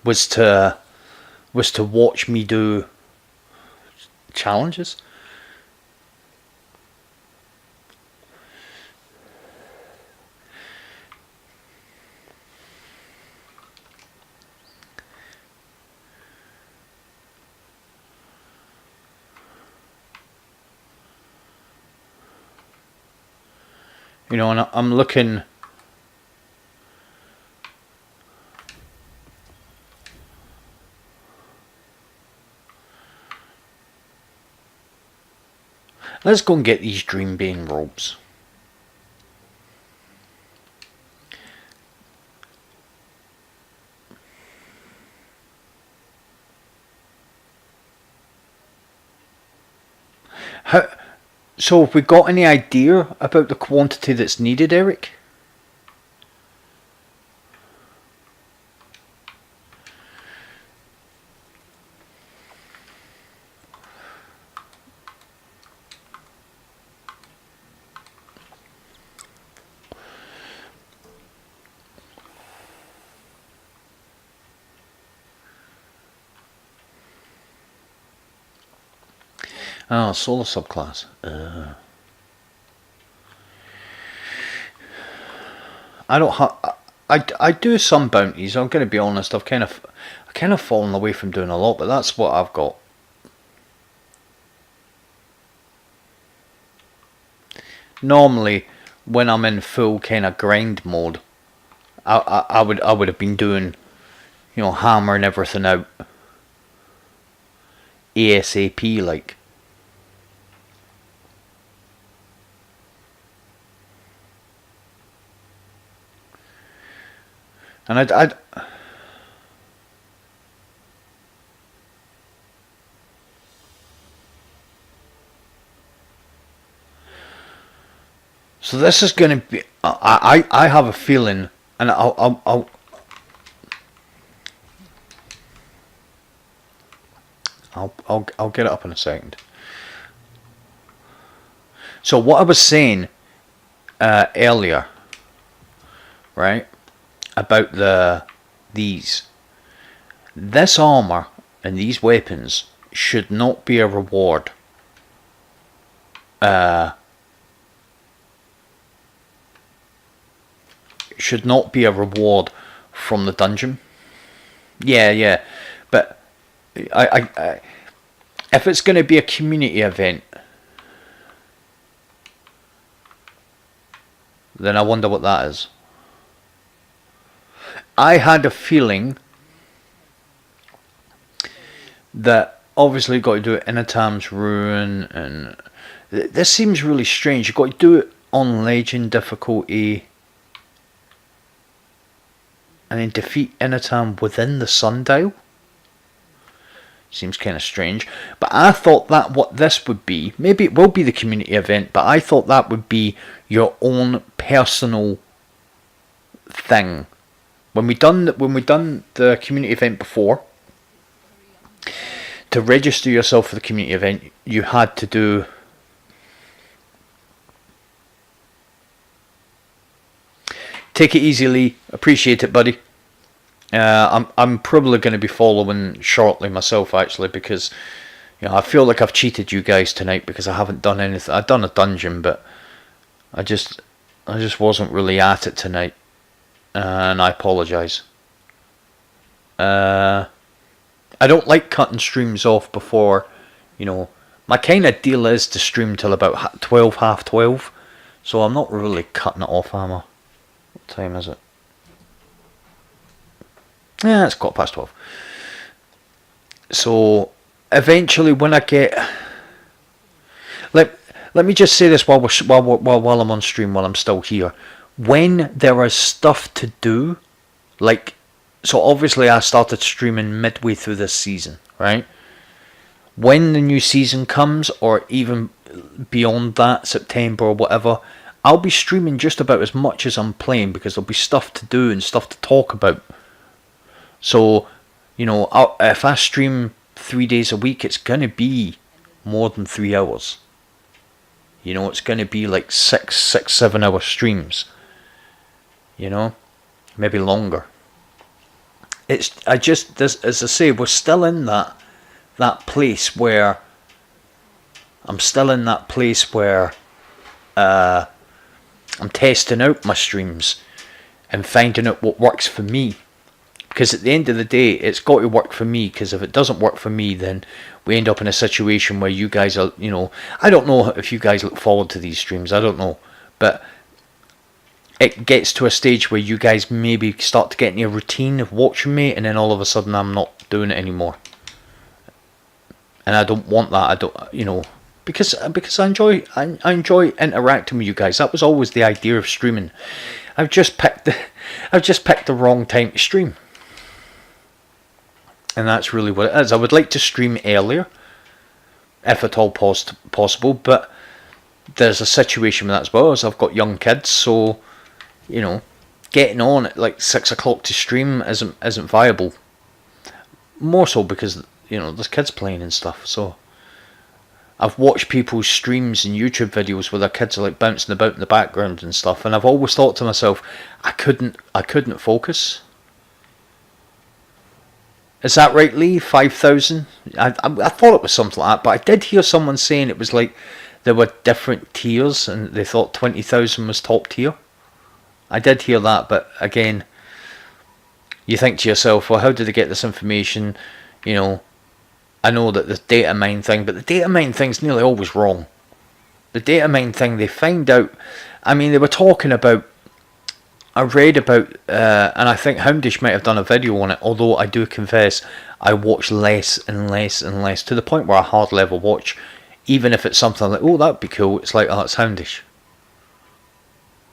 was to watch me do challenges. You know, and I'm looking. Let's go and get these Dreambane robes. How, so have we got any idea about the quantity that's needed, Eric? Oh, solar subclass. I don't have. I do some bounties. I'm going to be honest. I kind of fallen away from doing a lot, but that's what I've got. Normally, when I'm in full kind of grind mode, I would have been doing, hammering everything out ASAP like. And I'd so this is going to be. I have a feeling, and I'll get it up in a second. So what I was saying earlier, right, about these, this armor and these weapons should not be a reward. Should not be a reward from the dungeon. Yeah, but I if it's going to be a community event, then I wonder what that is. I had a feeling that obviously you've got to do it in Inatam's Ruin, and this seems really strange. You've got to do it on Legend difficulty, and then defeat Inatam within the sundial. Seems kind of strange. But I thought that what this would be, maybe it will be the community event, but I thought that would be your own personal thing. When we done the community event before, to register yourself for the community event, you had to do take it easily, appreciate it, buddy. I'm probably going to be following shortly myself, actually, because I feel like I've cheated you guys tonight because I haven't done anything. I've done a dungeon, but I just wasn't really at it tonight, and I apologise. I don't like cutting streams off before, my kind of deal is to stream till about 12, half 12, so I'm not really cutting it off, am I? What time is it? Yeah, it's 12:15. So eventually, when I get, let me just say this while I'm on stream, while I'm still here. When there is stuff to do, so obviously I started streaming midway through this season, right? When the new season comes, or even beyond that, September or whatever, I'll be streaming just about as much as I'm playing, because there'll be stuff to do and stuff to talk about. So, if I stream 3 days a week, it's going to be more than 3 hours. It's going to be like 7 hour streams. Maybe longer. As I say, we're still in that place where I'm testing out my streams and finding out what works for me. Because at the end of the day, it's got to work for me, because if it doesn't work for me, then we end up in a situation where you guys are, I don't know if you guys look forward to these streams, I don't know, but it gets to a stage where you guys maybe start to get into a routine of watching me, and then all of a sudden I'm not doing it anymore. And I don't want that. I don't, because I enjoy interacting with you guys. That was always the idea of streaming. I've just picked the wrong time to stream. And that's really what it is. I would like to stream earlier. if at all possible. But there's a situation with that as well, as I've got young kids, so you know, getting on at like 6 o'clock to stream isn't viable. More so because, you know, there's kids playing and stuff. So I've watched people's streams and YouTube videos where their kids are like bouncing about in the background and stuff, and I've always thought to myself, I couldn't focus. Is that right, Lee? 5,000? I thought it was something like that, but I did hear someone saying it was like there were different tiers, and they thought 20,000 was top tier. I did hear that, but again, you think to yourself, well, how did they get this information? You know, I know that the data mine thing, but the data mine thing's nearly always wrong. The data mine thing, they find out, I mean, they were talking about, I read about, and I think Houndish might have done a video on it, although I do confess, I watch less and less and less, to the point where I hard level watch, even if it's something like, oh, that'd be cool, it's like, oh, it's Houndish.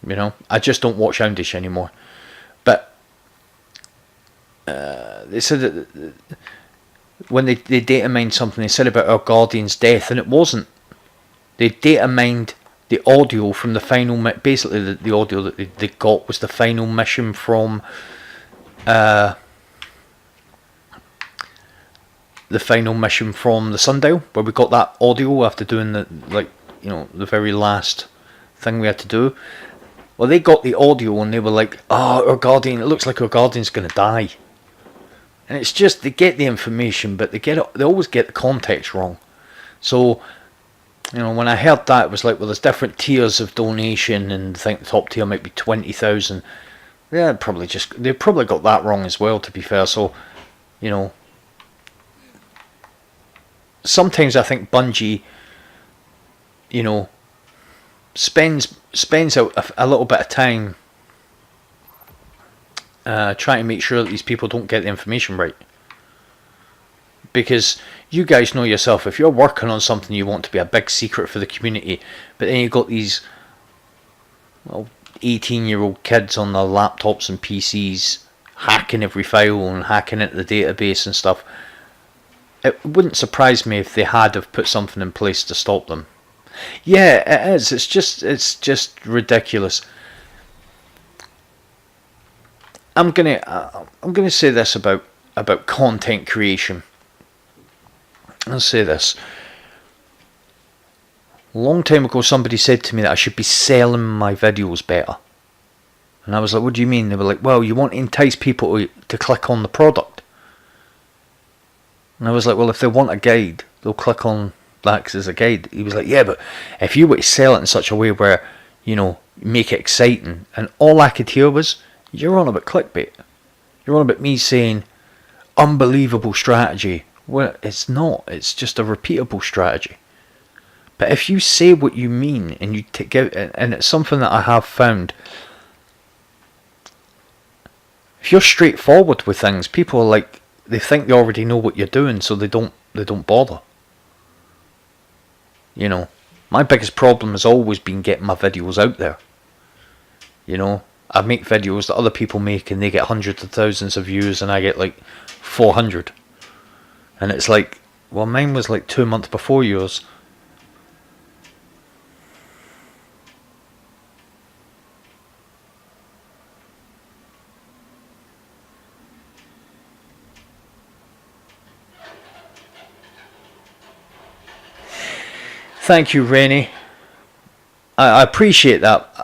You know, I just don't watch Houndish anymore. But they said that when they data mined something, they said about our Guardian's death, and it wasn't. They data mined the audio from the final, basically the audio that they got was the final mission from the Sundial, where we got that audio after doing the, like, you know, the very last thing we had to do. Well, they got the audio and they were like, oh, our Guardian, it looks like our Guardian's going to die. And it's just, they get the information, but they always get the context wrong. So, you know, when I heard that, it was like, well, there's different tiers of donation, and I think the top tier might be 20,000. Yeah, they probably got that wrong as well, to be fair. So, you know, sometimes I think Bungie, you know, spends a little bit of time trying to make sure that these people don't get the information right. Because you guys know yourself, if you're working on something you want to be a big secret for the community, but then you've got these 18-year-old kids on their laptops and PCs hacking every file and hacking into the database and stuff, it wouldn't surprise me if they had have put something in place to stop them. Yeah, it is. It's just ridiculous. I'm gonna say this about content creation. I'll say this. A long time ago, somebody said to me that I should be selling my videos better, and I was like, "What do you mean?" They were like, "Well, you want to entice people to click on the product." And I was like, "Well, if they want a guide, they'll click on that as a guide." He was like, "Yeah, but if you were to sell it in such a way where, you know, make it exciting," and all I could hear was, "You're on about clickbait. You're on about me saying unbelievable strategy." Well, it's not. It's just a repeatable strategy. But if you say what you mean, and you and it's something that I have found, if you're straightforward with things, people are like, they think they already know what you're doing, so they don't bother. You know, my biggest problem has always been getting my videos out there. You know, I make videos that other people make and they get hundreds of thousands of views, and I get like 400. And it's like, well, mine was like 2 months before yours. Thank you, Rainy. I appreciate that.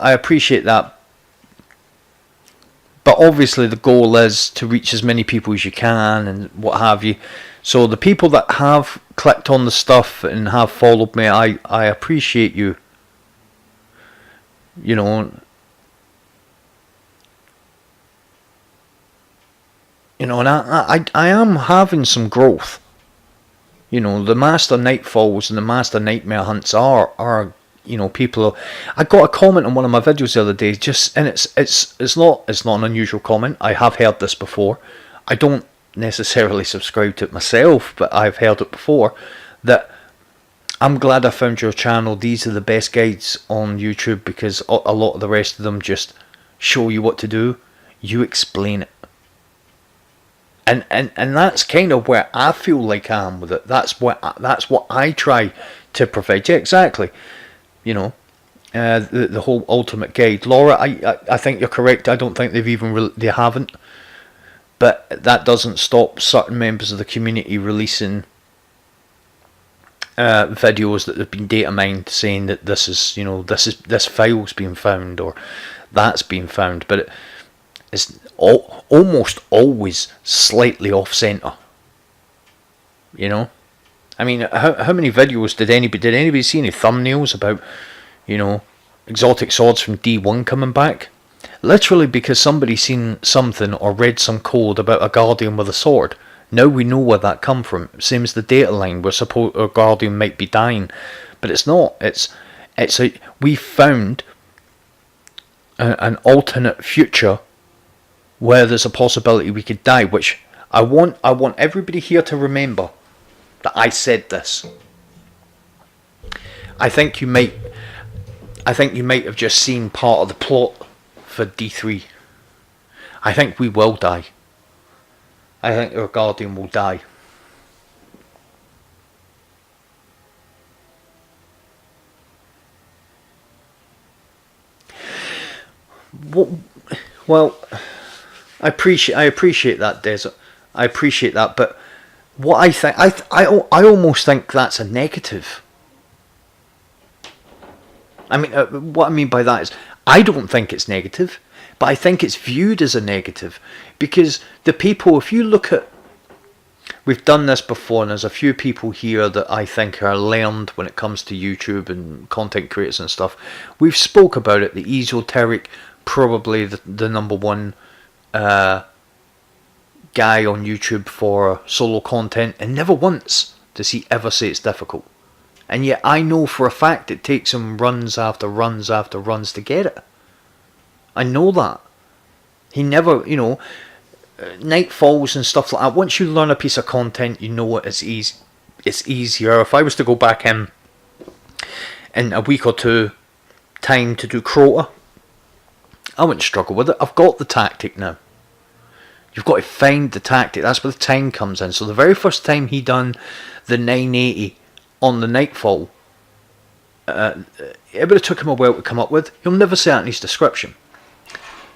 But obviously the goal is to reach as many people as you can and what have you. So the people that have clicked on the stuff and have followed me, I appreciate you. You know, and I am having some growth. You know, the Master Nightfalls and the Master Nightmare Hunts are you know, people. I got a comment on one of my videos the other day, and it's not an unusual comment. I have heard this before. I don't necessarily subscribe to it myself, but I've heard it before, that I'm glad I found your channel. These are the best guides on YouTube, because a lot of the rest of them just show you what to do. You explain it. And that's kind of where I feel like I am with it. That's what I try to provide. Yeah, exactly. You know, the whole ultimate guide. Laura, I think you're correct. I don't think they haven't. But that doesn't stop certain members of the community releasing videos that have been data mined, saying that this file's been found or that's been found, but it's almost always slightly off center. You know, I mean, how many videos did anybody see any thumbnails about, exotic swords from D1 coming back? Literally because somebody seen something or read some code about a guardian with a sword. Now we know where that come from. Same as the data line where a guardian might be dying, but it's not. We found an alternate future where there's a possibility we could die. Which I want everybody here to remember that I said this. I think you might have just seen part of the plot for D3. I think we will die. I think our guardian will die. Well, I appreciate that, Desert. I appreciate that, but what I think, I almost think that's a negative. I mean, what I mean by that is, I don't think it's negative, but I think it's viewed as a negative because the people, if you look at, we've done this before, and there's a few people here that I think are learned when it comes to YouTube and content creators and stuff. We've spoke about it. The Esoteric, probably the number one guy on YouTube for solo content, and never once does he ever say it's difficult. And yet I know for a fact it takes him runs after runs after runs to get it. I know that. He never, Nightfalls and stuff like that. Once you learn a piece of content, you know it's easy. It's easier. If I was to go back in a week or two time to do Crota, I wouldn't struggle with it. I've got the tactic now. You've got to find the tactic. That's where the time comes in. So the very first time he done the 980 on the Nightfall, it would have took him a while to come up with. He'll never say that in his description.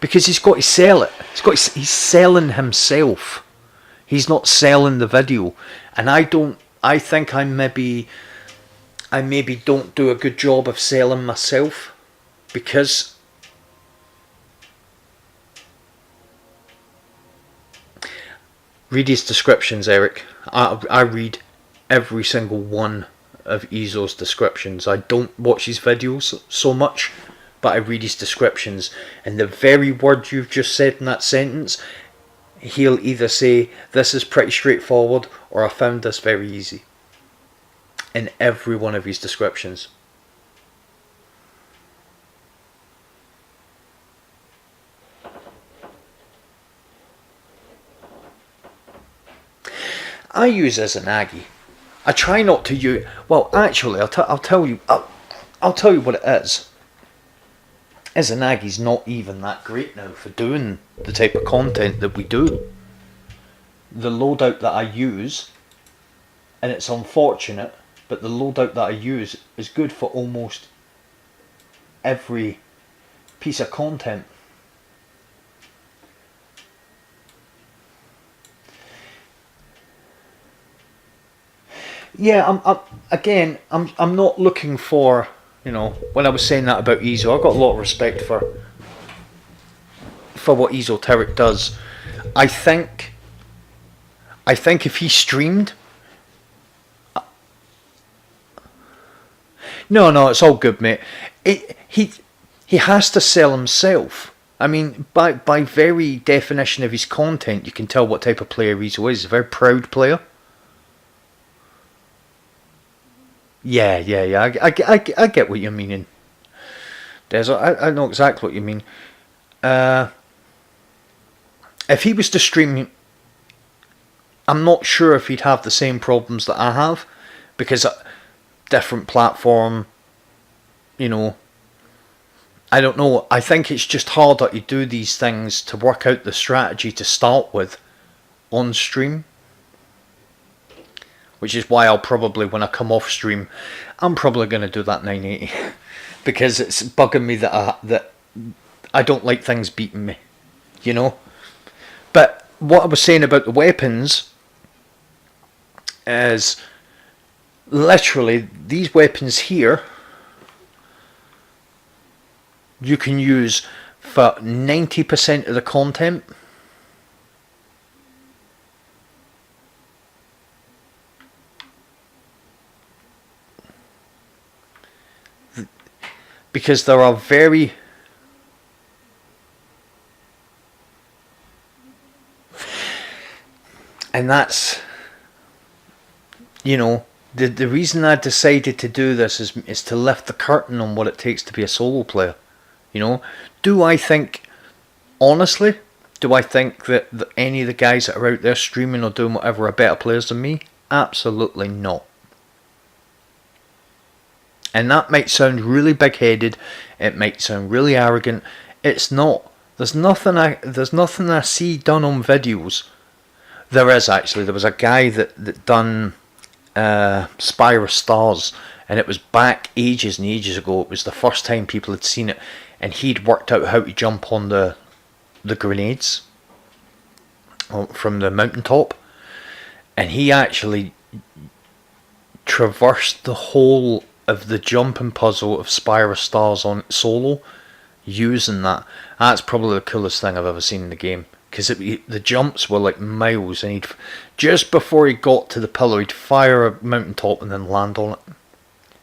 Because he's got to sell it. He's selling himself. He's not selling the video. And I think I maybe don't do a good job of selling myself. Because read his descriptions, Eric. I read every single one of Ezo's descriptions. I don't watch his videos so much, but I read his descriptions, and the very word you've just said in that sentence, he'll either say, this is pretty straightforward, or I found this very easy. In every one of his descriptions. I use Izanagi. I try not to use. Well, actually, I'll tell you. I'll tell you what it is. Izanagi's not even that great now for doing the type of content that we do. The loadout that I use, and it's unfortunate, but the loadout that I use is good for almost every piece of content. Yeah, I'm not looking for, when I was saying that about Ezo, I've got a lot of respect for what Esoteric does. I think if he streamed, no, it's all good, mate. He has to sell himself. I mean, by very definition of his content, you can tell what type of player Ezo is. He's a very proud player. Yeah. I get what you're meaning. I know exactly what you mean. If he was to stream, I'm not sure if he'd have the same problems that I have, because different platform, I don't know. I think it's just harder to do these things, to work out the strategy to start with on stream, which is why I'll probably, when I come off stream, I'm probably going to do that 980 because it's bugging me that I don't like things beating me, you know. But what I was saying about the weapons is literally these weapons here you can use for 90% of the content. Because there are very and that's, you know, the reason I decided to do this is to lift the curtain on what it takes to be a solo player. You know, do I think, honestly, do I think that any of the guys that are out there streaming or doing whatever are better players than me? Absolutely not. And that might sound really big-headed. It might sound really arrogant. It's not. There's nothing I see done on videos. There is actually. There was a guy that done Spyro Stars, and it was back ages and ages ago. It was the first time people had seen it, and he'd worked out how to jump on the grenades from the mountaintop, and he actually traversed the whole of the jumping puzzle of Spyro Stars on solo using that. That's probably the coolest thing I've ever seen in the game, because the jumps were like miles, and he'd just before he got to the pillar he'd fire a mountaintop and then land on it,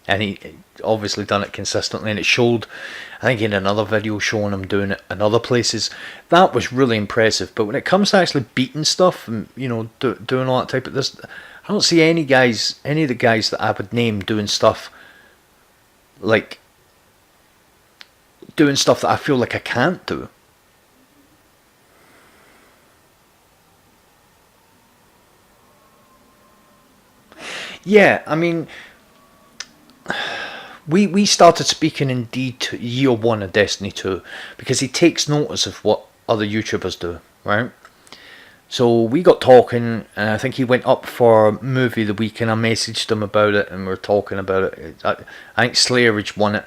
and he obviously done it consistently, and it showed, I think, in another video showing him doing it in other places. That was really impressive. But when it comes to actually beating stuff and, you know, doing all that type of this, I don't see any of the guys that I would name doing stuff like doing stuff that I feel like I can't do. Yeah, I mean, we started speaking indeed to year one of Destiny 2 because he takes notice of what other YouTubers do, right? So we got talking, and I think he went up for movie the week, and I messaged him about it, and we were talking about it. I think Slayridge won it,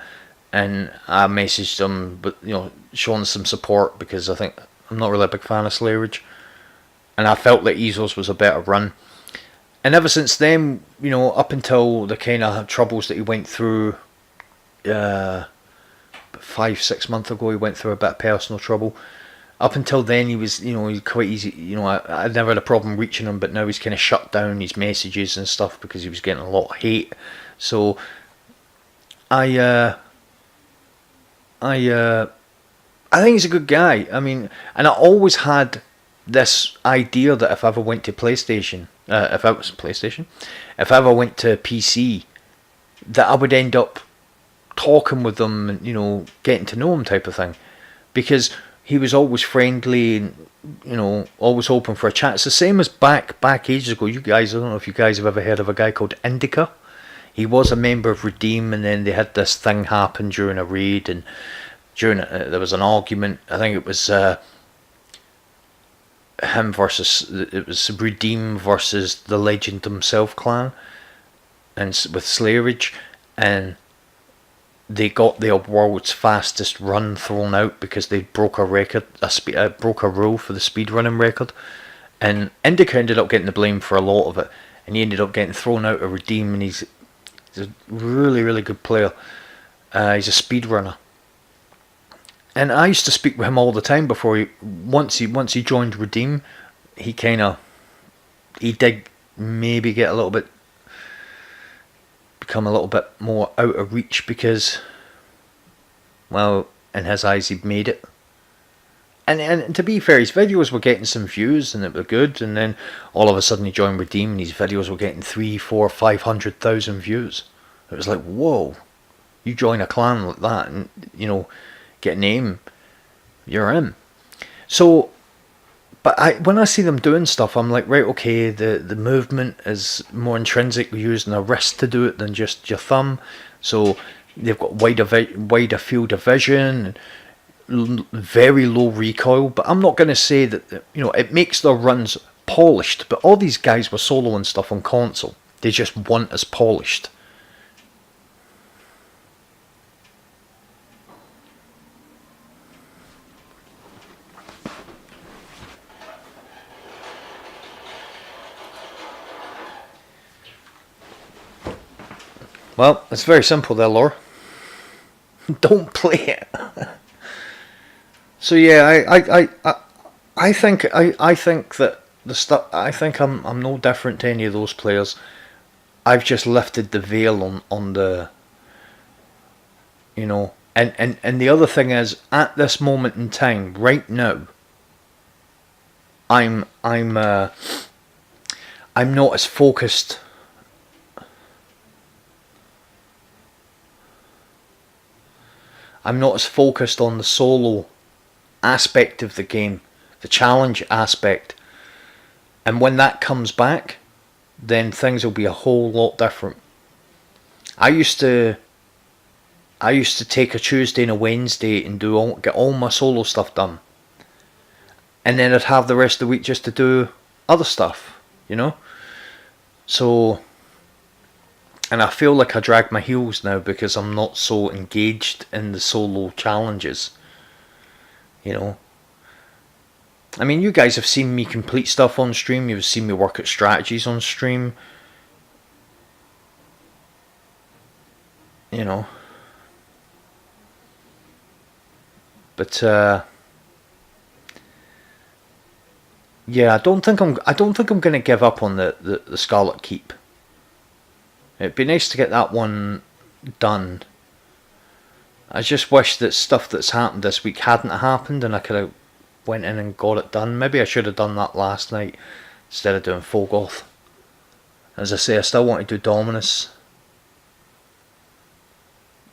and I messaged him, but, you know, showing some support because I think I'm not really a big fan of Slayridge, and I felt that Ezos was a better run. And ever since then, you know, up until the kind of troubles that he went through 5-6 months ago, he went through a bit of personal trouble. Up until then, he was, you know, he's quite easy. You know, I never had a problem reaching him, but now he's kind of shut down his messages and stuff because he was getting a lot of hate. So I think he's a good guy. I mean, and I always had this idea that if I ever went to PlayStation, if I ever went to PC, that I would end up talking with them and, you know, getting to know him type of thing, because he was always friendly and, you know, always open for a chat. It's the same as back ages ago. You guys, I don't know if you guys have ever heard of a guy called Indica. He was a member of Redeem, and then they had this thing happen during a raid, and during it, there was an argument. I think it was it was Redeem versus the Legend himself clan, and with Slayridge, and they got their world's fastest run thrown out because they broke a record, broke a rule for the speedrunning record, and Indica ended up getting the blame for a lot of it, and he ended up getting thrown out of Redeem, and he's a really, really good player. He's a speedrunner. And I used to speak with him all the time before once he joined Redeem, he did maybe get a little bit, become a little bit more out of reach because, well, in his eyes he'd made it. And to be fair, his videos were getting some views and it were good, and then all of a sudden he joined Redeem and his videos were getting 300,000, 400,000, 500,000 views. It was like, whoa, you join a clan like that and, you know, get a name, you're in. So, but when I see them doing stuff, I'm like, right, okay, the movement is more intrinsic, using a wrist to do it than just your thumb. So they've got wider field of vision, very low recoil. But I'm not going to say that, you know, it makes their runs polished, but all these guys were soloing stuff on console. They just weren't as polished. Well, it's very simple there, Laura. Don't play it. So yeah, I think that the stuff. I think I'm no different to any of those players. I've just lifted the veil on the. You know, and the other thing is, at this moment in time, right now, I'm not as focused. I'm not as focused on the solo aspect of the game, the challenge aspect. And when that comes back, then things will be a whole lot different. I used to take a Tuesday and a Wednesday and get all my solo stuff done. And then I'd have the rest of the week just to do other stuff, you know? So, and I feel like I drag my heels now because I'm not so engaged in the solo challenges. You know. I mean, you guys have seen me complete stuff on stream. You've seen me work at strategies on stream. You know. But yeah, I don't think I'm going to give up on the Scarlet Keep. It'd be nice to get that one done. I just wish that stuff that's happened this week hadn't happened and I could have went in and got it done. Maybe I should have done that last night instead of doing Fogoth. As I say, I still want to do Dominus.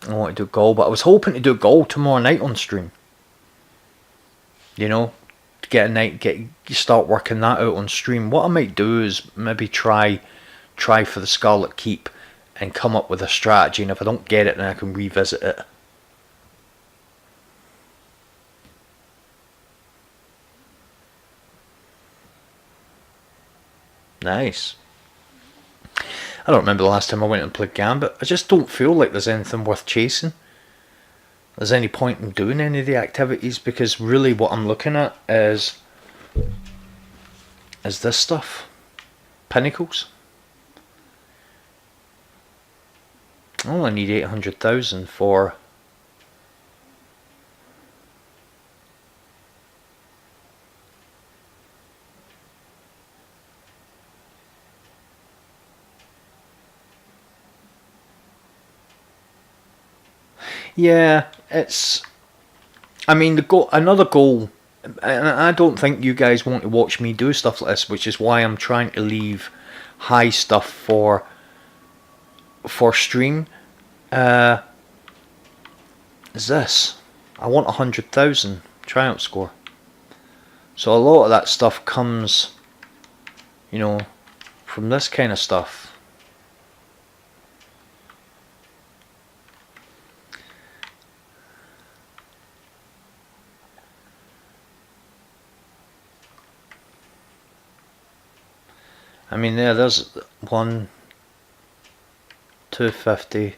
I want to do Gaul, but I was hoping to do Gaul tomorrow night on stream. You know, to get a night, start working that out on stream. What I might do is maybe try for the Scarlet Keep and come up with a strategy, and if I don't get it, then I can revisit it. Nice. I don't remember the last time I went and played Gambit. I just don't feel like there's anything worth chasing. There's any point in doing any of the activities, because really what I'm looking at is this stuff. Pinnacles. I only need 800,000 for... Yeah, it's... I mean, another goal, and I don't think you guys want to watch me do stuff like this, which is why I'm trying to leave high stuff for stream, is this. I want 100,000 triumph score. So a lot of that stuff comes, you know, from this kind of stuff. I mean, there's 1, 250,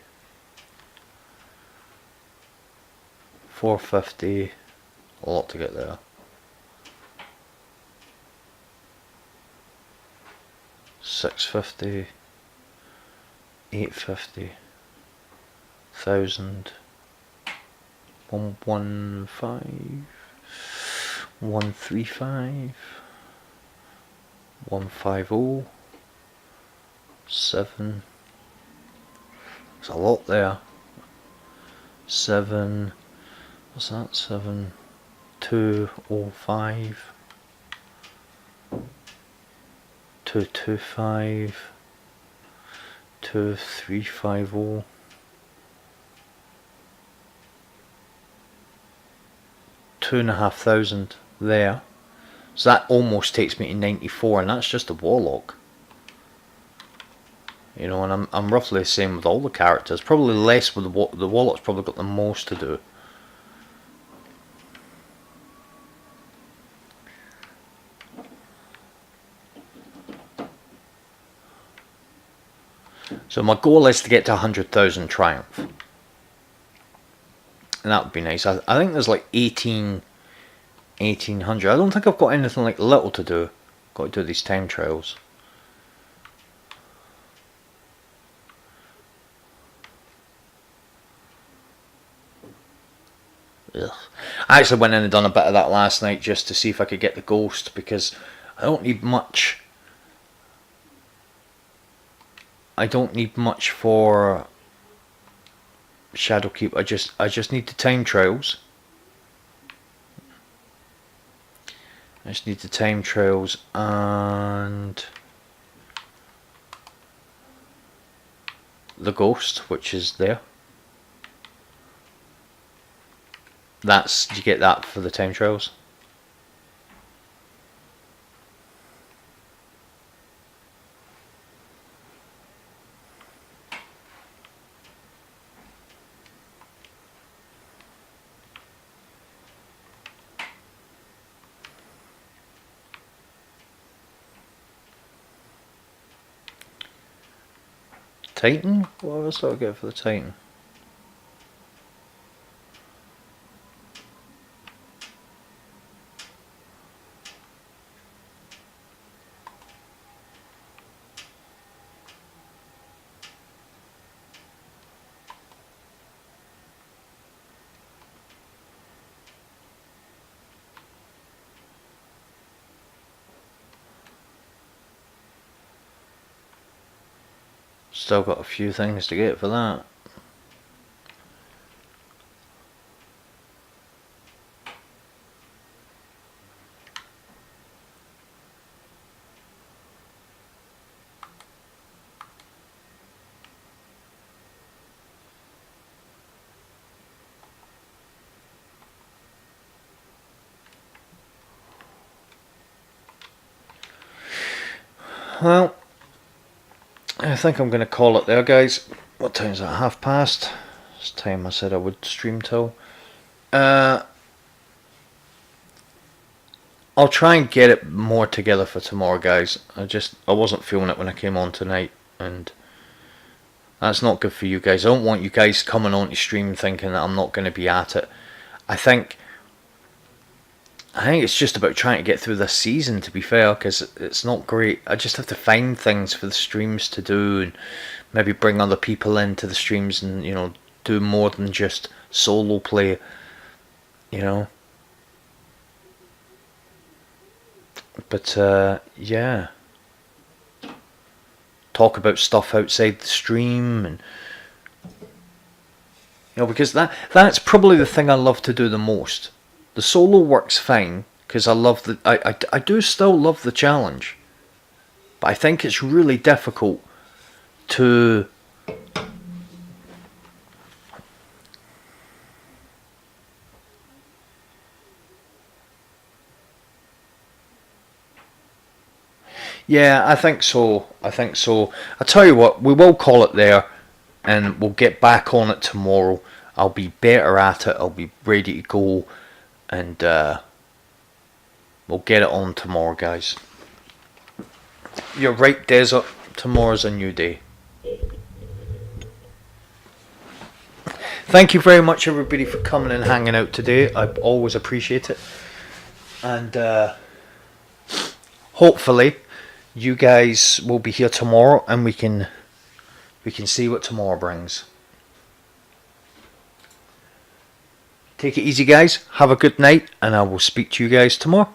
450, a lot to get there. 650, 850, 1000, 115, 135. 150, 7. There's a lot there. 7. What's that? 7. 205. 225. 2350. 2,500 there. So that almost takes me to 94, and that's just a Warlock. You know, and I'm roughly the same with all the characters. Probably less with the Warlock's probably got the most to do. So my goal is to get to 100,000 Triumph. And that would be nice. I think there's like 1800. I don't think I've got anything like little to do. Got to do these time trials. Ugh. I actually went in and done a bit of that last night just to see if I could get the ghost, because I don't need much. I don't need much for Shadowkeep. I just need the time trials. I just need the time trials and the ghost, which is there. You get that for the time trials. Titan? What else do I get for the Titan? Still got a few things to get for that. Well, I think I'm going to call it there, guys. What time is it? past? It's time I said I would stream till. I'll try and get it more together for tomorrow, guys. I wasn't feeling it when I came on tonight, and that's not good for you guys. I don't want you guys coming on to stream thinking that I'm not going to be at it. I think it's just about trying to get through this season, to be fair, because it's not great. I just have to find things for the streams to do, and maybe bring other people into the streams, and do more than just solo play. But yeah, talk about stuff outside the stream, and because that's probably the thing I love to do the most. The solo works fine because I do still love the challenge, but I think it's really difficult to Yeah, I think so. I tell you what, we will call it there, and we'll get back on it tomorrow. I'll be better at it. I'll be ready to go, and we'll get it on tomorrow, guys. You're right, Desert. Tomorrow's a new day. Thank you very much, everybody, for coming and hanging out today. I always appreciate it, and hopefully you guys will be here tomorrow, and we can see what tomorrow brings. Take it easy, guys. Have a good night, and I will speak to you guys tomorrow.